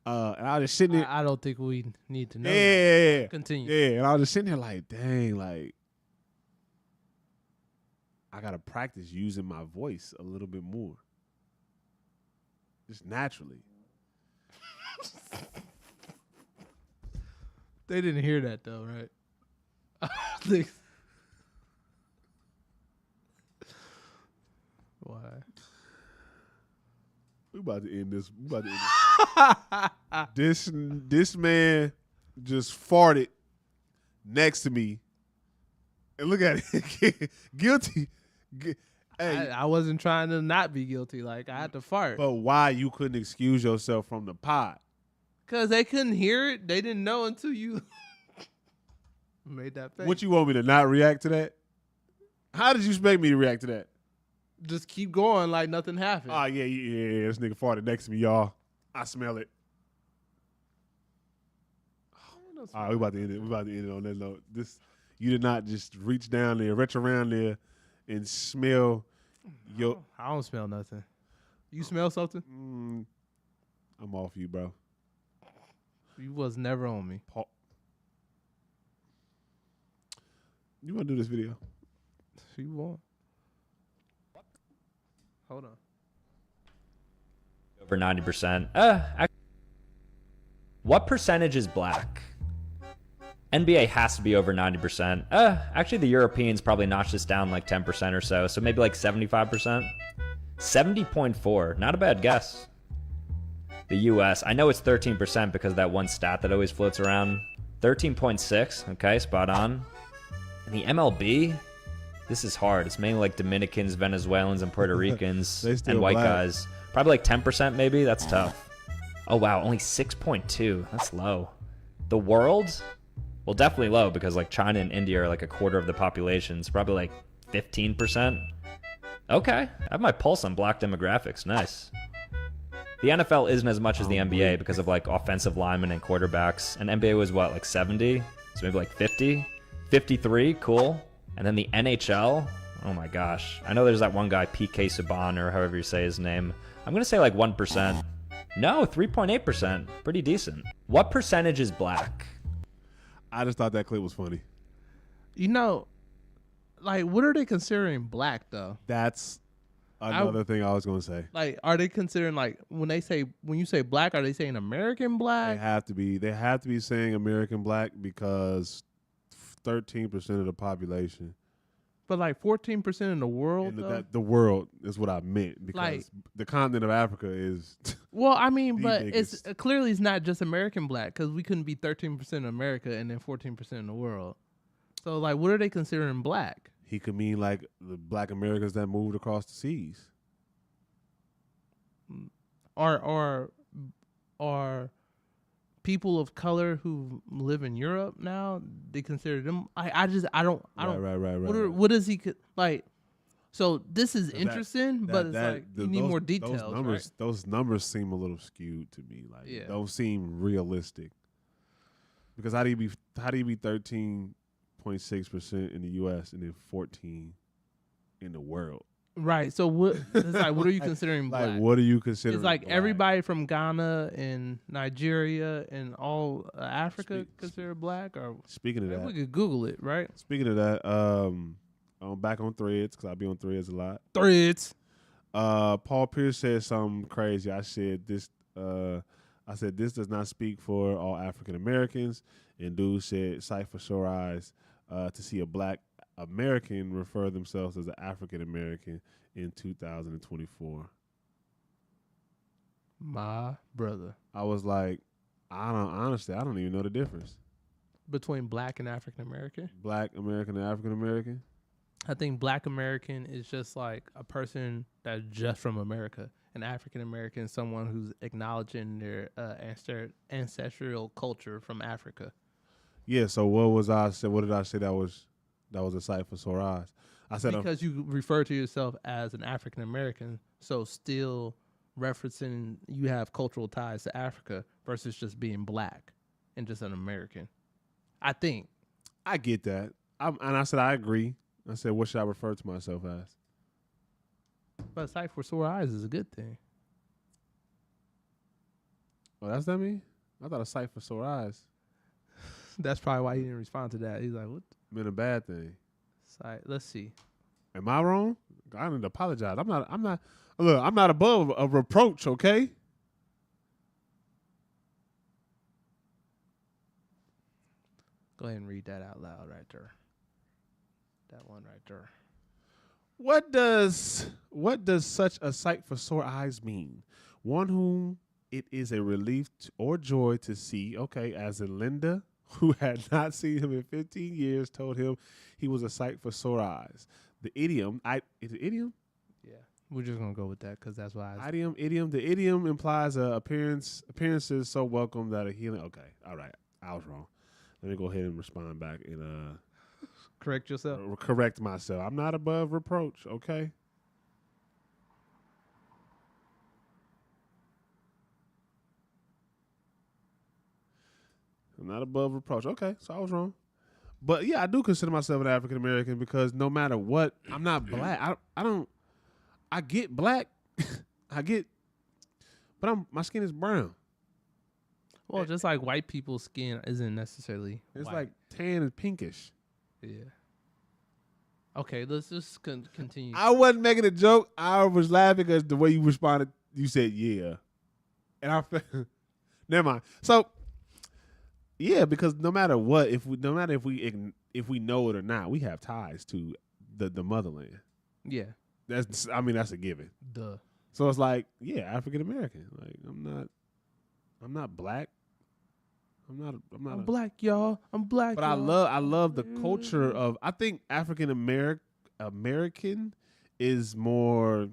Speaker 1: And I was just sitting there.
Speaker 2: I don't think we need to know.
Speaker 1: Yeah.
Speaker 2: Continue.
Speaker 1: Yeah, and I was just sitting there like, dang, like I gotta practice using my voice a little bit more, just naturally.
Speaker 2: They didn't hear that though, right? I don't think. Why?
Speaker 1: We about to end this. This man just farted next to me, and look at it, guilty. Hey,
Speaker 2: I wasn't trying to not be guilty. Like, I had to fart.
Speaker 1: But why you couldn't excuse yourself from the pod?
Speaker 2: Because they couldn't hear it. They didn't know until you made that face.
Speaker 1: What, you want me to not react to that? How did you expect me to react to that?
Speaker 2: Just keep going like nothing happened.
Speaker 1: Oh, yeah. This nigga farted next to me, y'all. I smell it. All right, we about to end it on that note. You did not just reach down there, reach around there, and smell your...
Speaker 2: I don't smell nothing. You smell something?
Speaker 1: I'm off you, bro.
Speaker 2: You was never on me.
Speaker 1: You want to do this video?
Speaker 2: You want. Hold on.
Speaker 11: Over 90%. What percentage is black? NBA has to be over 90%. Actually, the Europeans probably notched this down like 10% or so. So maybe like 75%. 70.4. Not a bad guess. The US, I know it's 13% because of that one stat that always floats around. 13.6. Okay, spot on. And the MLB, this is hard. It's mainly like Dominicans, Venezuelans, and Puerto Ricans and white guys. Probably like 10% maybe. That's tough. Oh, wow. Only 6.2. That's low. The world? Well, definitely low because like China and India are like a quarter of the population. It's probably like 15%. Okay. I have my pulse on black demographics. Nice. The NFL isn't as much as the NBA because of like offensive linemen and quarterbacks. And NBA was what, like 70? So maybe like 50? 53? Cool. And then the NHL? Oh my gosh. I know there's that one guy, PK Subban, or however you say his name. I'm going to say like 1%. No, 3.8%. Pretty decent. What percentage is black?
Speaker 1: I just thought that clip was funny.
Speaker 2: You know, like, what are they considering black, though?
Speaker 1: That's another thing I was going to say.
Speaker 2: Like, are they considering, like, when you say black, are they saying American black?
Speaker 1: They have to be saying American black because 13% of the population.
Speaker 2: But like 14% in the world,
Speaker 1: the world is what I meant, because
Speaker 2: like,
Speaker 1: the continent of Africa is.
Speaker 2: Well, I mean, but
Speaker 1: biggest.
Speaker 2: it's clearly it's not just American black, because we couldn't be 13% in America and then 14% in the world. So like, what are they considering black?
Speaker 1: He could mean like the black Americans that moved across the seas.
Speaker 2: Are people of color who live in Europe now? They consider them. I don't.
Speaker 1: Right.
Speaker 2: What does he like? So this is interesting, but it's like you need more details.
Speaker 1: Those numbers seem a little skewed to me. Like,
Speaker 2: Yeah.
Speaker 1: don't seem realistic. Because how do you be 13.6% in the U.S. and then 14 in the world?
Speaker 2: Right. So what? It's like, what are you considering black?
Speaker 1: Like, what are you considering?
Speaker 2: It's like
Speaker 1: black?
Speaker 2: everybody from Ghana and Nigeria and all Africa considered black. Or
Speaker 1: Speaking of that,
Speaker 2: we could Google it, right?
Speaker 1: Speaking of that, I'm back on Threads because I be on Threads a lot.
Speaker 2: Threads.
Speaker 1: Paul Pierce said something crazy. I said this does not speak for all African Americans. And dude said, sight for sore eyes to see a black American refer themselves as an African American in 2024.
Speaker 2: My brother.
Speaker 1: I was like, I don't even know the difference
Speaker 2: Between black and African American?
Speaker 1: Black American and African American.
Speaker 2: I think black American is just like a person that's just from America. And African American is someone who's acknowledging their ancestral culture from Africa.
Speaker 1: Yeah. So what did I say that was a sight for sore eyes? I said
Speaker 2: because you refer to yourself as an African American, so still referencing you have cultural ties to Africa versus just being black and just an American. I think.
Speaker 1: I get that. And I said I agree. I said, what should I refer to myself as?
Speaker 2: But a sight for sore eyes is a good thing.
Speaker 1: Oh, that's that mean? I thought a sight for sore eyes.
Speaker 2: That's probably why he didn't respond to that. He's like, what?
Speaker 1: Been a bad thing.
Speaker 2: Sight. Let's see.
Speaker 1: Am I wrong? I need to apologize. I'm not look, I'm not above a reproach, okay?
Speaker 2: Go ahead and read that out loud right there. That one right there.
Speaker 1: What does such a sight for sore eyes mean? One whom it is a relief or joy to see, okay, as in Linda, who had not seen him in 15 years, told him he was a sight for sore eyes. The idiom, is it idiom?
Speaker 2: Yeah, we're just gonna go with that because that's why.
Speaker 1: Idiom. The idiom implies appearances so welcome that a healing. Okay, all right, I was wrong. Let me go ahead and respond back and
Speaker 2: correct yourself.
Speaker 1: Correct myself. I'm not above reproach. Okay. I'm not above reproach. Okay, so I was wrong. But yeah, I do consider myself an African American because no matter what, I'm not black. I get black. But my skin is brown.
Speaker 2: Well, just like white people's skin isn't necessarily
Speaker 1: It's
Speaker 2: white.
Speaker 1: like tan and pinkish.
Speaker 2: Yeah. Okay, let's just continue.
Speaker 1: I wasn't making a joke. I was laughing because the way you responded, you said yeah. And I never mind. So yeah, because no matter what, if we know it or not, we have ties to the motherland.
Speaker 2: Yeah.
Speaker 1: That's a given.
Speaker 2: Duh.
Speaker 1: So it's like, yeah, African American. Like I'm not black. I'm
Speaker 2: black, y'all. I'm black.
Speaker 1: But
Speaker 2: y'all.
Speaker 1: I love the culture of. I think African American is more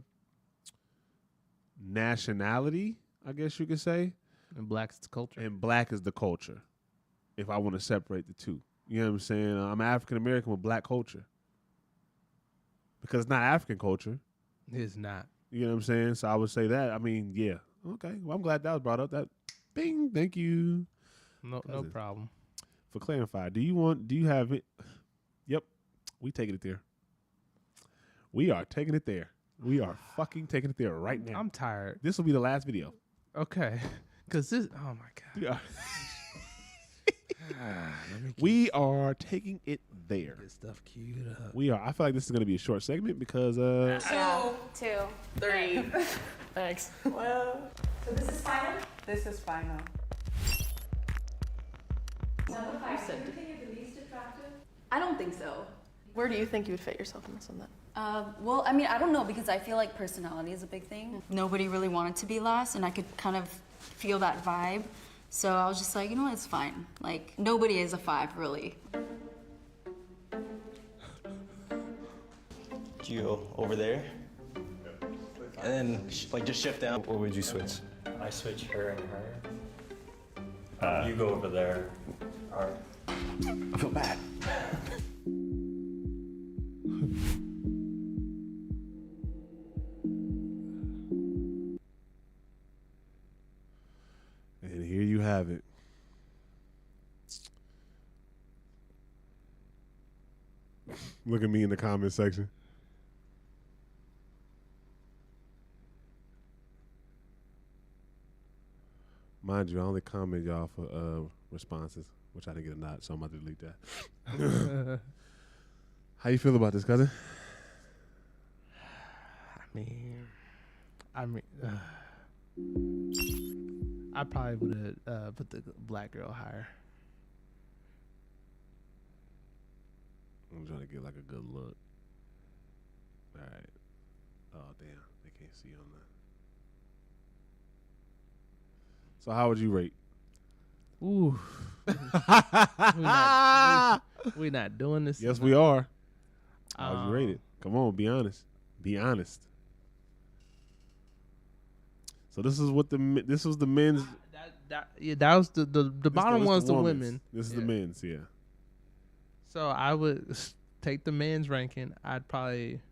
Speaker 1: nationality, I guess you could say.
Speaker 2: And black is the culture.
Speaker 1: And black is the culture. If I want to separate the two, you know what I'm saying? I'm African American with black culture because it's not African culture.
Speaker 2: It's not.
Speaker 1: You know what I'm saying? So I would say that. I mean, yeah. Okay. Well, I'm glad that was brought up. That, bing. Thank you.
Speaker 2: No problem.
Speaker 1: For clarify, do you have it? Yep. We taking it there. We are taking it there. We are fucking taking it there right now.
Speaker 2: I'm tired.
Speaker 1: This will be the last video.
Speaker 2: Okay. Because this, oh my God.
Speaker 1: We are taking it there.
Speaker 2: This stuff queued up.
Speaker 1: We are. I feel like this is going to be a short segment because.
Speaker 12: Yeah. 2, 3.
Speaker 13: Thanks.
Speaker 12: Well, so this is final?
Speaker 13: This is final.
Speaker 12: I don't think so.
Speaker 13: Where do you think you would fit yourself in this one then?
Speaker 12: Well, I mean, I don't know because I feel like personality is a big thing. Nobody really wanted to be last, and I could kind of feel that vibe. So I was just like, you know what, it's fine. Like, nobody is a 5, really.
Speaker 14: you over there. And then, like, just shift down. What would you switch?
Speaker 11: I switch her and her. You go over there. All right.
Speaker 14: I feel bad.
Speaker 1: And here you have it. Look at me in the comment section. Mind you, I only comment y'all for responses, which I didn't get a nod, so I'm about to delete that. How you feel about this, cousin?
Speaker 2: I mean, I probably would have put the black girl higher.
Speaker 1: I'm trying to get like a good look. All right. Oh, damn. They can't see on that. So how would you rate?
Speaker 2: Ooh. We're not doing this.
Speaker 1: Yes, we are. How would you rate it? Come on, be honest. Be honest. So this is what this was the men's.
Speaker 2: That was the bottom one's the women.
Speaker 1: This is the men's, yeah.
Speaker 2: So I would take the men's ranking. I'd probably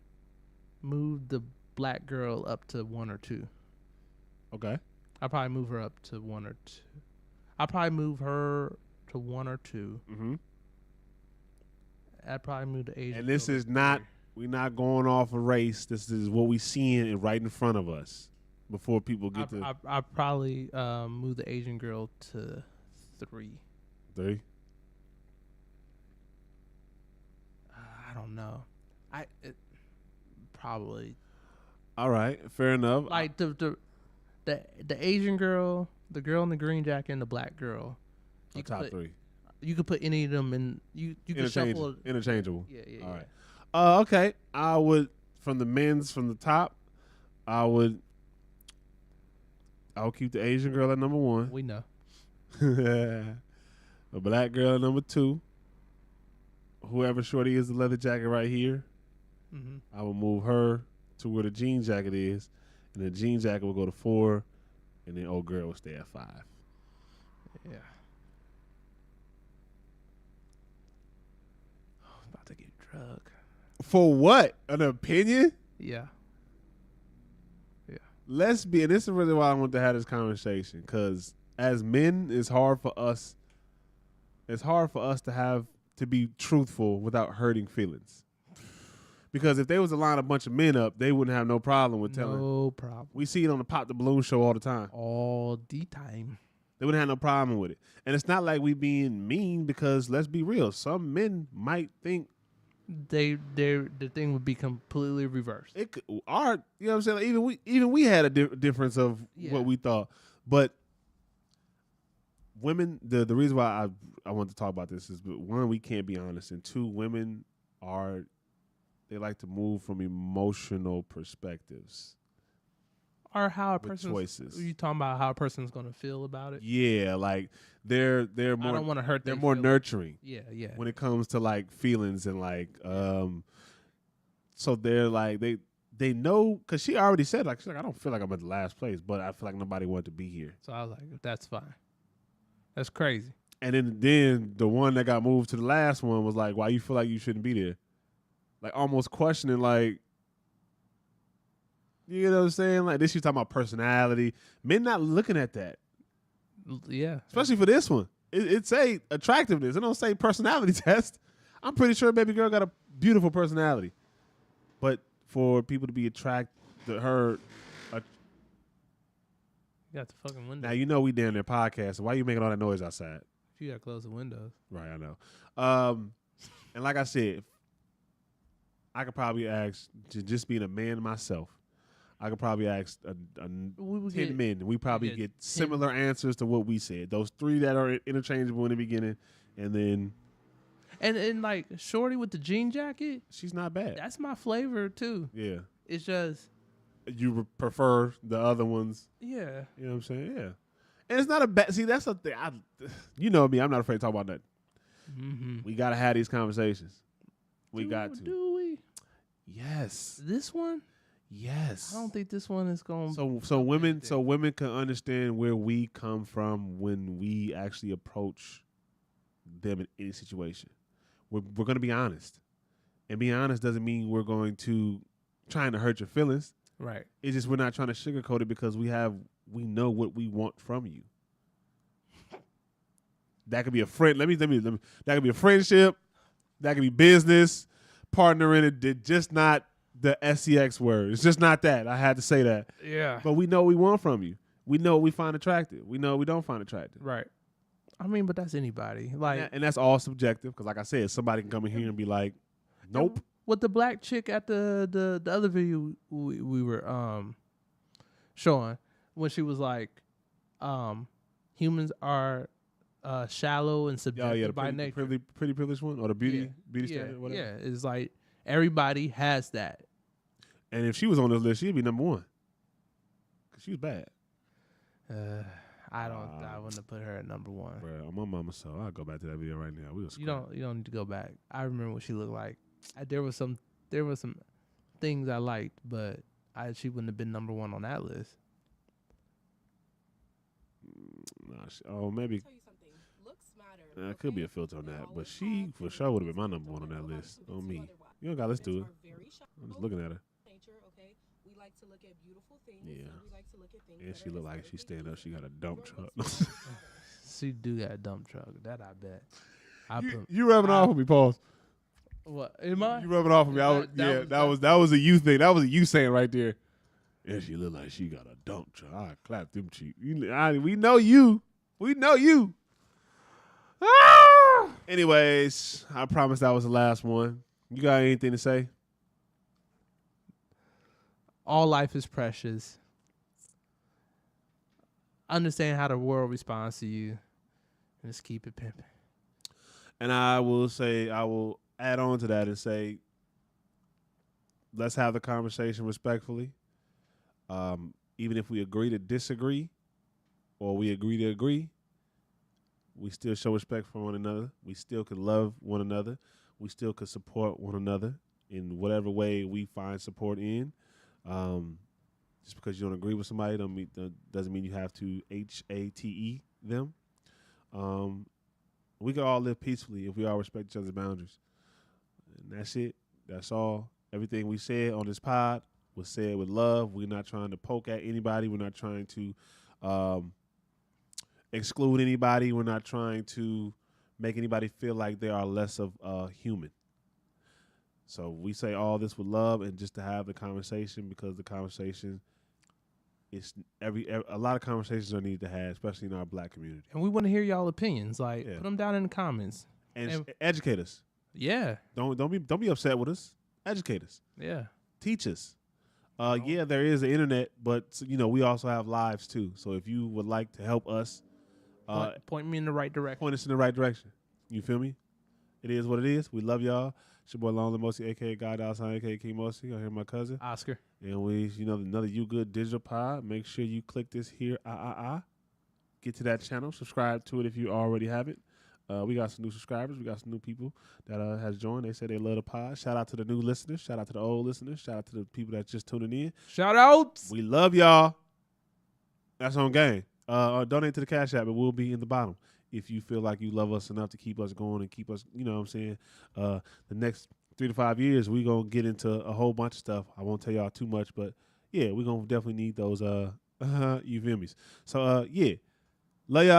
Speaker 2: move the black girl up to 1 or 2.
Speaker 1: Okay.
Speaker 2: I'd probably move her up to 1 or 2. I'd probably move her to 1 or 2.
Speaker 1: Mm-hmm.
Speaker 2: I'd probably move the Asian.
Speaker 1: And this is not, we're not going off a race. This is what we seeing right in front of us before people get to.
Speaker 2: I'd probably move the Asian girl to 3.
Speaker 1: 3?
Speaker 2: I don't know. Probably.
Speaker 1: All right, fair enough.
Speaker 2: Like the Asian girl, the girl in the green jacket, and the black girl.
Speaker 1: Top 3.
Speaker 2: You could put any of them in. You could shuffle.
Speaker 1: Interchangeable.
Speaker 2: Yeah.
Speaker 1: All right. Okay. I would from the top. I'll keep the Asian girl at number 1.
Speaker 2: We know.
Speaker 1: The black girl at number 2. Whoever shorty is the leather jacket right here, I will move her to where the jean jacket is, and the jean jacket will go to 4, and then old girl will stay at 5.
Speaker 2: Yeah. Oh, I'm about to get drug.
Speaker 1: For what? An opinion?
Speaker 2: Yeah.
Speaker 1: Let's be, and this is really why I want to have this conversation, because as men, it's hard for us to be truthful without hurting feelings. Because if they was to line a bunch of men up, they wouldn't have no problem with telling.
Speaker 2: No problem.
Speaker 1: We see it on the Pop the Balloon show all the time.
Speaker 2: All the time.
Speaker 1: They wouldn't have no problem with it. And it's not like we being mean, because let's be real. Some men might think
Speaker 2: the thing would be completely reversed.
Speaker 1: It could, you know what I'm saying? Like even we had a difference of what we thought. But women, the reason why I want to talk about this is, 1, we can't be honest, and 2, women they like to move from emotional perspectives.
Speaker 2: Or how a person
Speaker 1: choices.
Speaker 2: You talking about how a person's gonna feel about it?
Speaker 1: Yeah, like they're more.
Speaker 2: I don't want to hurt.
Speaker 1: They're more nurturing.
Speaker 2: Yeah.
Speaker 1: When it comes to like feelings and like, so they're like they know, because she already said she's like I don't feel like I'm at the last place, but I feel like nobody wanted to be here.
Speaker 2: So I was like, that's fine. That's crazy.
Speaker 1: And then the one that got moved to the last one was like, why you feel like you shouldn't be there? Like almost questioning, like, you know what I'm saying? Like this, you talking about personality. Men not looking at that.
Speaker 2: Yeah.
Speaker 1: Especially for this one. It say attractiveness. It don't say personality test. I'm pretty sure baby girl got a beautiful personality. But for people to be attracted to her.
Speaker 2: You got the fucking window.
Speaker 1: Now, you know we down there podcasting. Why you making all that noise outside?
Speaker 2: You got to close the windows.
Speaker 1: Right, I know. And like I said, I could probably ask, just being a man myself, I could probably ask 10 men. We probably get similar answers to what we said. Those 3 that are interchangeable in the beginning, and then...
Speaker 2: And like, shorty with the jean jacket...
Speaker 1: She's not bad.
Speaker 2: That's my flavor, too.
Speaker 1: Yeah.
Speaker 2: It's just...
Speaker 1: You prefer the other ones.
Speaker 2: Yeah.
Speaker 1: You know what I'm saying? Yeah. And it's not a bad... See, that's the thing. You know me. I'm not afraid to talk about that.
Speaker 2: Mm-hmm.
Speaker 1: We got to have these conversations. We got to.
Speaker 2: Do we?
Speaker 1: Yes.
Speaker 2: This one?
Speaker 1: Yes.
Speaker 2: I don't think this one is going.
Speaker 1: So women can understand where we come from when we actually approach them in any situation. We're going to be honest, and being honest doesn't mean we're going to trying to hurt your feelings.
Speaker 2: Right.
Speaker 1: It's just we're not trying to sugarcoat it because we know what we want from you. That could be a friend. Let me. That could be a friendship. That could be business, partnering. It just not the SEX word. It's just not that. I had to say that.
Speaker 2: Yeah.
Speaker 1: But we know what we want from you. We know what we find attractive. We know what we don't find attractive.
Speaker 2: Right. I mean, but that's anybody. Like,
Speaker 1: and that's all subjective. Because like I said, somebody can come in here and be like, nope.
Speaker 2: With the black chick at the other video we were showing, when she was like, humans are shallow and subjective by nature.
Speaker 1: Pretty privileged one, or the beauty standard, whatever.
Speaker 2: Yeah, it's like everybody has that.
Speaker 1: And if she was on this list, she'd be number one. Cause she was bad.
Speaker 2: I wouldn't have put her at number one.
Speaker 1: Bro, my mama saw. I'll go back to that video right now.
Speaker 2: You don't need to go back. I remember what she looked like. There was some things I liked, but she wouldn't have been number one on that list.
Speaker 1: Maybe. It could be a filter on that, but she for sure would have been my number one on that list. On me. You don't got. Let's do it. I'm just looking at her. Yeah. And she look like she stand up. She got a dump truck.
Speaker 2: She do got a dump truck. That I bet.
Speaker 1: You rubbing off on me, pause.
Speaker 2: What am I?
Speaker 1: You rubbing off on me. That was a you thing. That was a you saying right there. Yeah, she look like she got a dump truck. I clap them cheeks. We know you. We know you. Ah! Anyways, I promise that was the last one. You got anything to say?
Speaker 2: All life is precious. Understand how the world responds to you. And just keep it pimping.
Speaker 1: And I will add on to that and say, let's have the conversation respectfully. Even if we agree to disagree or we agree to agree, we still show respect for one another. We still could love one another. We still could support one another in whatever way we find support in. Just because you don't agree with somebody doesn't mean you have to HATE them. We can all live peacefully if we all respect each other's boundaries. And that's it. That's all. Everything we said on this pod was said with love. We're not trying to poke at anybody. We're not trying to exclude anybody. We're not trying to make anybody feel like they are less of a human. So we say all this with love and just to have the conversation, because the conversation is a lot of conversations are needed to have, especially in our black community.
Speaker 2: And we want to hear y'all opinions. Like, put them down in the comments
Speaker 1: and educate us.
Speaker 2: Yeah.
Speaker 1: Don't be upset with us. Educate us.
Speaker 2: Yeah.
Speaker 1: Teach us. Yeah, there is the internet, but we also have lives too. So if you would like to help us,
Speaker 2: point me in the right direction.
Speaker 1: Point us in the right direction. You feel me? It is what it is. We love y'all. It's your boy Long Mosi, aka God Outside, aka King Mosi. I hear my cousin
Speaker 2: Oscar.
Speaker 1: And we, another You Good Digital Pod. Make sure you click this here. Get to that channel. Subscribe to it if you already haven't. We got some new subscribers. We got some new people that has joined. They say they love the pod. Shout out to the new listeners. Shout out to the old listeners. Shout out to the people that's just tuning in.
Speaker 2: Shout outs.
Speaker 1: We love y'all. That's on game. Donate to the Cash App. It will be in the bottom. If you feel like you love us enough to keep us going and keep us, the next 3 to 5 years, we're going to get into a whole bunch of stuff. I won't tell y'all too much, but yeah, we're going to definitely need those, you feel me? So, yeah, love y'all.